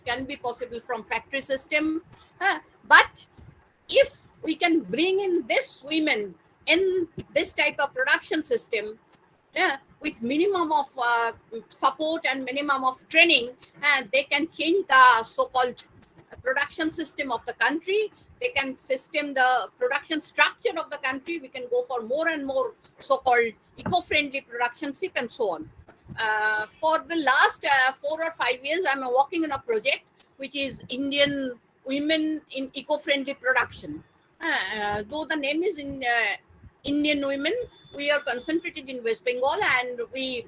can be possible from factory system. But if we can bring in this women in this type of production system with minimum of support and minimum of training, they can change the so-called production system of the country. They can system the production structure of the country. We can go for more and more so-called eco-friendly production ship and so on. For the last 4 or 5 years, I'm working on a project which is Indian Women in Eco-Friendly Production. Though the name is in Indian Women, we are concentrated in West Bengal, and we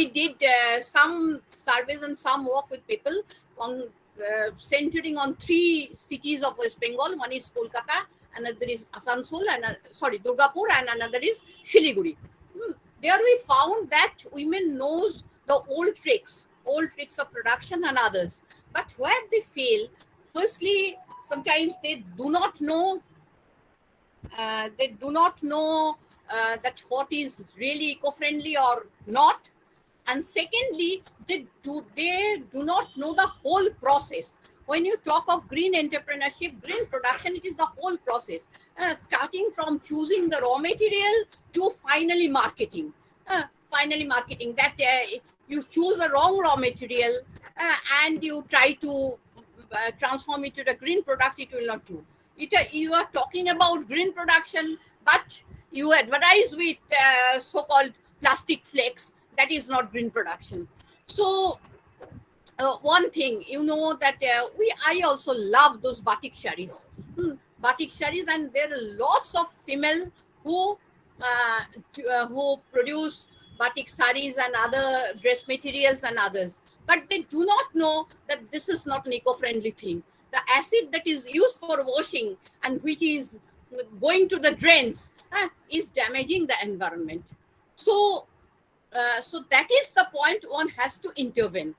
did some surveys and some work with people on centering on 3 cities of West Bengal. One is Kolkata, another is Asansol, and Durgapur, and another is Shiliguri. There we found that women knows the old tricks of production and others. But where they fail, firstly, sometimes they do not know that what is really eco-friendly or not. And secondly, they do not know the whole process. When you talk of green entrepreneurship, green production, it is the whole process, starting from choosing the raw material to finally marketing. That you choose a wrong raw material and you try to transform it to the green product, it will not do. You are talking about green production, but you advertise with so-called plastic flakes. That is not green production. So one thing, you know that I also love those batik sarees. And there are lots of female who produce batik sarees and other dress materials and others. But they do not know that this is not an eco-friendly thing. The acid that is used for washing and which is going to the drains is damaging the environment. So that is the point one has to intervene.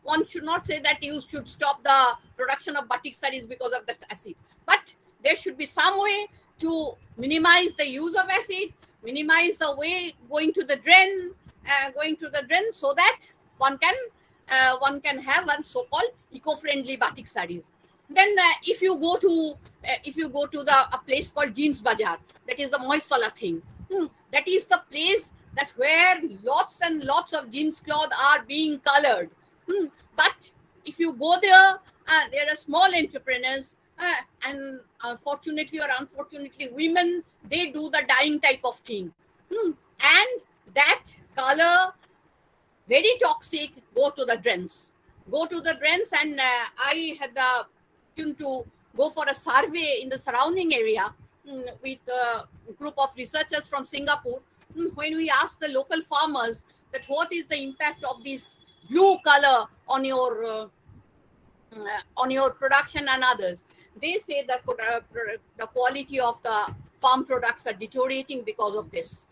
One should not say that you should stop the production of batik sarees because of that acid. But there should be some way to minimize the use of acid, minimize the way going to the drain, so that one can have a so-called eco-friendly batik sarees. Then if you go to a place called Jeans Bazaar, that is the Moistala thing. That is the place that where lots and lots of jeans cloth are being colored. But if you go there, there are small entrepreneurs, and fortunately or unfortunately, women, they do the dyeing type of thing, and that color, very toxic, go to the drains. And I had the opportunity to go for a survey in the surrounding area with a group of researchers from Singapore. When we asked the local farmers that what is the impact of this blue color on your production and others, they say that the quality of the farm products are deteriorating because of this.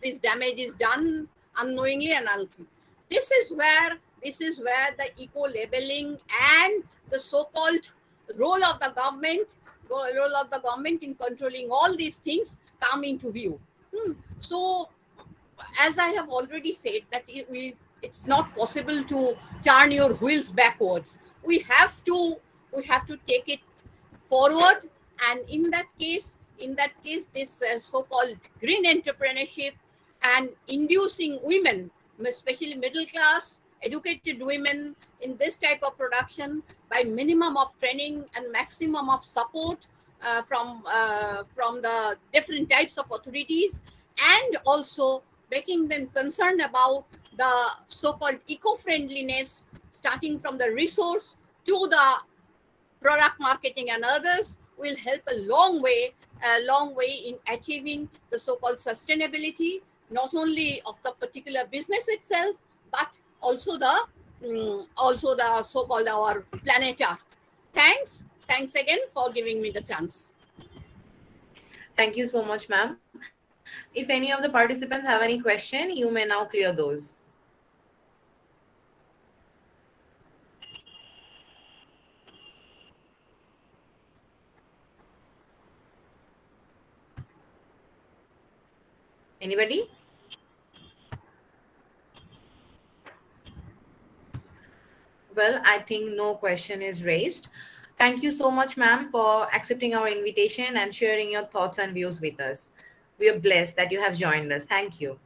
This damage is done unknowingly and unknowingly. This is where the eco-labeling and the so-called role of the government in controlling all these things come into view. So, as I have already said, that it's not possible to turn your wheels backwards. We have to take it forward, and in that case, this so-called green entrepreneurship and inducing women, especially middle class, educated women, in this type of production by minimum of training and maximum of support from the different types of authorities, and also making them concerned about the so-called eco-friendliness, starting from the resource to the product marketing and others, will help a long way in achieving the so-called sustainability, not only of the particular business itself, but also the so-called our planet Earth. Thanks again for giving me the chance. Thank you so much, ma'am. If any of the participants have any question, you may now clear those. Anybody? Well, I think no question is raised. Thank you so much, ma'am, for accepting our invitation and sharing your thoughts and views with us. We are blessed that you have joined us. Thank you.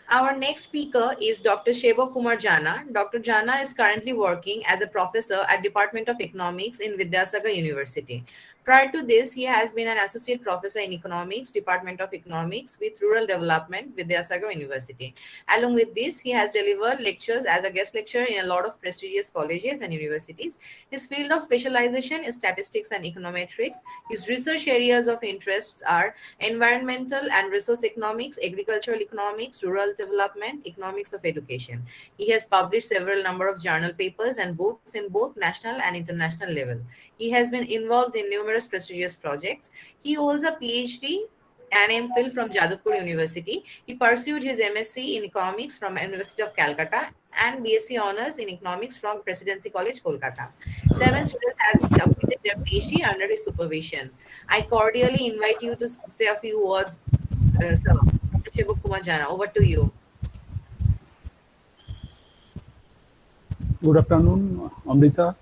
Our next speaker is Dr. Sheba Kumar Jana. Dr. Jana is currently working as a professor at Department of Economics in Vidyasagar University. Prior to this, he has been an associate professor in economics, Department of Economics with Rural Development, Vidyasagar University. Along with this, he has delivered lectures as a guest lecturer in a lot of prestigious colleges and universities. His field of specialization is statistics and econometrics. His research areas of interests are environmental and resource economics, agricultural economics, rural development, economics of education. He has published several number of journal papers and books in both national and international level. He has been involved in numerous prestigious projects. He holds a PhD and MPhil from Jadavpur University. He pursued his MSc in economics from University of Calcutta and BSc honors in economics from Presidency College, Kolkata. 7 students have completed their PhD under his supervision. I cordially invite you to say a few words, sir. Dr. Sheba Kumar Jana, over to you. Good afternoon, Amrita.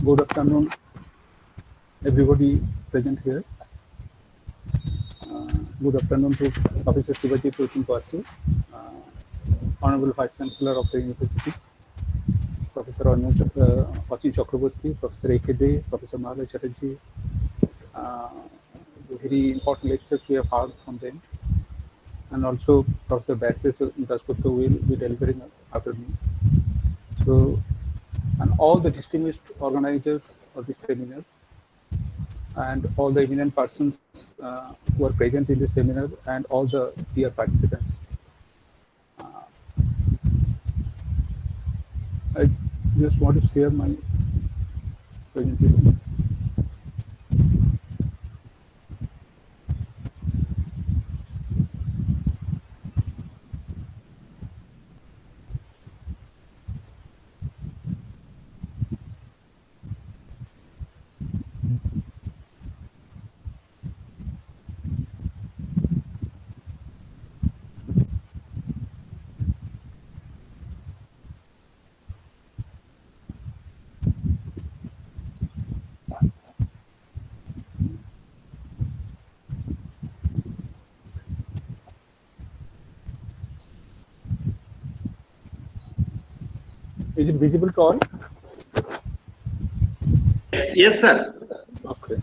Good afternoon, everybody present here. Good afternoon to Professor Sibaji Pratim Basu, Honorable Vice-Chancellor of the University, Professor Chakraborty, Professor AKD, Professor Mahala, Chatterjee. Very important lectures we have heard from them. And also Professor Basu will be delivering after me. So, and all the distinguished organizers of this seminar and all the eminent persons who are present in this seminar and all the dear participants. I just want to share my presentation. Is it visible to all? Yes, sir. Okay.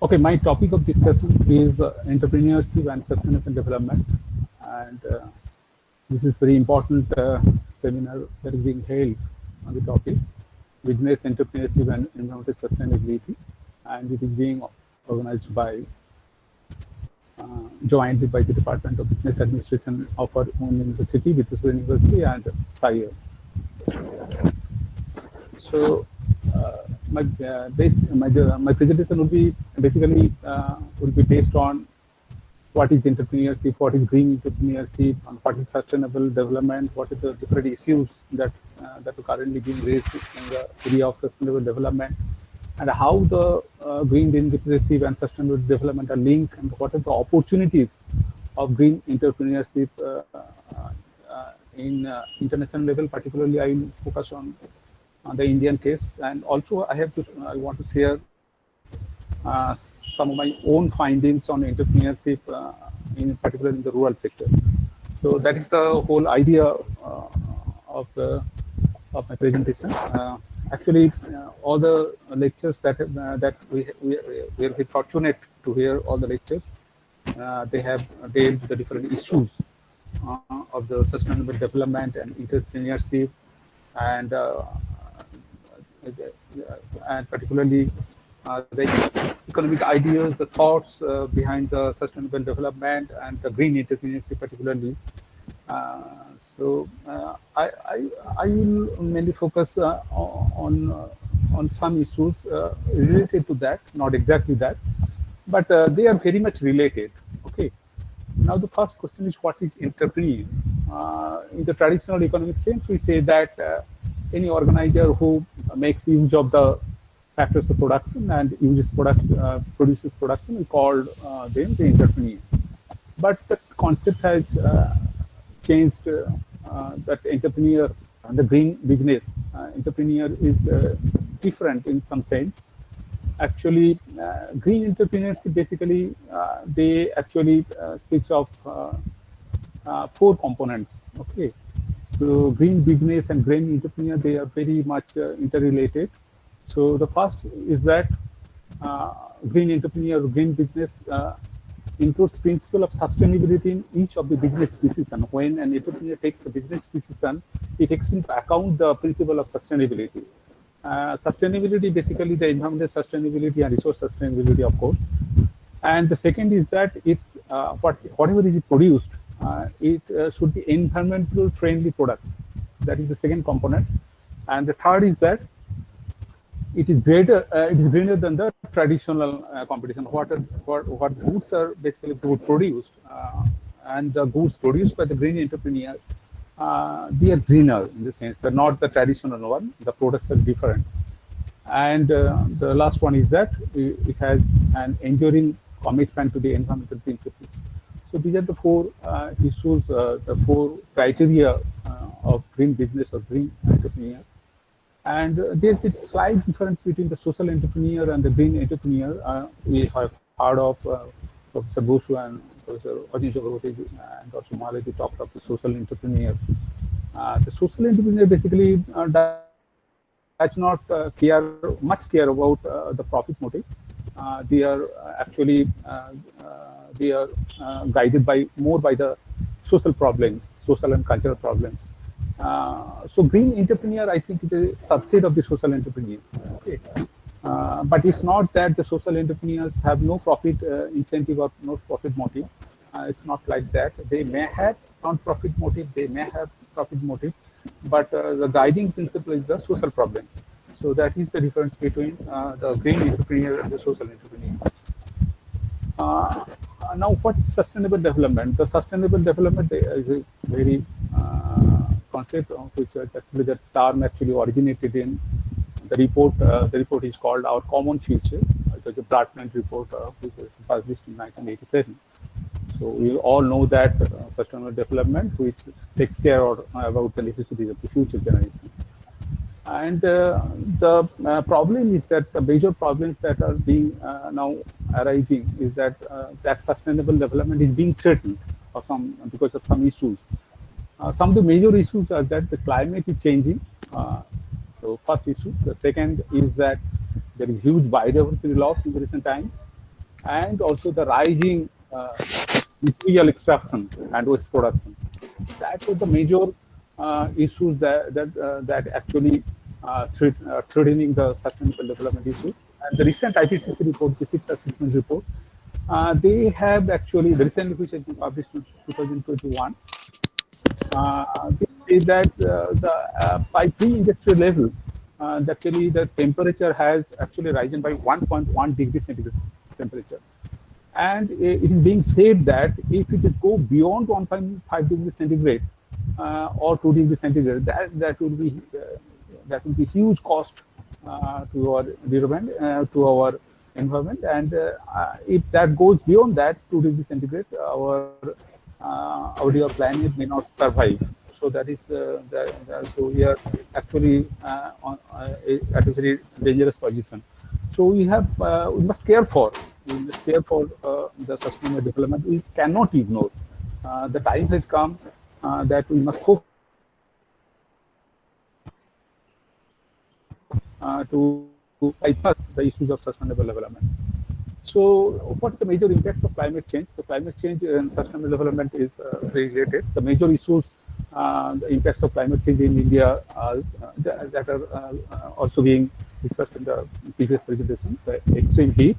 Okay, my topic of discussion is entrepreneurship and sustainable development, and this is very important seminar that is being held on the topic business entrepreneurship and environmental sustainability, and it is being organized by jointly by the Department of Business Administration of our own university, Vidyasagar University, and SIRE. So my presentation will be basically based on what is entrepreneurship, what is green entrepreneurship, and what is sustainable development, what are the different issues that are currently being raised in the area of sustainable development, and how the green entrepreneurship and sustainable development are linked, and what are the opportunities of green entrepreneurship in international level. Particularly, I will focus on the Indian case, and also I want to share some of my own findings on entrepreneurship, in particular in the rural sector. So that is the whole idea of my presentation. Actually, all the lectures that we are fortunate to hear, all the lectures, they have dealt with the different issues of the sustainable development and entrepreneurship, and particularly the economic ideas, the thoughts behind the sustainable development and the green entrepreneurship particularly. So I will mainly focus on some issues related to that, not exactly that, but they are very much related. Okay. Now the first question is, what is entrepreneur? In the traditional economic sense, we say that any organizer who makes use of the factors of production and produces production, we call them the entrepreneur. But the concept has changed, that entrepreneur and the green business entrepreneur is different in some sense. Actually, green entrepreneurs basically they actually switch off 4 components. Okay, so green business and green entrepreneur, they are very much interrelated. So the first is that green entrepreneur, green business includes principle of sustainability in each of the business decision. When an entrepreneur takes the business decision, it takes into account the principle of sustainability. Sustainability, basically the environmental sustainability and resource sustainability, of course. And the second is that it's whatever is produced, it should be environmental friendly products. That is the second component. And the third is that it is greater than the traditional competition. What goods are basically produced, and the goods produced by the green entrepreneur, they are greener in the sense they're not the traditional one. The products are different. And the last one is that it has an enduring commitment to the environmental principles. So these are the 4 issues, the 4 criteria of green business or green entrepreneur. And there's a slight difference between the social entrepreneur and the green entrepreneur. We have heard of Professor Basu and Professor Chakraborty and also Mahala. They talked of the social entrepreneur. The social entrepreneur basically does not much care about the profit motive. They are actually guided more by the social problems, social and cultural problems. So green entrepreneur, I think, is a subset of the social entrepreneur. Okay. But it's not that the social entrepreneurs have no profit incentive or no profit motive. It's not like that. They may have non-profit motive, they may have profit motive, but the guiding principle is the social problem. So that is the difference between the green entrepreneur and the social entrepreneur. Now, what is sustainable development? The sustainable development is a very concept of which actually the term actually originated in the report. The report is called Our Common Future. It was a Pratim report which was published in 1987. So we all know that sustainable development, which takes care about the necessities of the future generation. And the problem is that the major problems that are being now arising is that that sustainable development is being threatened because of some issues. Some of the major issues are that the climate is changing. So first issue. The second is that there is huge biodiversity loss in the recent times, and also the rising material extraction and waste production. That was the major issues that actually threatening the sustainable development issue. And the recent IPCC report, the sixth assessment report, they have actually, recently which has been published in 2021, they say that by pre-industrial level, actually the temperature has actually risen by 1.1 degrees centigrade temperature. And it is being said that if it go beyond 1.5 degrees centigrade or 2 degrees centigrade, that will be huge cost to our environment, and if that goes beyond that 2 degrees centigrade, our dear planet may not survive. So that is so we are actually at a very dangerous position. So we must care for the sustainable development. We cannot ignore. The time has come that we must focus to bypass the issues of sustainable development. So what are the major impacts of climate change? The climate change and sustainable development is very related. The major issues, the impacts of climate change in India that are also being discussed in the previous presentation: the extreme heat,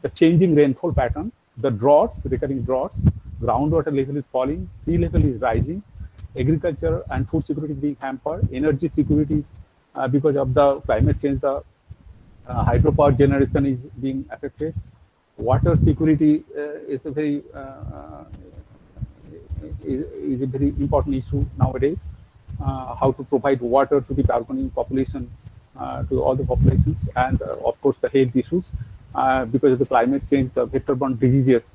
the changing rainfall pattern, the droughts, recurring droughts, groundwater level is falling, sea level is rising, agriculture and food security is being hampered, energy security because of the climate change, the hydropower generation is being affected, water security is a very important issue nowadays. How to provide water to the Pakistani population, to all the populations, and of course the health issues because of the climate change, the vector-borne diseases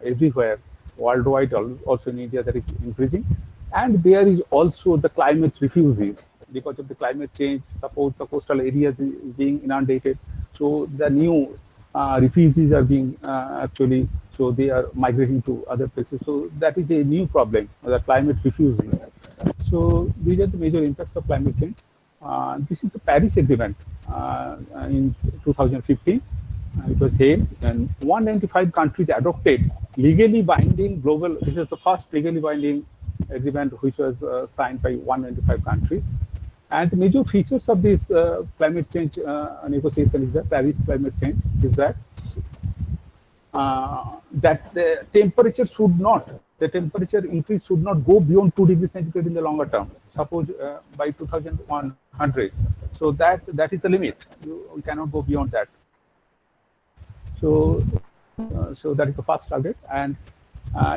everywhere worldwide, also in India, that is increasing. And there is also the climate refugees. Because of the climate change, suppose the coastal areas is being inundated, so the new refugees are being actually, so they are migrating to other places. So that is a new problem, the climate refugees. So these are the major impacts of climate change. This is the Paris Agreement in 2015. It was held, and 195 countries adopted legally binding global. This is the first legally binding agreement which was signed by 195 countries. And the major features of this climate change negotiation is that Paris climate change is that the temperature increase should not go beyond 2 degrees centigrade in the longer term. Suppose by 2100, so that is the limit. We cannot go beyond that. So that is the first target, and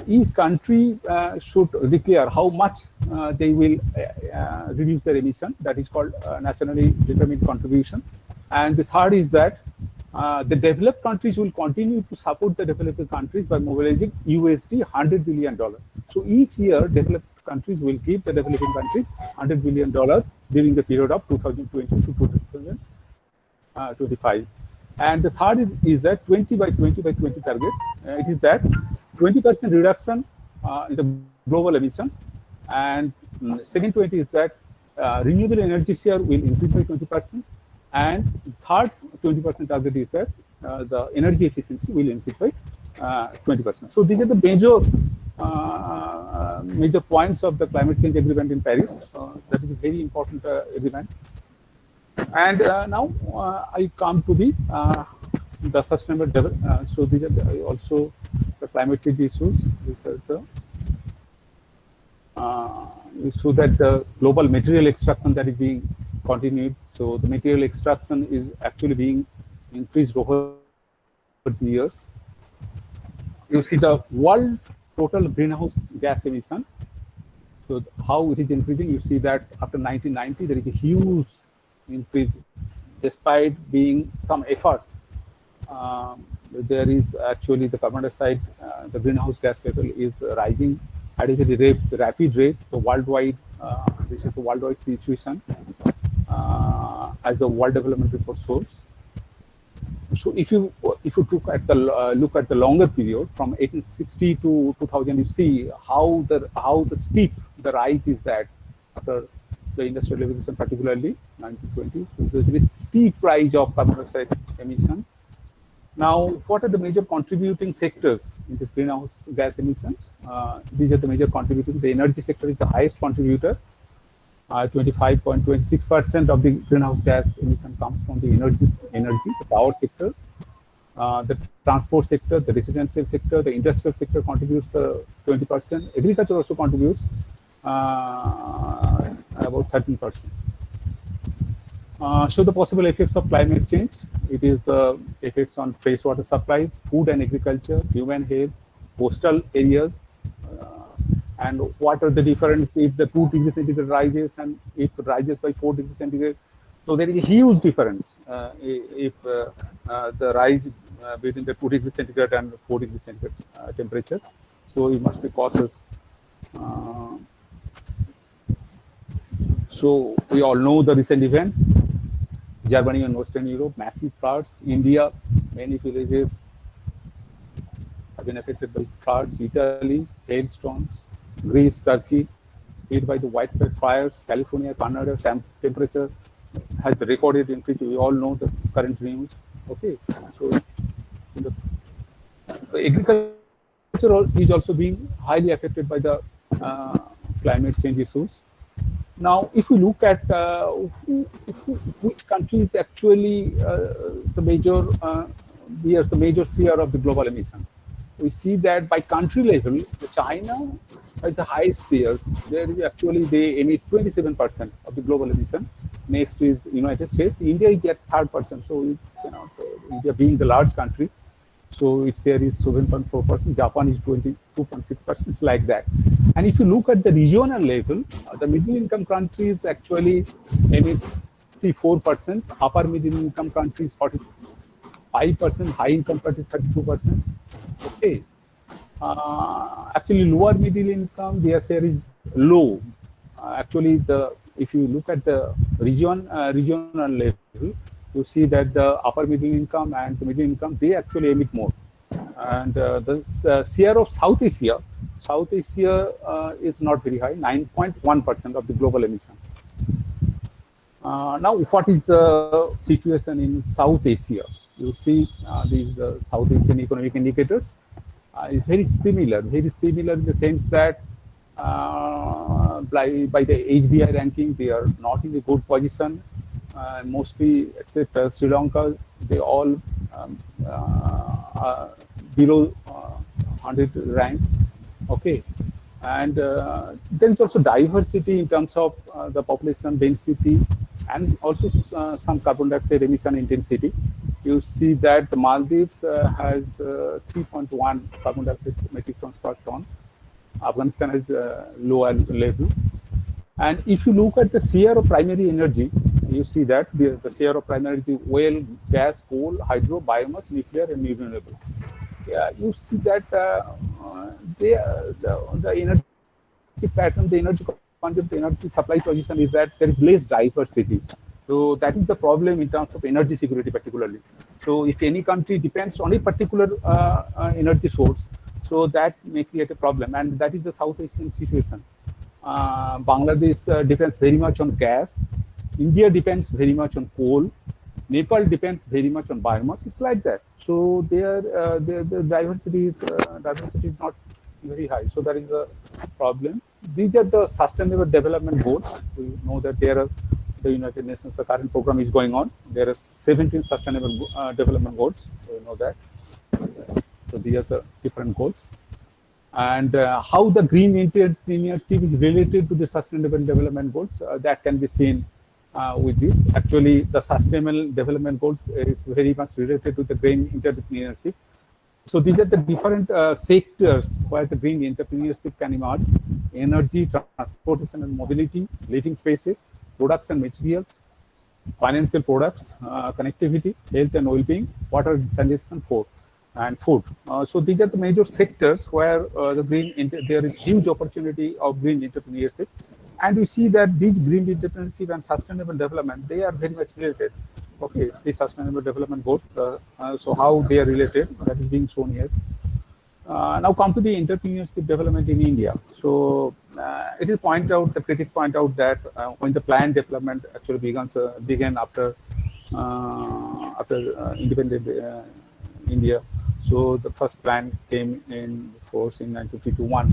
each country should declare how much they will reduce their emission. That is called nationally determined contribution. And the third is that the developed countries will continue to support the developing countries by mobilizing USD $100 billion. So each year, developed countries will give the developing countries $100 billion during the period of 2020 to 2025. And the third is that 20 by 20 by 20 targets. It is that 20% reduction in the global emission, and second 20 is that renewable energy share will increase by 20%, and third 20% target is that the energy efficiency will increase by 20%. So these are the major points of the climate change agreement in Paris. That is a very important agreement. And now I come to the sustainable development. So these are also the climate change issues. So that the global material extraction that is being continued. So the material extraction is actually being increased over the years. You see the world total greenhouse gas emission. So how it is increasing. You see that after 1990 there is a huge increase, despite being some efforts. There is actually the carbon dioxide, the greenhouse gas level is rising at a very rapid rate. The worldwide, this is the worldwide situation as the World Development Report shows. So if you look at the longer period from 1860 to 2000, you see how the steep the rise is that after the industrial revolution, particularly 1920s. So there is steep rise of carbon dioxide emission. Now, what are the major contributing sectors in this greenhouse gas emissions? These are the major contributing. The energy sector is the highest contributor. 25.26% of the greenhouse gas emission comes from the energy, the power sector. The transport sector, the residential sector, the industrial sector contributes to 20%. Agriculture also contributes about 13%. Show the possible effects of climate change. It is the effects on freshwater supplies, food and agriculture, human health, coastal areas, and what are the difference if the 2 degrees centigrade rises and if it rises by 4 degrees centigrade. So there is a huge difference if the rise between the 2 degrees centigrade and 4 degrees centigrade temperature. So you must be cautious. So we all know the recent events. Germany and Western Europe, massive floods. India, many villages have been affected by floods. Italy, hailstorms. Greece, Turkey, hit by the widespread fires. California, Canada, temperature has recorded increase. We all know the current news. Okay, so the agriculture is also being highly affected by the climate change issues. Now, if we look at which country is actually the major bears the major share of the global emission, we see that by country level, China is the highest bears. They emit 27% of the global emission. Next is United States. India is at 3rd%. So India being the large country, so its share is 7.4%. Japan is 22.6%. It's like that. And if you look at the regional level, the middle income countries actually emit 64%, upper middle income countries 45%, high income countries 32%. Okay. Actually, lower middle income, their share is low. Actually, if you look at the regional level, you see that the upper middle income and the middle income, they actually emit more. And the share of South Asia is not very high, 9.1% of the global emission. Now, what is the situation in South Asia? You see these South Asian economic indicators is very similar in the sense that by the HDI ranking, they are not in a good position. Mostly, except Sri Lanka, they all below 100 rank. Okay, and there is also diversity in terms of the population density and also some carbon dioxide emission intensity. You see that the Maldives has 3.1 carbon dioxide metric tons per ton. Afghanistan has lower level. And if you look at the share of primary energy, you see that the share of primary energy, oil, gas, coal, hydro, biomass, nuclear, and renewable. Yeah, you see that the energy pattern, the energy content, the energy supply position is that there is less diversity. So that is the problem in terms of energy security, particularly. So if any country depends on a particular energy source, so that may create a problem, and that is the South Asian situation. Bangladesh depends very much on gas. India depends very much on coal. Nepal depends very much on biomass. It's like that. So the diversity is not very high. So that is a problem. These are the Sustainable Development Goals. We know that there are the United Nations, the current program is going on. There are 17 Sustainable Development Goals. We know that. So these are the different goals. And how the green entrepreneurship is related to the Sustainable Development Goals, that can be seen with this. Actually, the Sustainable Development Goals is very much related to the green entrepreneurship. So these are the different sectors where the green entrepreneurship can emerge: energy, transportation and mobility, living spaces, products and materials, financial products, connectivity, health and well-being, water and sanitation, and food. So these are the major sectors where there is huge opportunity of green entrepreneurship. And we see that these green entrepreneurship and sustainable development, they are very much related. Okay, the Sustainable Development Goals. So how they are related, that is being shown here. Now come to the entrepreneurship development in India. So it is point out, the critics point out that when the planned development actually began after independent India. So the first plan came in force in 1951,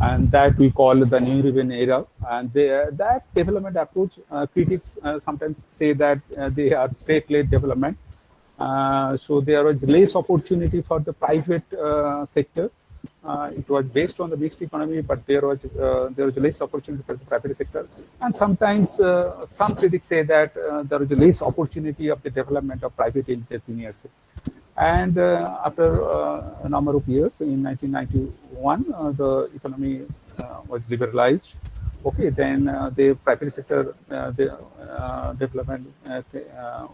and that we call the New Urban Era. And that development approach, critics sometimes say that they are state-led development. So there was less opportunity for the private sector. It was based on the mixed economy, but there was less opportunity for the private sector. And sometimes some critics say that there was less opportunity of the development of private entrepreneurship. And after a number of years, in 1991, the economy was liberalized. Okay, then the private sector development,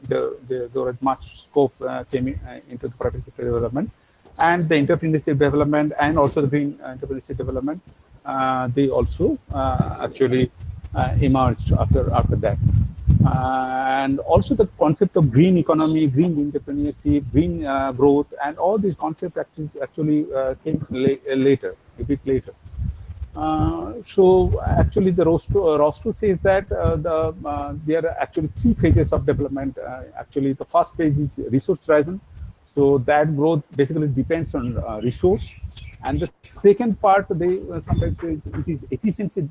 there was much scope came into the private sector development, and the entrepreneurship development and also the green entrepreneurship development, they also actually emerged after that. And also the concept of green economy, green entrepreneurship, green growth, and all these concepts actually came later, a bit later. So actually the Rostro says that there are actually three phases of development. Actually the first phase is resource driven. So that growth basically depends on resource. And the second part, they sometimes it is efficiency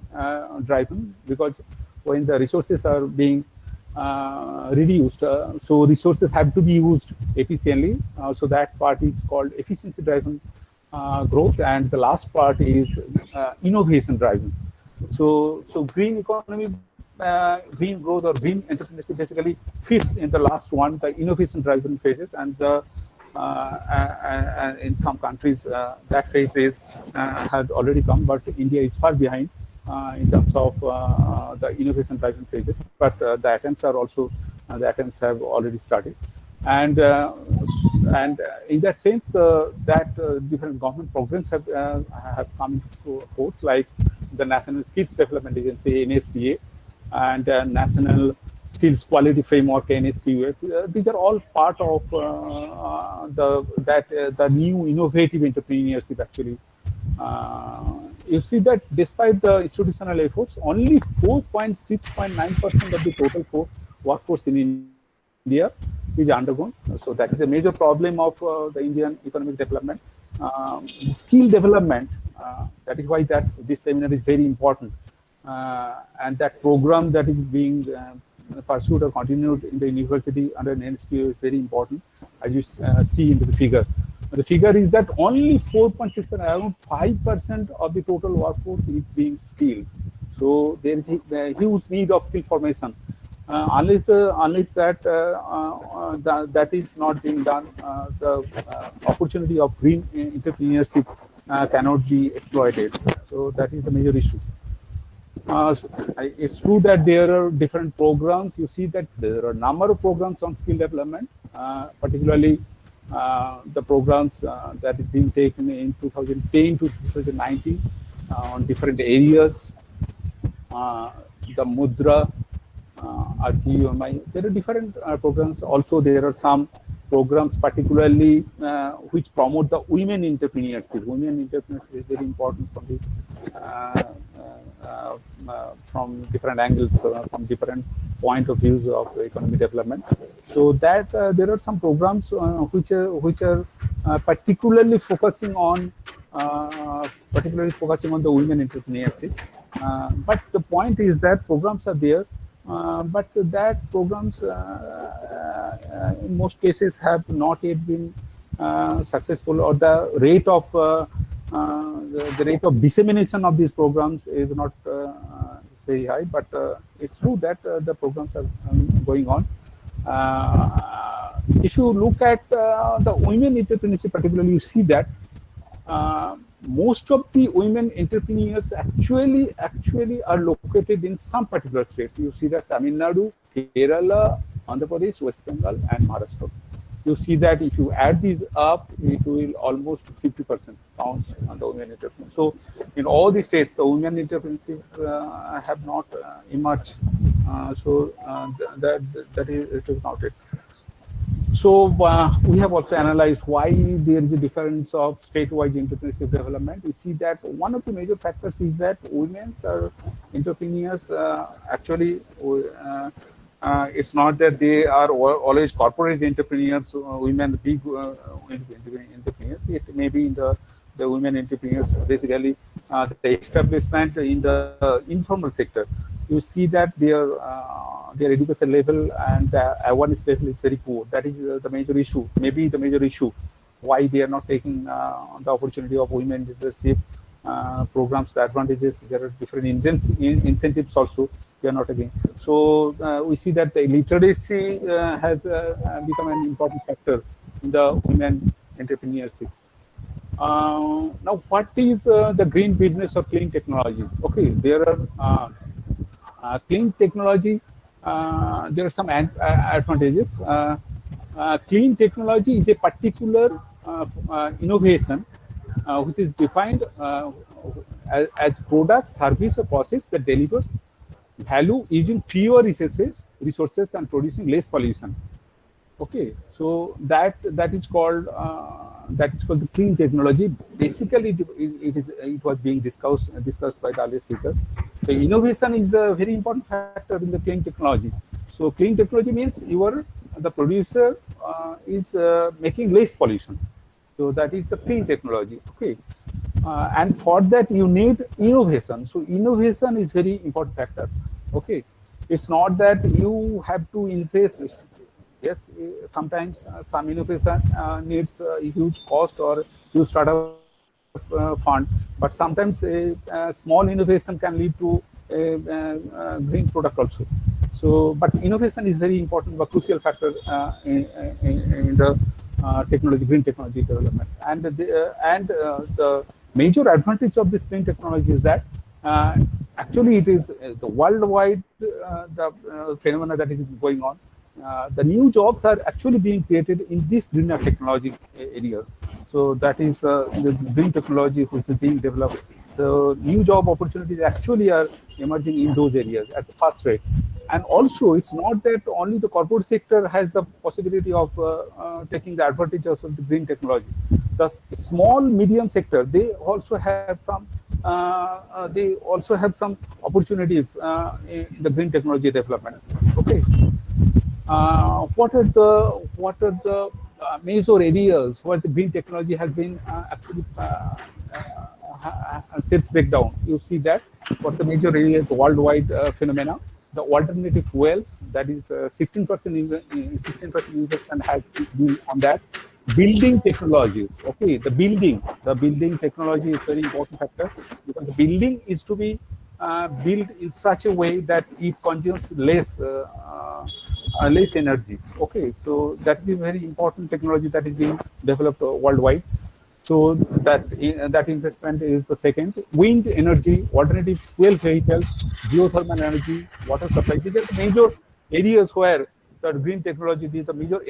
driven, because when the resources are being reduced, so resources have to be used efficiently. So that part is called efficiency driven growth, and the last part is innovation driven. So green economy, green growth or green entrepreneurship basically fits in the last one, the innovation driven phases, and the in some countries that phase is had already come, but India is far behind in terms of the innovation driven phases. But the attempts are also the attempts have already started, and in that sense, that different government programs have come into force, like the National Skills Development Agency (NSDA) and National Skills Quality Framework (NSQF). These are all part of the new innovative entrepreneurship. Actually, you see that despite the institutional efforts, only 4.6.9% of the total workforce in India is undergone. So that is a major problem of the Indian economic development. Skill development, that is why that this seminar is very important. And that program that is being pursued or continued in the university under NSQF is very important, as you see in the figure. The figure is that only 4.6%, around 5% of the total workforce is being skilled. So there is a huge need of skill formation. Unless that is not being done, the opportunity of green entrepreneurship cannot be exploited. So that is the major issue. It's true that there are different programs. You see that there are a number of programs on skill development, particularly the programs that have been taken in 2010 to 2019 on different areas. The Mudra, RGUMI, there are different programs. Also, there are some programs particularly which promote the women entrepreneurship. Women entrepreneurship is very important from different angles, from different point of views of economic development. So that there are some programs which are particularly focusing on the women entrepreneurship. But the point is that programs are there, but that programs in most cases have not yet been successful, or the rate of dissemination of these programs is not very high. But it's true that the programs are going on. If you look at the women entrepreneurship particularly, you see that most of the women entrepreneurs actually are located in some particular states. You see that Tamil Nadu, Kerala, Andhra Pradesh, West Bengal, and Maharashtra. You see that if you add these up, it will almost 50% count on the women entrepreneurs. So in all these states, the women entrepreneurs have not emerged. So that is counted. So we have also analyzed why there is a difference of state-wise entrepreneurship development. We see that one of the major factors is that women are entrepreneurs. Actually, it's not that they are always corporate entrepreneurs, women big entrepreneurs. It may be in the women entrepreneurs, basically the establishment in the informal sector. You see that their education level and awareness level is very poor. That is the major issue, maybe the major issue, why they are not taking the opportunity of women leadership programs, the advantages. There are different incentives also. They are not taking. So we see that the literacy has become an important factor in the women entrepreneurship. Now, what is the green business or clean technology? Okay, there are clean technology. There are some advantages. Clean technology is a particular innovation which is defined as product, service, or process that delivers value using fewer resources and producing less pollution. Okay, so that is called the clean technology. Basically, it was being discussed by the earlier speaker. So innovation is a very important factor in the clean technology. So clean technology means the producer is making less pollution. So that is the clean technology. Okay, and for that you need innovation. So innovation is very important factor. Okay, it's not that you have to invest. Yes, sometimes some innovation needs a huge cost or huge startup fund, but sometimes a small innovation can lead to a green product also. So, but innovation is very important, a crucial factor in the green technology development. And the major advantage of this green technology is that actually it is the worldwide phenomena that is going on. The new jobs are actually being created in these greener technology areas. So that is the green technology which is being developed. So new job opportunities actually are emerging in those areas at the fast rate. And also, it's not that only the corporate sector has the possibility of taking the advantages of the green technology. The small, medium sector, they also have some opportunities in the green technology development. Okay. What are the major areas where the green technology has been actually sales breakdown? You see that what the major areas worldwide phenomena. The alternative fuels, that is 16% investment has been on that. Building technologies, okay, the building technology is very important factor because the building is to be built in such a way that it consumes less energy. Okay, so that is a very important technology that is being developed worldwide. So that investment is the second. Wind energy, alternative fuel vehicles, geothermal energy, water supply. These are the major areas where the green technology, these are the major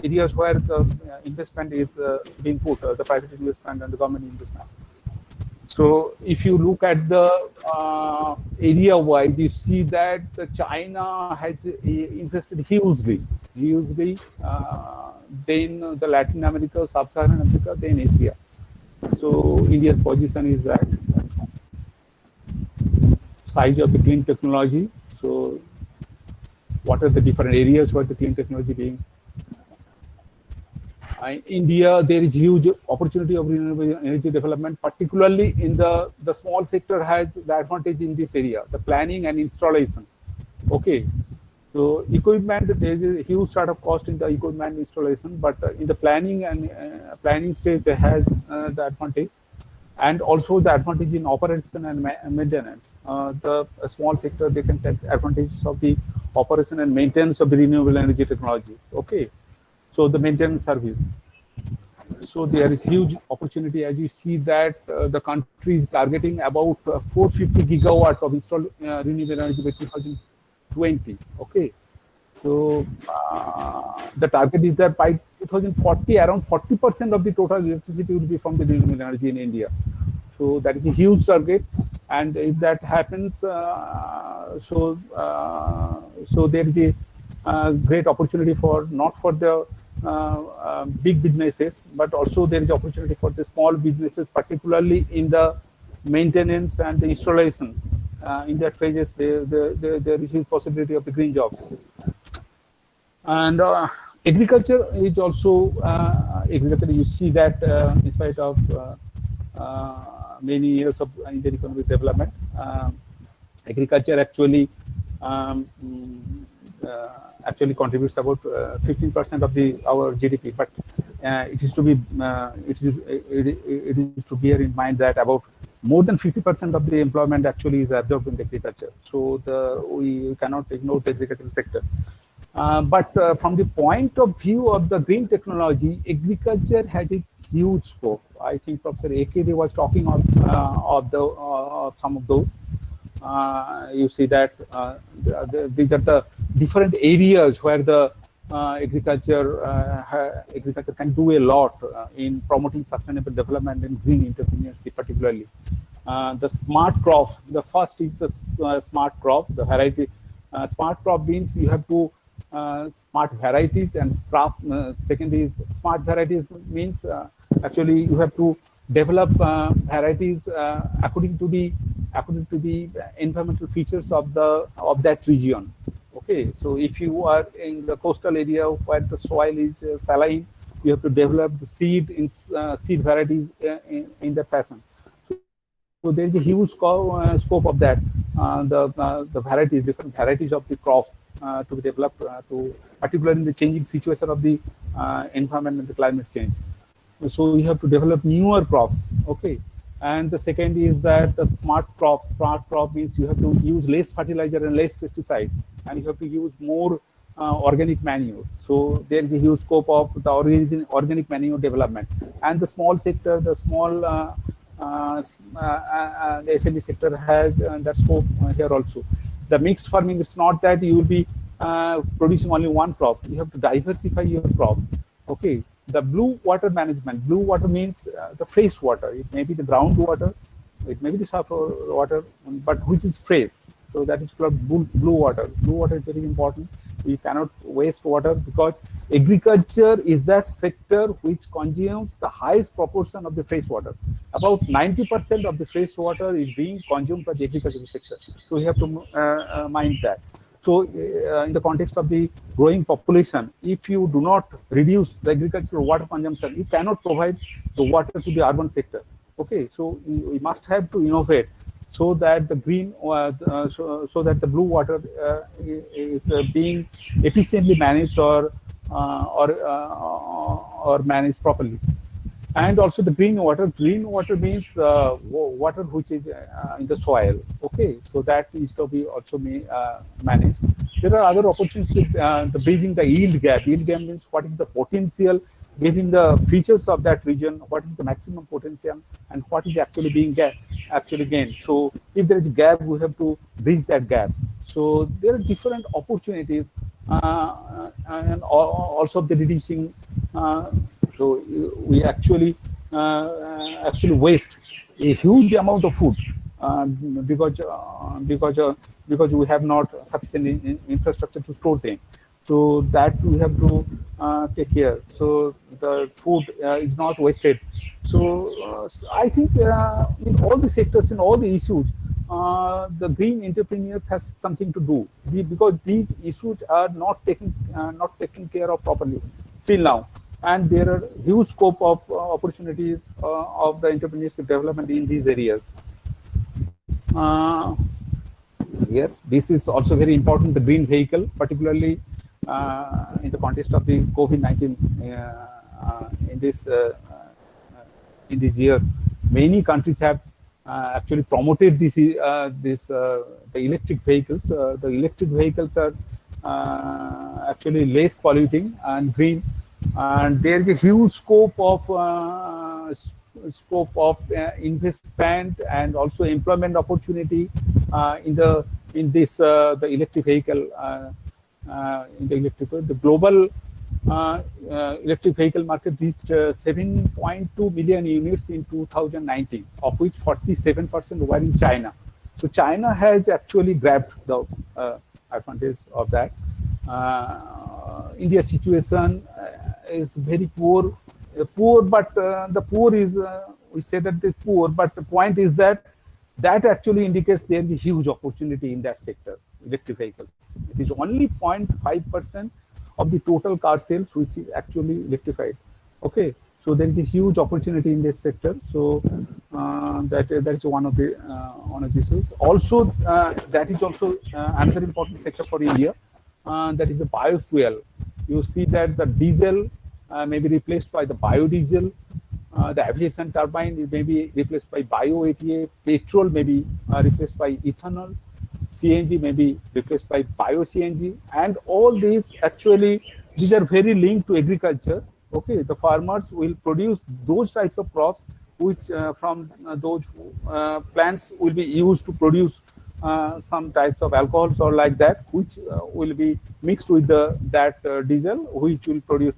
areas where the investment is being put, the private investment and the government investment. So if you look at the area-wise, you see that China has invested hugely. Then the Latin America, Sub-Saharan Africa, then Asia. So India's position is that size of the clean technology. So what are the different areas where the clean technology being? In India, there is huge opportunity of renewable energy development, particularly in the small sector has the advantage in this area, the planning and installation. Okay. So equipment, there is a huge startup cost in the equipment installation, but in the planning and planning stage, there has the advantage, and also the advantage in operation and maintenance. The small sector, they can take advantage of the operation and maintenance of the renewable energy technology. Okay, so the maintenance service. So there is huge opportunity, as you see that the country is targeting about 450 gigawatt of installed renewable energy by 2020. Okay, so the target is that by 2040, around 40% of the total electricity will be from the renewable energy in India. So that is a huge target, and if that happens, so there is a great opportunity for not for the big businesses, but also there is opportunity for the small businesses, particularly in the maintenance and the installation. In that phases, there is huge possibility of the green jobs. And agriculture is also agriculture. You see that in spite of many years of Indian economic development, agriculture actually actually contributes about 15% of our GDP. But it is to bear in mind that about more than 50% of the employment actually is absorbed in agriculture. So we cannot ignore the agricultural sector. But from the point of view of the green technology, agriculture has a huge scope. I think Professor AKD was talking of some of those. You see that these are the different areas where the agriculture can do a lot in promoting sustainable development and green entrepreneurship, particularly. The smart crop, the first is the smart crop, the variety. Smart crop means you have to smart varieties, and second is smart varieties means actually you have to develop varieties according to the environmental features of that region. Okay, so if you are in the coastal area where the soil is saline, you have to develop the seed varieties in that fashion. So there is a huge scope of that. The varieties, different varieties of the crop to be developed, particularly in the changing situation of the environment and the climate change. So you have to develop newer crops. Okay. And the second is that the smart crop. Smart crop means you have to use less fertilizer and less pesticide, and you have to use more organic manure. So there is a huge scope of the organic manure development. And the small sector, the small the SME sector has that scope here also. The mixed farming, it's not that you will be producing only one crop. You have to diversify your crop. Okay. The blue water management. Blue water means the fresh water. It may be the groundwater, it may be the surface water, but which is fresh. So that is called blue water. Blue water is very important. We cannot waste water because agriculture is that sector which consumes the highest proportion of the fresh water. About 90% of the fresh water is being consumed by the agricultural sector. So we have to mind that. So in the context of the growing population, if you do not reduce the agricultural water consumption, you cannot provide the water to the urban sector. Okay, so we must have to innovate so that the green, so that the blue water is being efficiently managed or managed properly. And also the green water. Green water means water which is in the soil. Okay, so that is to be also managed. There are other opportunities. The bridging the yield gap. Yield gap means what is the potential given the features of that region. What is the maximum potential and what is actually being gained. So if there is a gap, we have to bridge that gap. So there are different opportunities and also the reducing. So we actually waste a huge amount of food because we have not sufficient infrastructure to store them. So that we have to take care. So the food is not wasted. So I think in all the sectors, in all the issues, the green entrepreneurs has something to do because these issues are not taken care of properly still now. And there are huge scope of opportunities of the entrepreneurship development in these areas. Yes, this is also very important, the green vehicle, particularly in the context of the COVID-19 in these years. Many countries have actually promoted the electric vehicles. The electric vehicles are actually less polluting and green. And there is a huge scope of investment and also employment opportunity in the electric vehicle. The global electric vehicle market reached 7.2 million units in 2019, of which 47% were in China. So China has actually grabbed the advantage of that. India's situation is very poor, but the poor is, we say that they're poor, but the point is that that actually indicates there is a huge opportunity in that sector, electric vehicles. It is only 0.5% of the total car sales which is actually electrified. Okay, so there is a huge opportunity in that sector. So that is one of the issues. Also, that is also another important sector for India. That is the biofuel. You see that the diesel may be replaced by the biodiesel. The aviation turbine may be replaced by bio-ATA. Petrol may be replaced by ethanol. CNG may be replaced by bio-CNG. And all these actually, these are very linked to agriculture. Okay, the farmers will produce those types of crops which from those plants will be used to produce some types of alcohols or like that, which will be mixed with that diesel, which will produce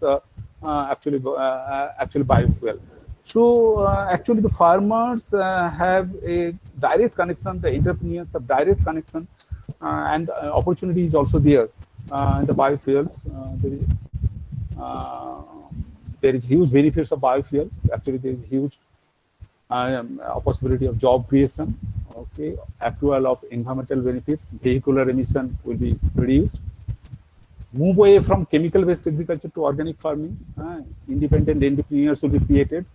actually biofuel. So actually the farmers have a direct connection, the entrepreneurs have direct connection, and opportunity is also there in the biofuels. There is huge benefits of biofuels. Actually, there is huge possibility of job creation. Okay, accrual of environmental benefits, vehicular emission will be reduced. Move away from chemical-based agriculture to organic farming. Independent entrepreneurs will be created,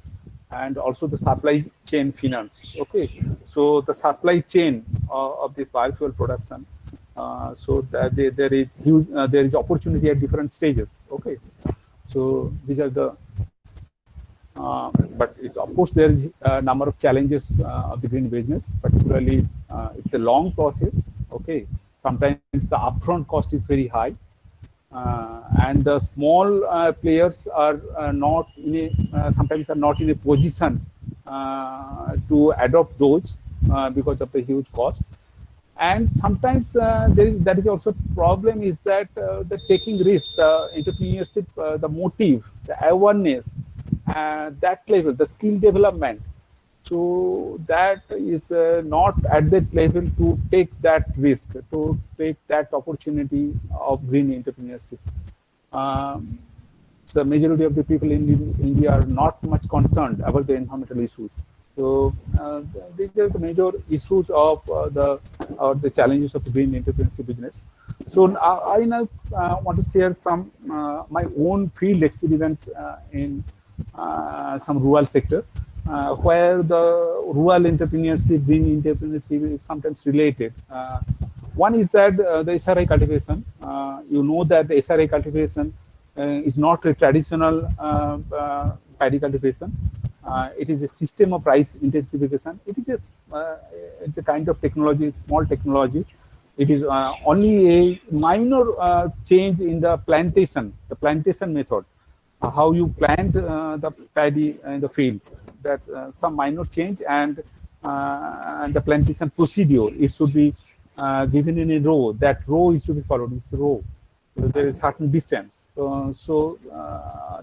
and also the supply chain finance. Okay, so the supply chain of this biofuel production. So that there is huge, there is opportunity at different stages. Okay, so these are the. But of course, there is a number of challenges of the green business. Particularly, it's a long process. Okay, sometimes the upfront cost is very high. And the small players are not in a sometimes are not in a position to adopt those because of the huge cost. And sometimes that is also problem is that the taking risk, the entrepreneurship, the motive, the awareness, that level, the skill development. So that is not at that level to take that risk, to take that opportunity of green entrepreneurship. So the majority of the people in India are not much concerned about the environmental issues. So these are the major issues of the challenges of the green entrepreneurship business. So I now want to share some my own field experience in some rural sector. Where the rural entrepreneurship, green entrepreneurship is sometimes related. One is that the SRI cultivation. You know that the SRI cultivation is not a traditional paddy cultivation. It is a system of rice intensification. It is it's a kind of technology, small technology. It is only a minor change in the plantation method. How you plant the paddy in the field. That some minor change and the plantation procedure, it should be given in a row. That row is to be followed. It's a row. So there is certain distance. So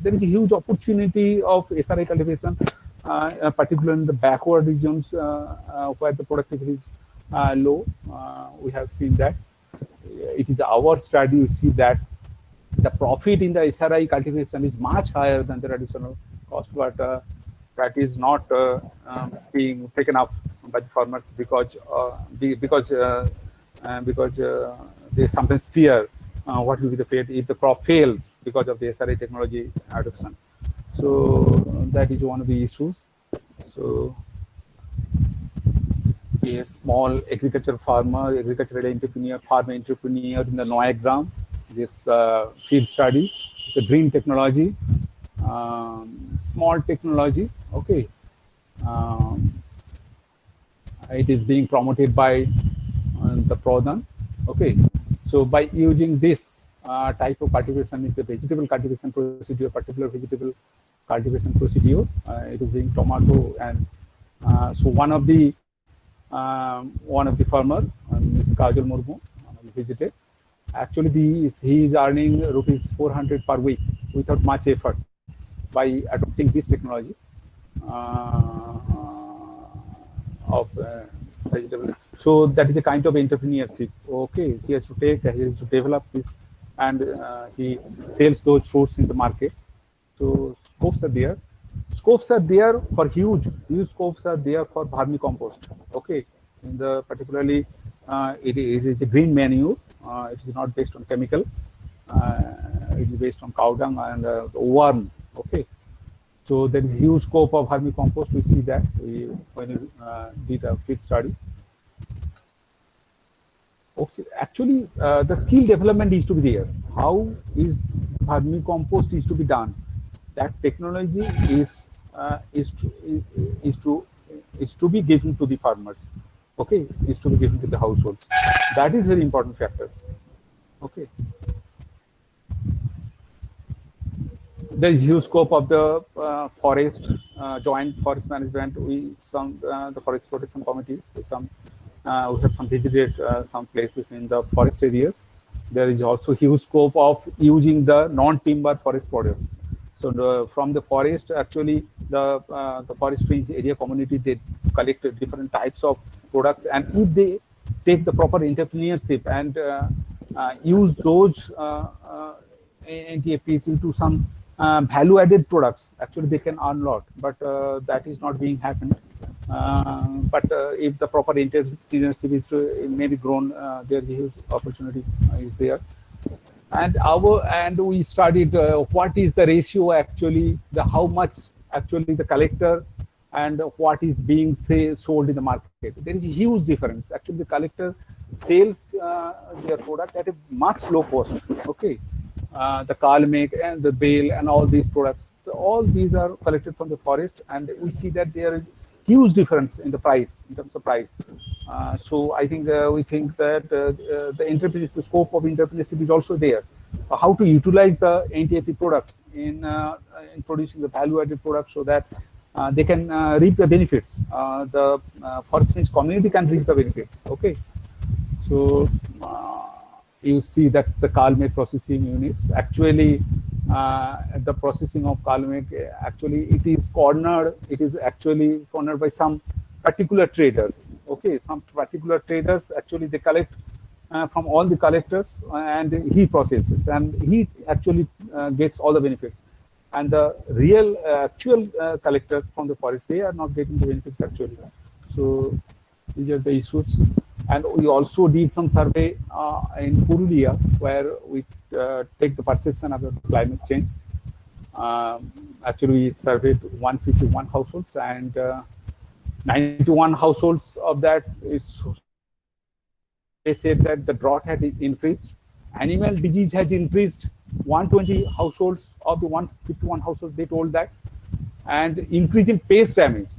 there is a huge opportunity of SRI cultivation, particularly in the backward regions where the productivity is low. We have seen that. It is our study. You see that the profit in the SRI cultivation is much higher than the traditional cost, but that is not being taken up by the farmers because they sometimes fear what will be the fate if the crop fails because of the SRI technology adoption. So that is one of the issues. So a small agricultural farmer, agricultural entrepreneur, farm entrepreneur in the Noyagram, this field study. It's a green technology. Small technology, okay. It is being promoted by the PATRON, okay. So by using this type of cultivation, it's a vegetable cultivation procedure, particular vegetable cultivation procedure. It is being tomato, and so one of the farmer, Ms. Kajal Murmu, visited. Actually, he is earning rupees 400 per week without much effort by adopting this technology of vegetable. So that is a kind of entrepreneurship. Okay, he has to develop this, and he sells those fruits in the market. So scopes are there. Scopes are there for huge scopes are there for vermicompost. Okay, in the particularly it is a green manure. It is not based on chemical. It is based on cow dung and worm. Okay, so there is huge scope of vermicompost. We see that when we did a field study. Okay. Actually, the skill development is to be there. How is vermicompost is to be done? That technology is to be given to the farmers. Okay, is to be given to the households. That is very important factor. Okay. There is huge scope of the forest, joint forest management. The Forest Protection Committee, we have some visited some places in the forest areas. There is also huge scope of using the non-timber forest products. So from the forest, actually, the forest range area community, they collect different types of products, and if they take the proper entrepreneurship and use those NTFPs into some value-added products, actually they can earn a lot, but that is not being happened. But if the proper entrepreneurship is maybe grown, there is a huge opportunity is there. And we studied what is the ratio actually, how much actually the collector and what is being sold in the market. There is a huge difference. Actually, the collector sells their product at a much low cost. Okay, the Kalmek and the bale and all these products, all these are collected from the forest, and we see that there is huge difference in the price, in terms of price. So I think we think that the scope of entrepreneurship is also there. How to utilize the NTFP products in producing the value-added products so that they can reap the benefits. The forest range community can reach the benefits. Okay, so you see that the Kalmek processing units actually. The processing of Kalmek, actually it is actually cornered by some particular traders. Okay, some particular traders, actually they collect from all the collectors and he processes, and he actually gets all the benefits. And the real actual collectors from the forest, they are not getting the benefits actually. So these are the issues. And we also did some survey in Purulia, where we take the perception about climate change. Actually, we surveyed 151 households, and 91 households of that they said that the drought had increased. Animal disease has increased. 120 households of the 151 households, they told that. And increase in pest damage.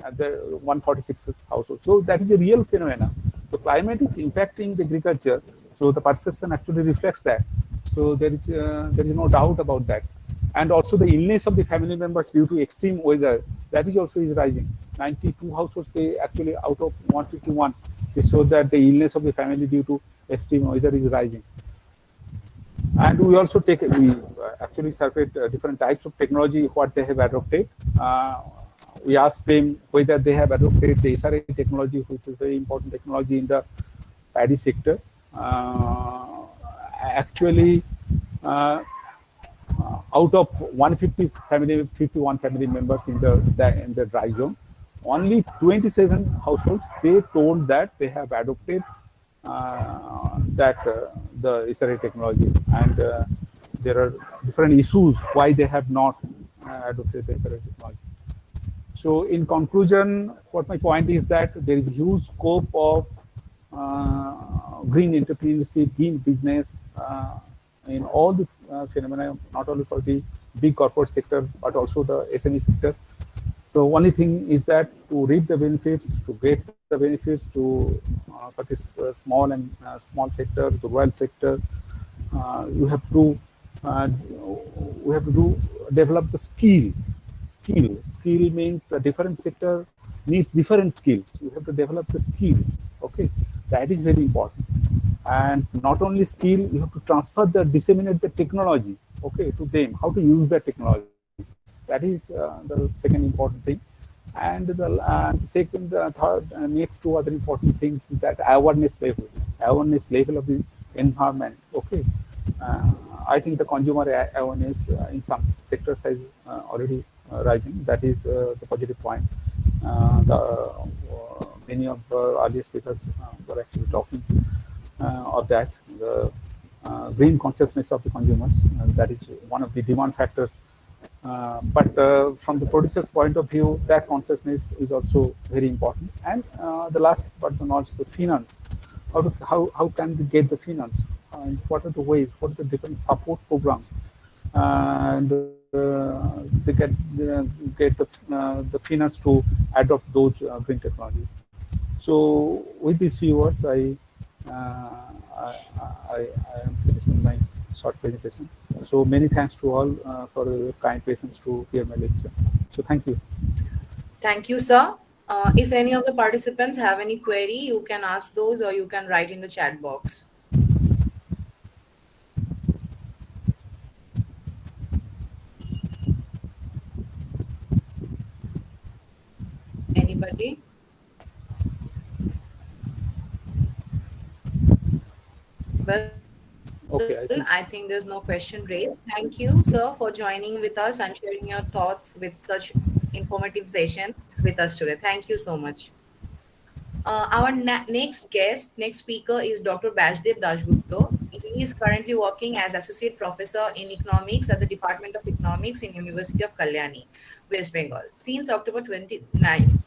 At the 146 households. So that is a real phenomena. So climate is impacting the agriculture. So the perception actually reflects that. So there is no doubt about that. And also the illness of the family members due to extreme weather, that is also is rising. 92 households, they actually out of 151, they show that the illness of the family due to extreme weather is rising. And we also we actually surveyed different types of technology, what they have adopted. We asked them whether they have adopted the SRA technology, which is very important technology in the paddy sector. Actually, out of 51 family members in the dry zone, only 27 households, they told that they have adopted the SRA technology, and there are different issues why they have not adopted the SRA technology. So in conclusion, what my point is that there is huge scope of green entrepreneurship, green business in all the phenomena, not only for the big corporate sector, but also the SME sector. So only thing is that to reap the benefits, to get the benefits for this small and small sector, the rural sector, we have to develop the skill. Skill means the different sector needs different skills. We have to develop the skills. Okay, that is very important. And not only skill, you have to disseminate the technology. Okay, to them, how to use that technology. That is the second important thing. And the second, third, next two other important things is that awareness level of the environment. Okay, I think the consumer awareness in some sectors has already rising. That is the positive point. Many of the earlier speakers were actually talking of that. The green consciousness of the consumers, that is one of the demand factors. But from the producer's point of view, that consciousness is also very important. And the last but not the finance. How can we get the finance? And what are the ways? What are the different support programs? And they get the finance to adopt those green technology. So with these few words, I am finishing my short presentation. So many thanks to all for your kind patience to hear my lecture. So thank you. Thank you, sir. If any of the participants have any query, you can ask those or you can write in the chat box. Anybody? Well, okay, I think there's no question raised. Thank you, sir, for joining with us and sharing your thoughts with such informative session with us today. Thank you so much. Our next speaker is Dr. Bashdev Dasgupta. He is currently working as Associate Professor in Economics at the Department of Economics in University of Kalyani, West Bengal, since October 2009.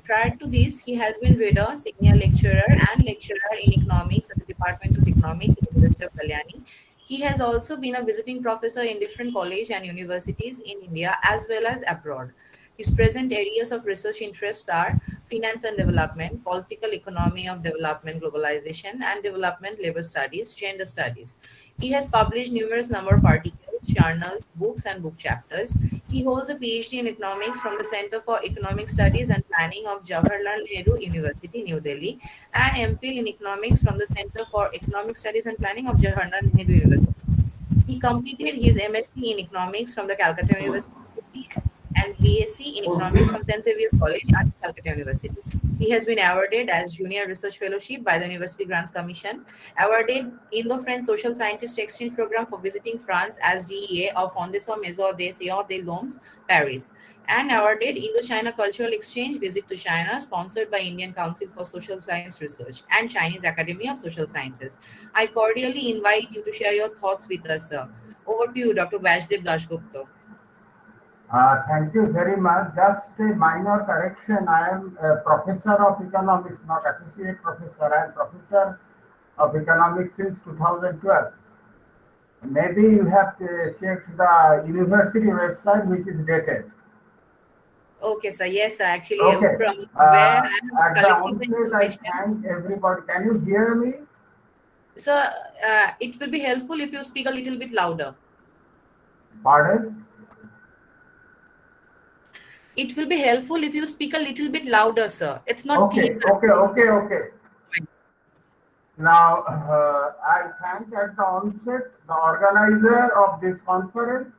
Prior to this, he has been Reader, Senior Lecturer and Lecturer in Economics at the Department of Economics in University of Kalyani. He has also been a visiting professor in different colleges and universities in India as well as abroad. His present areas of research interests are finance and development, political economy of development, globalization, and development labor studies, gender studies. He has published numerous number of articles, journals, books, and book chapters. He holds a PhD in economics from the Center for Economic Studies and Planning of Jawaharlal Nehru University, New Delhi, and MPhil in economics from the Center for Economic Studies and Planning of Jawaharlal Nehru University. He completed his MSc in economics from the Calcutta University and BSc in economics from St. Xavier's College at Calcutta University. He has been awarded as Junior Research Fellowship by the University Grants Commission, awarded Indo-French Social Scientist Exchange Program for visiting France as DEA of Fondation Maison des Sciences de l'Homme, Paris, and awarded Indo-China Cultural Exchange Visit to China, sponsored by Indian Council for Social Science Research and Chinese Academy of Social Sciences. I cordially invite you to share your thoughts with us, sir. Over to you, Dr. Bashdev Dasgupta. Thank you very much. Just a minor correction. I am a professor of economics, not associate professor. I am professor of economics since 2012. Maybe you have checked the university website, which is dated. Okay, sir. Yes, sir. Actually, okay. From where I am at the collecting the onset, I information. thank everybody. Can you hear me? Sir, it will be helpful if you speak a little bit louder. Pardon? It will be helpful if you speak a little bit louder, sir. It's not okay. clear. Okay. Now, I thank at the onset the organizer of this conference,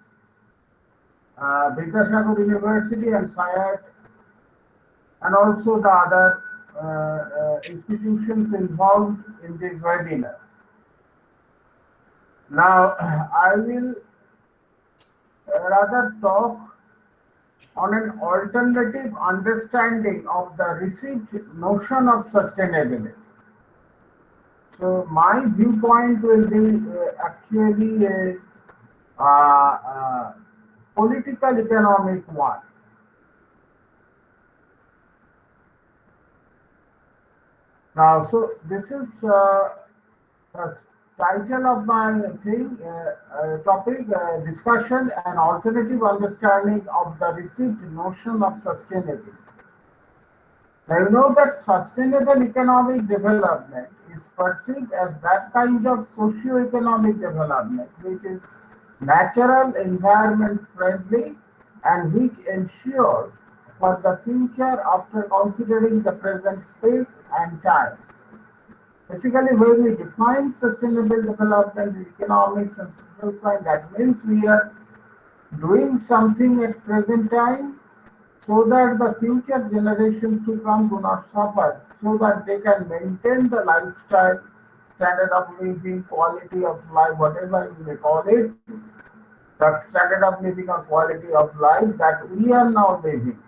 Vidyasagar University and SIAD, and also the other institutions involved in this webinar. Now, I will rather talk on an alternative understanding of the received notion of sustainability. So my viewpoint will be actually a political economic one. Now, so this is the title of my topic, discussion and alternative understanding of the received notion of sustainability. Now, you know that sustainable economic development is perceived as that kind of socio-economic development which is natural, environment friendly, and which ensures for the future after considering the present space and time. Basically, when we define sustainable development in economics and social science, that means we are doing something at present time so that the future generations to come do not suffer, so that they can maintain the lifestyle standard of living, quality of life, whatever you may call it, the standard of living or quality of life that we are now living.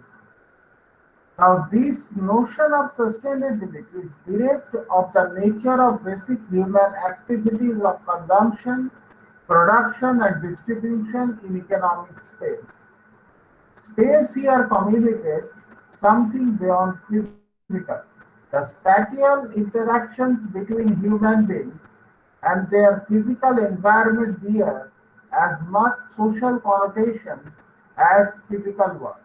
Now, this notion of sustainability is direct of the nature of basic human activities of consumption, production, and distribution in economic space. Space here communicates something beyond physical. The spatial interactions between human beings and their physical environment bear as much social connotations as physical ones.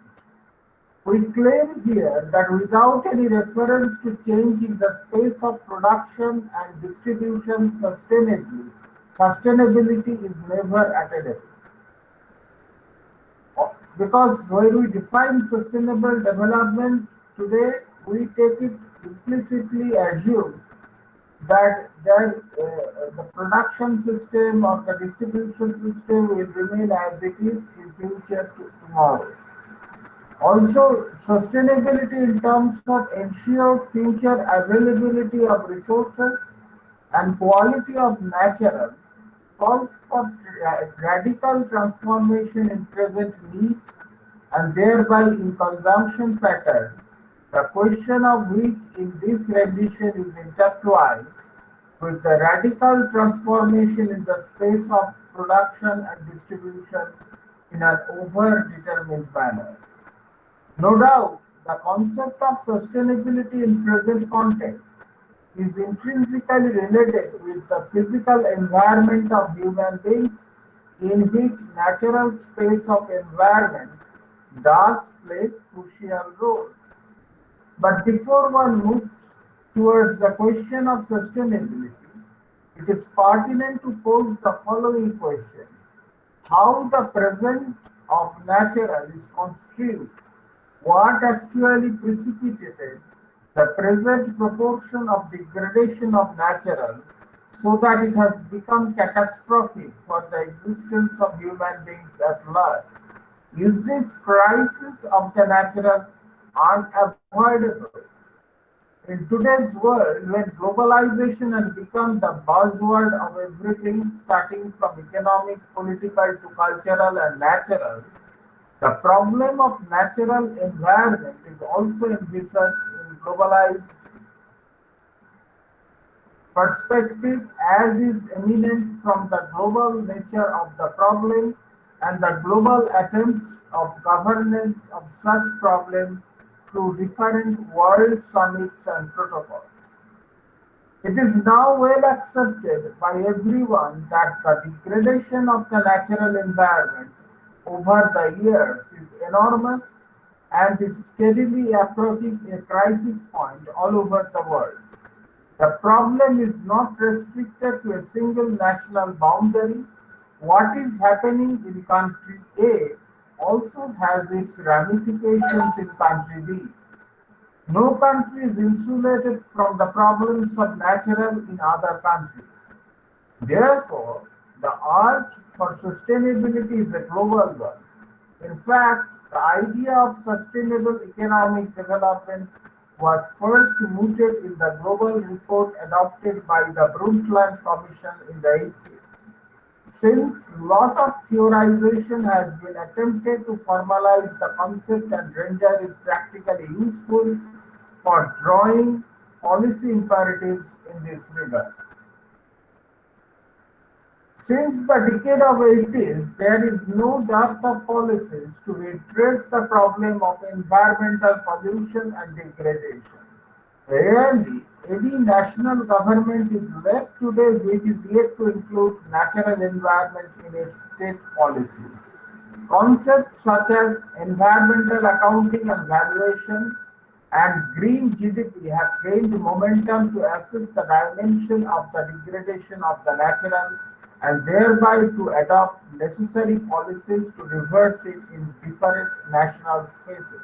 We claim here that without any reference to change in the space of production and distribution sustainability is never attainable. Because when we define sustainable development today, we take it implicitly assume that the production system or the distribution system will remain as it is in future to tomorrow. Also, sustainability in terms of ensured future availability of resources and quality of natural calls for radical transformation in present need and thereby in consumption pattern, the question of which in this rendition is intertwined with the radical transformation in the space of production and distribution in an over-determined manner. No doubt, the concept of sustainability in present context is intrinsically related with the physical environment of human beings in which natural space of environment does play crucial role. But before one moves towards the question of sustainability, it is pertinent to pose the following question. How the present of natural is construed? What actually precipitated the present proportion of degradation of natural so that it has become catastrophic for the existence of human beings at large? Is this crisis of the natural unavoidable? In today's world, when globalization has become the buzzword of everything, starting from economic, political to cultural and natural, the problem of natural environment is also envisaged in globalized perspective as is eminent from the global nature of the problem and the global attempts of governance of such problems through different world summits and protocols. It is now well accepted by everyone that the degradation of the natural environment over the years is enormous and is steadily approaching a crisis point all over the world. The problem is not restricted to a single national boundary. What is happening in country A also has its ramifications in country B. No country is insulated from the problems of natural in other countries. Therefore, the urge for sustainability is a global one. In fact, the idea of sustainable economic development was first mooted in the global report adopted by the Brundtland Commission in the 80s. Since a lot of theorization has been attempted to formalize the concept and render it practically useful for drawing policy imperatives in this regard. Since the decade of 80s, there is no dearth of policies to address the problem of environmental pollution and degradation. Rarely, any national government is left today which is yet to include natural environment in its state policies. Concepts such as environmental accounting and valuation and green GDP have gained momentum to assess the dimension of the degradation of the natural and thereby to adopt necessary policies to reverse it in different national spaces.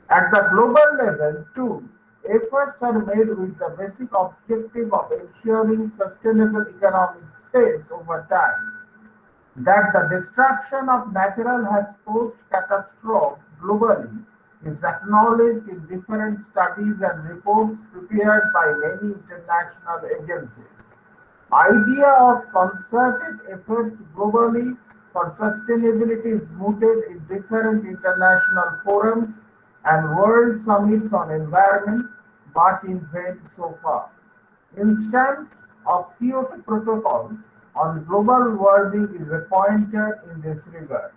At the global level, too, efforts are made with the basic objective of ensuring sustainable economic space over time. That the destruction of natural has posed catastrophe globally is acknowledged in different studies and reports prepared by many international agencies. Idea of concerted efforts globally for sustainability is mooted in different international forums and world summits on environment, but in vain so far. Instance of Kyoto Protocol on global warming is a pointer in this regard.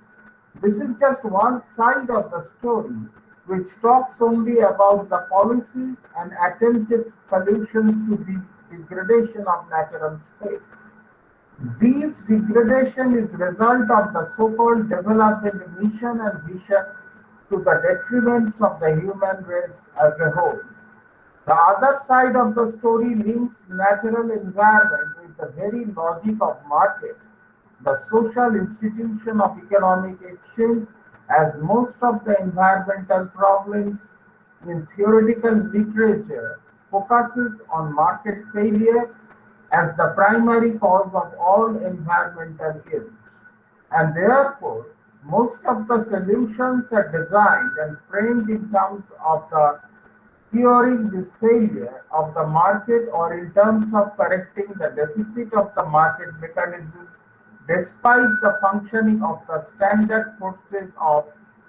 This is just one side of the story, which talks only about the policies and attempted solutions to the degradation of natural space. This degradation is result of the so-called development mission and vision to the detriments of the human race as a whole. The other side of the story links natural environment with the very logic of market, the social institution of economic exchange, as most of the environmental problems in theoretical literature focuses on market failure as the primary cause of all environmental ills. And therefore, most of the solutions are designed and framed in terms of the curing this failure of the market or in terms of correcting the deficit of the market mechanism despite the functioning of the standard forces of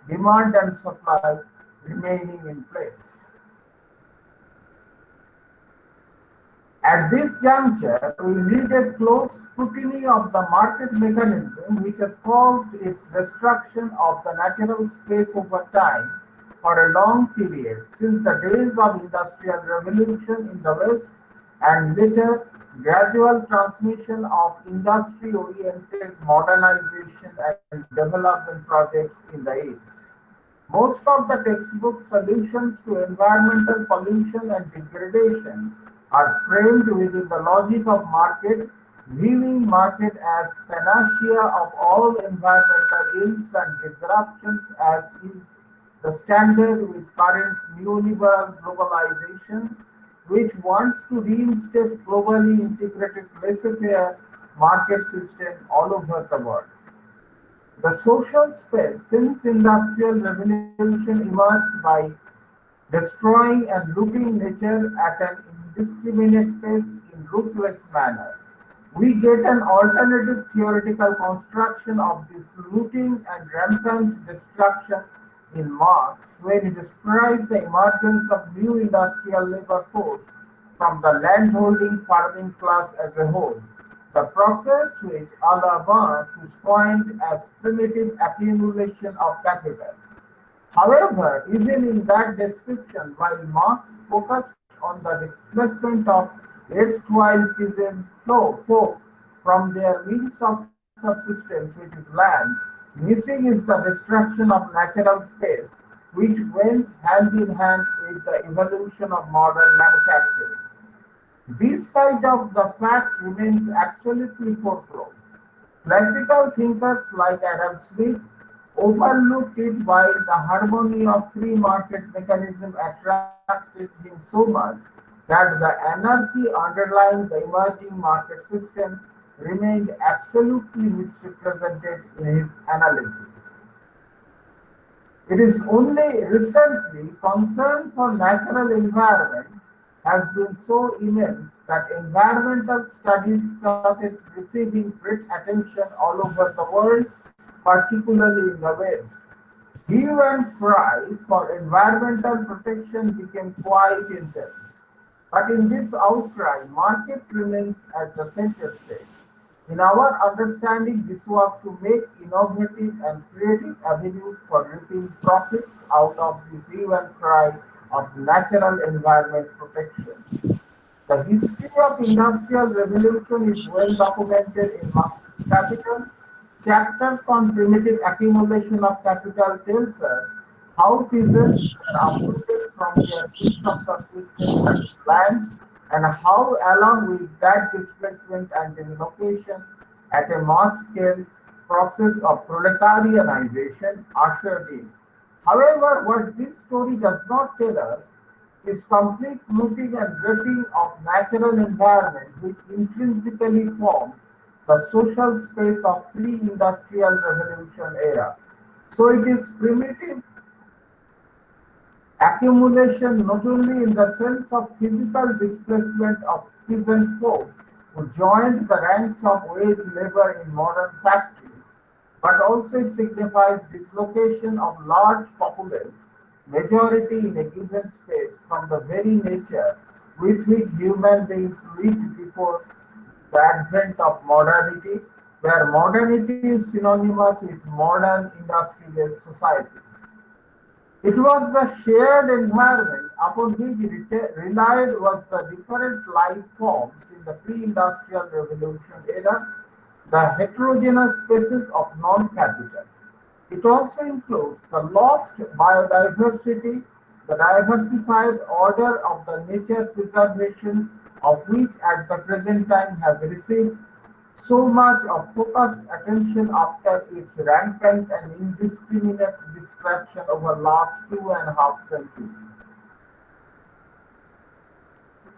demand and supply remaining in place. At this juncture, we need a close scrutiny of the market mechanism which has caused its destruction of the natural space over time for a long period, since the days of industrial revolution in the West and later gradual transmission of industry-oriented modernization and development projects in the East. Most of the textbook solutions to environmental pollution and degradation are framed within the logic of market, viewing market as panacea of all environmental ills and disruptions as is the standard with current neoliberal globalization, which wants to reinstate globally integrated laissez-faire market system all over the world. The social space since industrial revolution emerged by destroying and looting nature at an indiscriminate pace in ruthless manner. We get an alternative theoretical construction of this looting and rampant destruction in Marx when he described the emergence of new industrial labor force from the landholding farming class as a whole. The process which Marx is coined as primitive accumulation of capital. However, even in that description, while Marx focused on the displacement of erstwhile peasant folk from their means of subsistence, which is land, missing is the destruction of natural space, which went hand in hand with the evolution of modern manufacturing. This side of the fact remains absolutely foreclosed. Classical thinkers like Adam Smith overlooked it while the harmony of free market mechanism attracted him so much that the anarchy underlying the emerging market system remained absolutely misrepresented in his analysis. It is only recently concern for natural environment has been so immense that environmental studies started receiving great attention all over the world, particularly in the West. Hue and cry for environmental protection became quite intense. But in this outcry, market remains at the center stage. In our understanding, this was to make innovative and creative avenues for reaping profits out of this hue and cry of natural environment protection. The history of industrial revolution is well documented in Marx's Capital. Chapters on primitive accumulation of capital tells us how peasants were uprooted from their means of subsistence and land, and how along with that displacement and dislocation at a mass scale process of proletarianization ushered in. However, what this story does not tell us is complete looting and raping of natural environment which intrinsically formed the social space of pre-industrial revolution era. So it is primitive Accumulation not only in the sense of physical displacement of peasant folk who joined the ranks of wage labor in modern factories, but also it signifies dislocation of large populace, majority in a given space from the very nature with which human beings lived before the advent of modernity, where modernity is synonymous with modern industry-based societies. It was the shared environment upon which relied was the different life forms in the pre-industrial revolution era, the heterogeneous spaces of non-capital. It also includes the lost biodiversity, the diversified order of the nature preservation of which at the present time has received so much of focused attention after its rampant and indiscriminate destruction over last 2.5 centuries.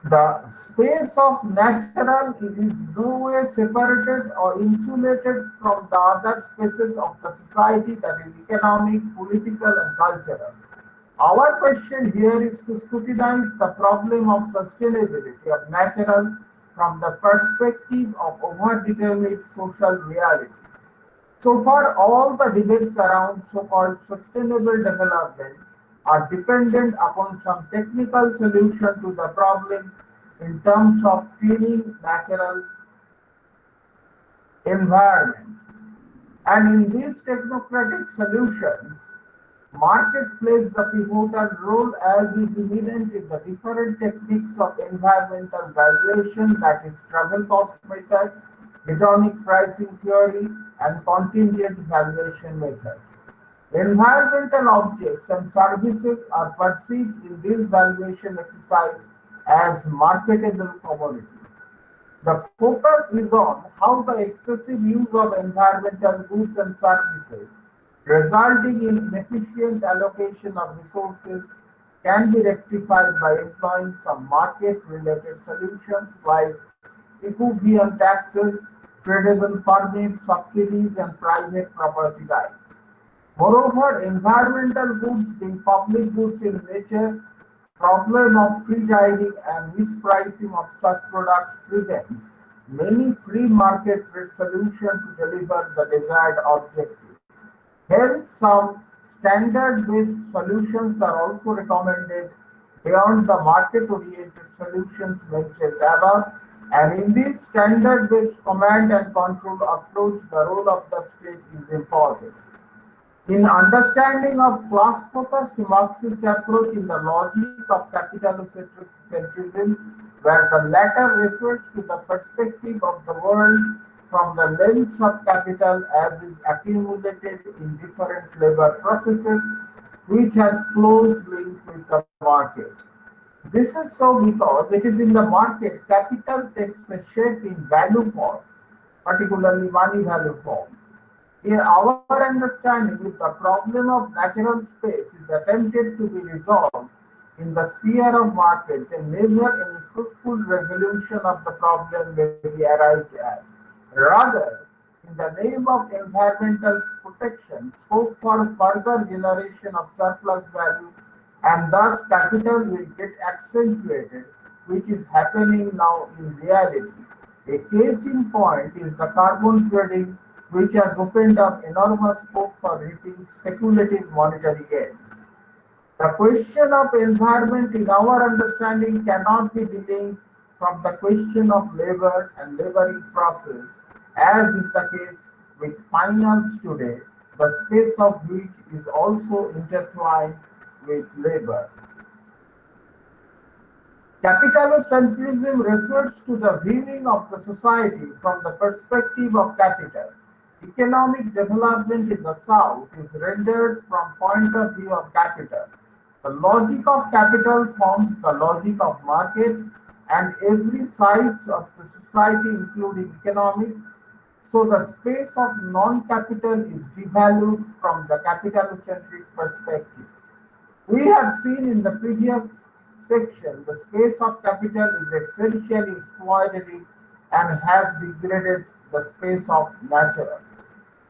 The space of natural is no way separated or insulated from the other spaces of the society, that is economic, political and cultural. Our question here is to scrutinize the problem of sustainability of natural from the perspective of overdetermined social reality. So far, all the debates around so-called sustainable development are dependent upon some technical solution to the problem in terms of cleaning natural environment. And in these technocratic solutions, market plays the pivotal role as is evident in the different techniques of environmental valuation, that is travel cost method, hedonic pricing theory, and contingent valuation method. Environmental objects and services are perceived in this valuation exercise as marketable commodities. The focus is on how the excessive use of environmental goods and services resulting in inefficient allocation of resources can be rectified by employing some market-related solutions like equivalent taxes, tradable permits, subsidies, and private property rights. Moreover, environmental goods being public goods in nature, problem of free riding and mispricing of such products prevents many free market solutions to deliver the desired objective. Hence, some standard-based solutions are also recommended beyond the market-oriented solutions mentioned above, and in this standard-based command and control approach, the role of the state is important. In understanding of class-focused Marxist approach in the logic of capitalocentrism, where the latter refers to the perspective of the world from the lens of capital as is accumulated in different labor processes, which has close link with the market. This is so because it is in the market capital takes a shape in value form, particularly money value form. In our understanding, if the problem of natural space is attempted to be resolved in the sphere of market, then never any fruitful resolution of the problem may be arrived at. Rather, in the name of environmental protection, scope for further generation of surplus value and thus capital will get accentuated, which is happening now in reality. A case in point is the carbon trading, which has opened up enormous scope for reaping speculative monetary gains. The question of environment in our understanding cannot be delinked from the question of labor and laboring process, as is the case with finance today, the space of which is also intertwined with labor. Capitalocentrism refers to the viewing of the society from the perspective of capital. Economic development in the South is rendered from point of view of capital. The logic of capital forms the logic of market, and every side of the society, including economic, so the space of non-capital is devalued from the capitalocentric perspective. We have seen in the previous section, the space of capital is essentially exploitative and has degraded the space of natural.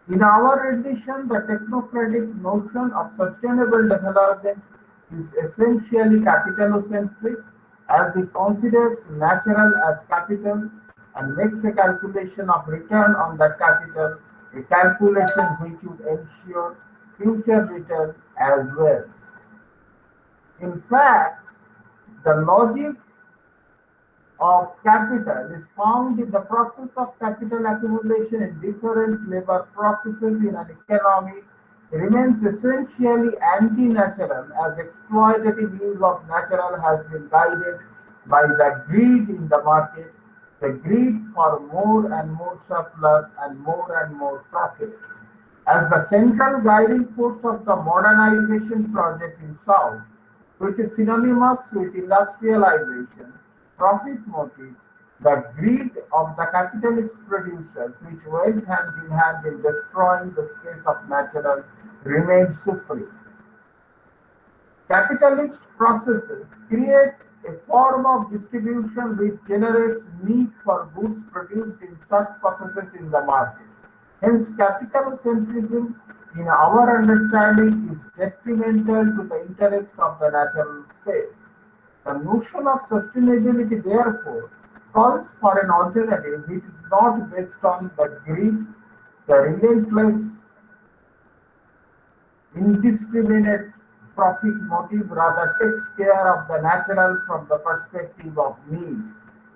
In our edition, the technocratic notion of sustainable development is essentially capitalocentric, as it considers natural as capital and makes a calculation of return on that capital, a calculation which would ensure future return as well. In fact, the logic of capital is found in the process of capital accumulation in different labor processes in an economy remains essentially anti-natural, as exploitative use of natural has been guided by the greed in the market, the greed for more and more surplus and more profit. As the central guiding force of the modernization project in South, which is synonymous with industrialization, profit motive, the greed of the capitalist producers, which went hand in hand in destroying the space of natural, remains supreme. Capitalist processes create a form of distribution which generates need for goods produced in such processes in the market. Hence, capitalocentrism, in our understanding, is detrimental to the interest of the natural space. The notion of sustainability, therefore, calls for an alternative which is not based on the greed, the relentless, indiscriminate profit motive, rather takes care of the natural from the perspective of need.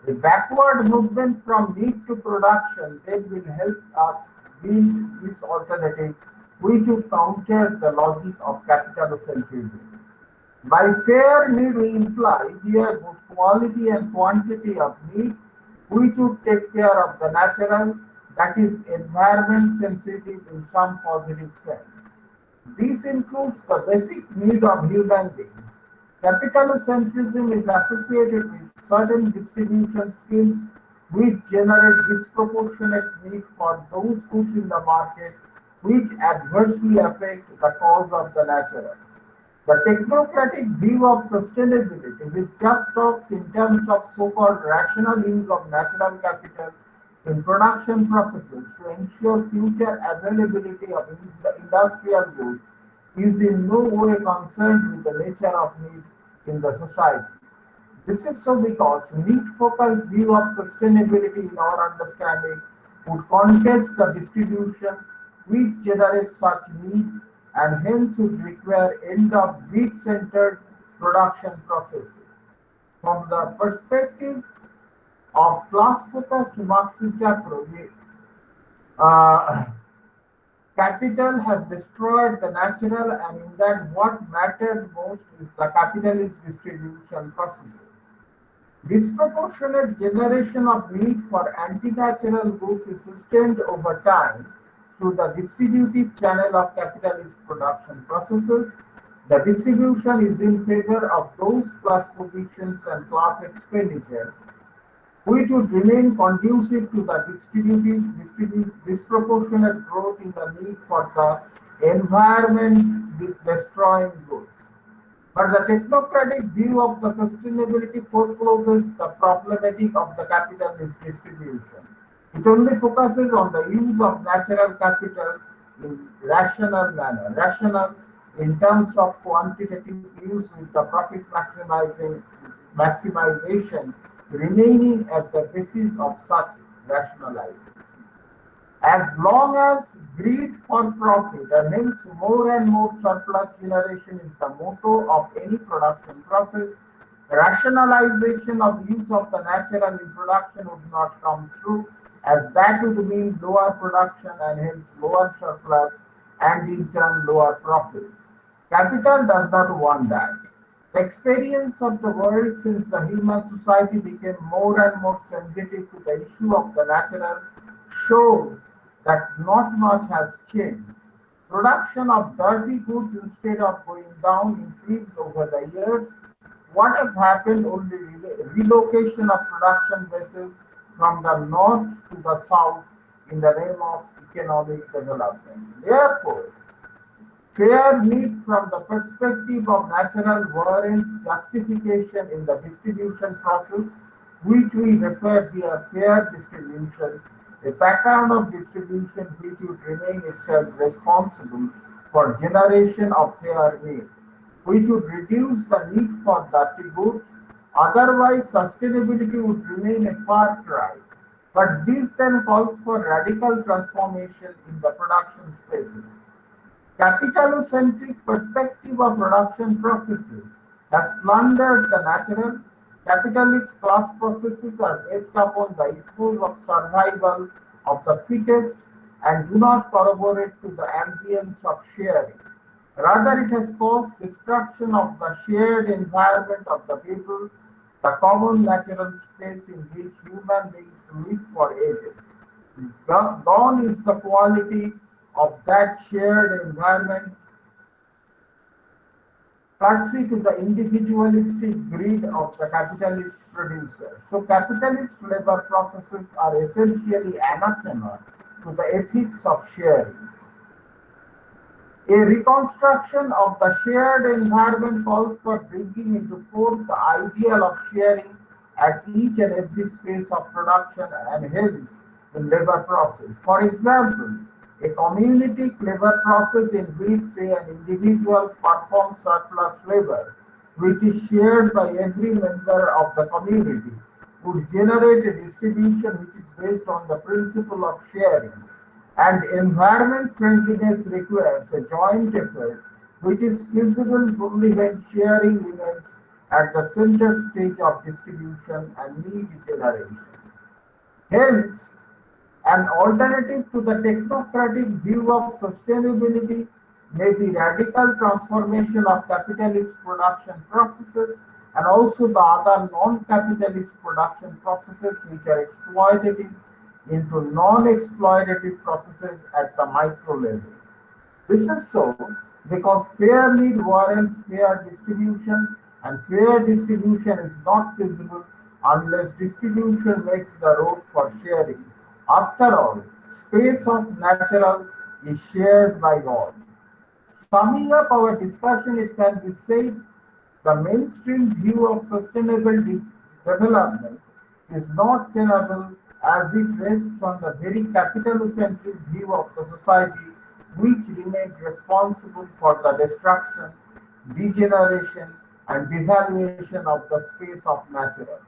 A backward movement from need to production then will help us build this alternative, which would counter the logic of capitalocentrism. By fair need, we imply here both quality and quantity of need, which would take care of the natural, that is, environment sensitive in some positive sense. This includes the basic need of human beings. Capitalocentrism is associated with certain distribution schemes which generate disproportionate need for those goods in the market which adversely affect the cause of the natural. The technocratic view of sustainability, which just talks in terms of so-called rational use of natural capital in production processes to ensure future availability of industrial goods, is in no way concerned with the nature of need in the society. This is so because need-focused view of sustainability in our understanding would contest the distribution which generates such need and hence would require end of greed-centered production processes. From the perspective of class-focused Marxist approach, capital has destroyed the natural, and in that what mattered most is the capitalist distribution processes. Disproportionate generation of need for anti-natural goods is sustained over time through the distributive channel of capitalist production processes. The distribution is in favor of those class positions and class expenditures which would remain conducive to the disproportionate growth in the need for the environment destroying goods. But the technocratic view of the sustainability forecloses the problematic of the capitalist distribution. It only focuses on the use of natural capital in rational manner, rational in terms of quantitative use with the profit maximization remaining at the basis of such rationalization. As long as greed for profit and hence more and more surplus generation is the motto of any production process, rationalization of use of the natural in production would not come true, as that would mean lower production and hence lower surplus and in turn lower profit. Capital does not want that. The experience of the world since the human society became more and more sensitive to the issue of the natural shows that not much has changed. Production of dirty goods instead of going down increased over the years. What has happened only relocation of production bases from the north to the south in the name of economic development. Therefore, fair need from the perspective of natural warrants justification in the distribution process, which we refer to as fair distribution, a pattern of distribution which would remain itself responsible for generation of fair need. which would reduce the need for dirty goods. Otherwise, sustainability would remain a far cry. But this then calls for radical transformation in the production spaces. Capitalocentric perspective of production processes has plundered the natural. Capitalist class processes are based upon the ethos of survival of the fittest and do not corroborate to the ambience of sharing. Rather, it has caused destruction of the shared environment of the people, the common natural space in which human beings live for ages. Gone is the quality of that shared environment, courtesy to the individualistic greed of the capitalist producer. So capitalist labor processes are essentially anathema to the ethics of sharing. A reconstruction of the shared environment calls for bringing into force the ideal of sharing at each and every space of production and hence in labor process. For example, a community labor process in which, say, an individual performs surplus labor, which is shared by every member of the community, would generate a distribution which is based on the principle of sharing. And environment friendliness requires a joint effort which is feasible only when sharing remains at the center stage of distribution and need generation. Hence, an alternative to the technocratic view of sustainability may be radical transformation of capitalist production processes and also the other non-capitalist production processes which are exploitative into non-exploitative processes at the micro level. This is so because fair need warrants fair distribution, and fair distribution is not feasible unless distribution makes the road for sharing. After all, space of natural is shared by all. Summing up our discussion, it can be said the mainstream view of sustainable development is not tenable as it rests on the very capitalocentric view of the society which remained responsible for the destruction, degeneration, and devaluation of the space of natural.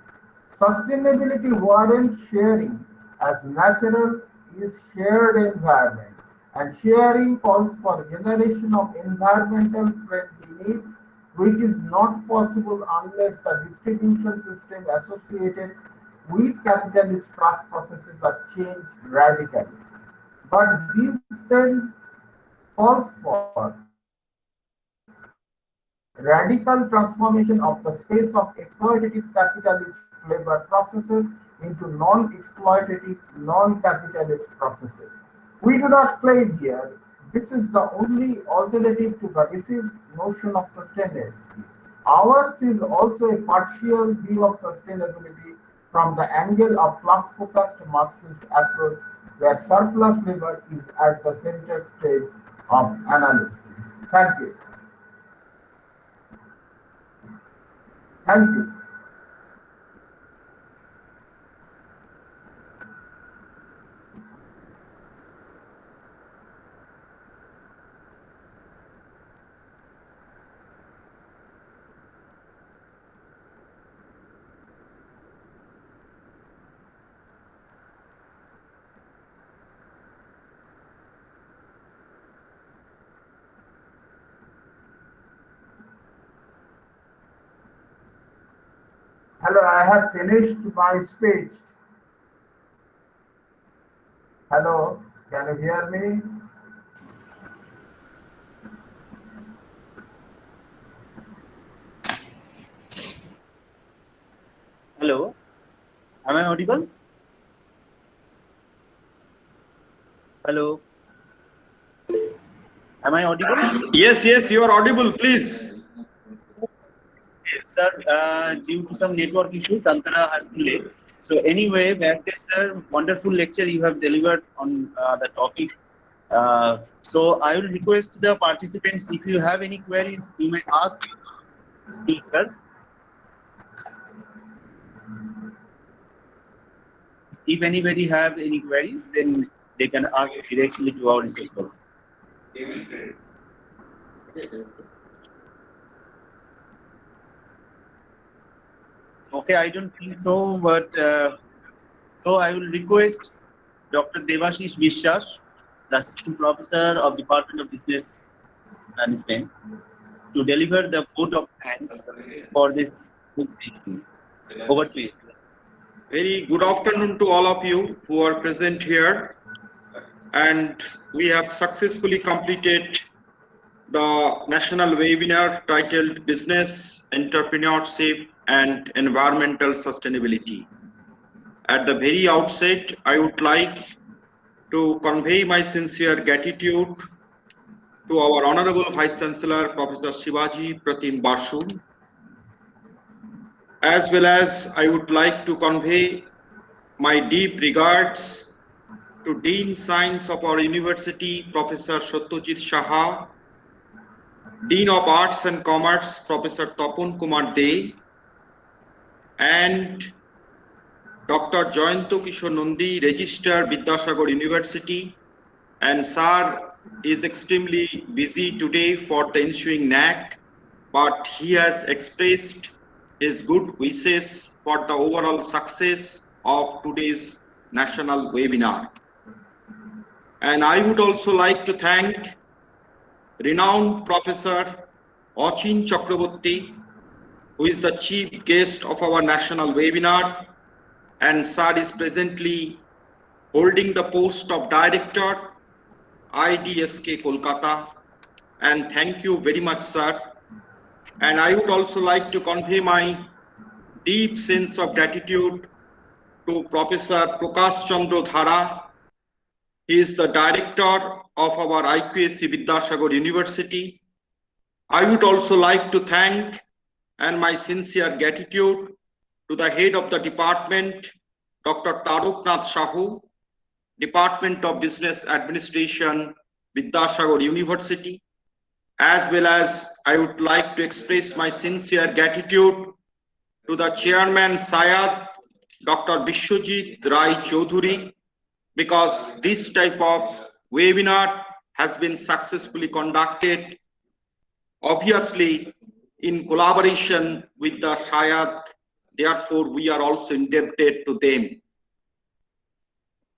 Sustainability warrants sharing as natural is shared environment, and sharing calls for generation of environmental friendly need, which is not possible unless the distribution system associated with capitalist class processes are changed radically. But this then calls for radical transformation of the space of exploitative capitalist labor processes into non-exploitative, non-capitalist processes. We do not claim here this is the only alternative to the received notion of sustainability. Ours is also a partial view of sustainability from the angle of class-focused Marxist approach where surplus labor is at the center stage of analysis. Thank you. Thank you. Hello, I have finished my speech. Hello, can you hear me? Hello, am I audible? Hello, am I audible? Yes, yes, you are audible, please. Sir, due to some network issues, Antara has been late. So anyway, Vyasdev sir, wonderful lecture you have delivered on the topic. So I will request the participants, if you have any queries, you may ask. Sir. If anybody have any queries, then they can ask directly to our resource person. Okay, I don't think so, but so I will request Dr. Devashish Vishwas, the Assistant Professor of Department of Business Management, to deliver the vote of thanks for this good session. Over to you. Very good afternoon to all of you who are present here. And we have successfully completed the national webinar titled Business, Entrepreneurship and Environmental Sustainability. At the very outset, I would like to convey my sincere gratitude to our Honorable Vice-Chancellor, Professor Sibaji Pratim Basu, as well as I would like to convey my deep regards to Dean Science of our university, Professor Satyajit Saha, Dean of Arts and Commerce, Professor Tapun Kumar De, and Dr. Jayanto Kishore Nandi, Registrar, Vidyasagar University, and Sir is extremely busy today for the ensuing NAC, but he has expressed his good wishes for the overall success of today's national webinar. And I would also like to thank renowned Professor Achin Chakraborty, who is the chief guest of our national webinar, and Sir is presently holding the post of Director, IDSK Kolkata. And thank you very much, sir. And I would also like to convey my deep sense of gratitude to Professor Prakash Chandra Dhara. He is the director of our IQAC Vidyasagar University. I would also like to thank and my sincere gratitude to the head of the department, Dr. Taroknath Sahu, Department of Business Administration, Vidyasagar University, as well as I would like to express my sincere gratitude to the chairman Syed, Dr. Vishwajit Rai Chaudhuri, because this type of webinar has been successfully conducted, obviously in collaboration with the Syed. Therefore, we are also indebted to them.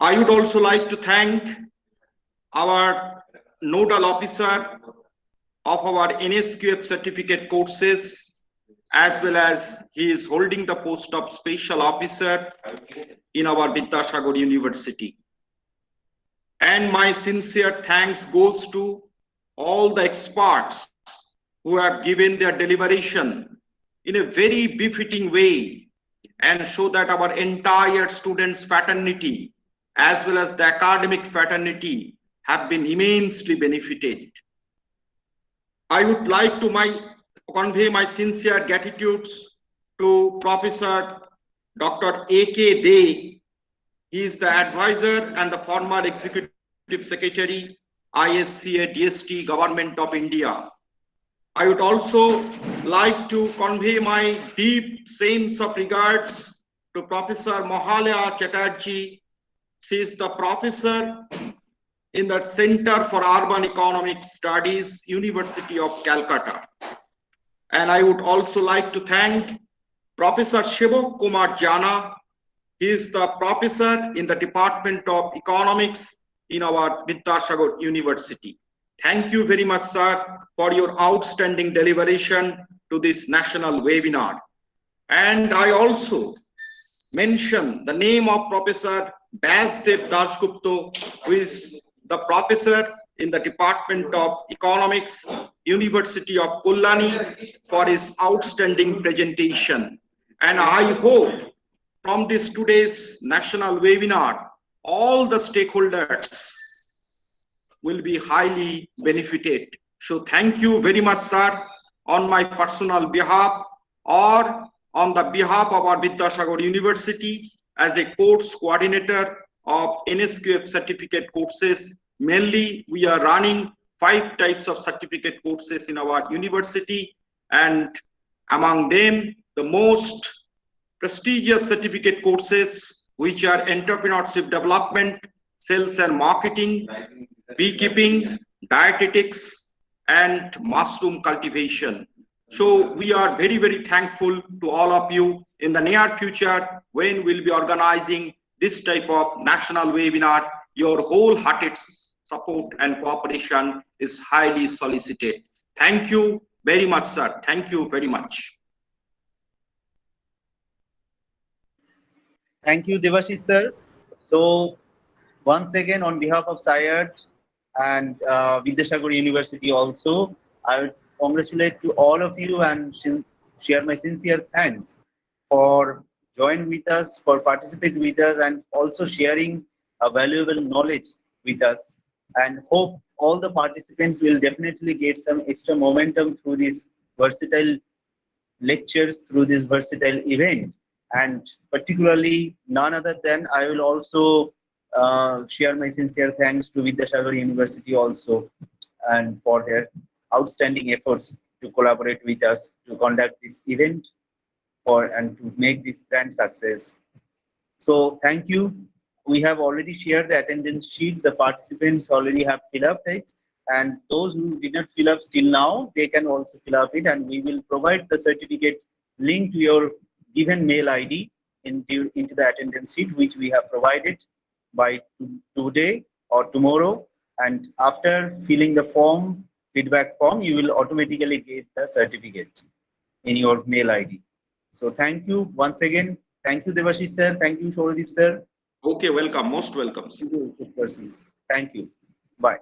I would also like to thank our nodal officer of our NSQF certificate courses, as well as he is holding the post of special officer in our Vidyasagar University. And my sincere thanks goes to all the experts who have given their deliberation in a very befitting way and show that our entire students' fraternity as well as the academic fraternity have been immensely benefited. I would like to convey my sincere gratitudes to Professor Dr. A.K. De. He is the advisor and the former executive secretary, ISCA DST, Government of India. I would also like to convey my deep sense of regards to Professor Mahala Chatterjee. She is the professor in the Center for Urban Economic Studies, University of Calcutta. And I would also like to thank Professor Shivak Kumar Jana. He is the professor in the Department of Economics in our Vidyasagar University. Thank you very much, sir, for your outstanding deliberation to this national webinar. And I also mention the name of Professor Basdev Dasgupta, who is the professor in the Department of Economics, University of Kolkata, for his outstanding presentation. And I hope from this today's national webinar, all the stakeholders will be highly benefited. So thank you very much, sir, on my personal behalf or on the behalf of our Vidyasagar University as a course coordinator of NSQF certificate courses. Mainly, we are running 5 types of certificate courses in our university, and among them, the most prestigious certificate courses, which are entrepreneurship development, sales and marketing, beekeeping, dietetics, and mushroom cultivation. So we are very, very thankful to all of you. In the near future, when we'll be organizing this type of national webinar, your wholehearted support and cooperation is highly solicited. Thank you very much, sir. Thank you very much. Thank you, Debashish sir. So once again, on behalf of SIAD and Vidyasagar University also, I would congratulate to all of you and share my sincere thanks for joining with us, for participating with us, and also sharing a valuable knowledge with us. And hope all the participants will definitely get some extra momentum through these versatile lectures, through this versatile event. And particularly, none other than I will also share my sincere thanks to Vidyasagar University also, and for their outstanding efforts to collaborate with us to conduct this event and to make this grand success. So thank you. We have already shared the attendance sheet. The participants already have filled up it, and those who did not fill up still now, they can also fill up it, and we will provide the certificate link to your given mail ID into the attendance sheet, which we have provided by today or tomorrow. And after filling the form, feedback form, you will automatically get the certificate in your mail ID. So thank you once again. Thank you, Debashish sir. Thank you, Shoradip sir. Okay, welcome. Most welcome. Thank you. Bye.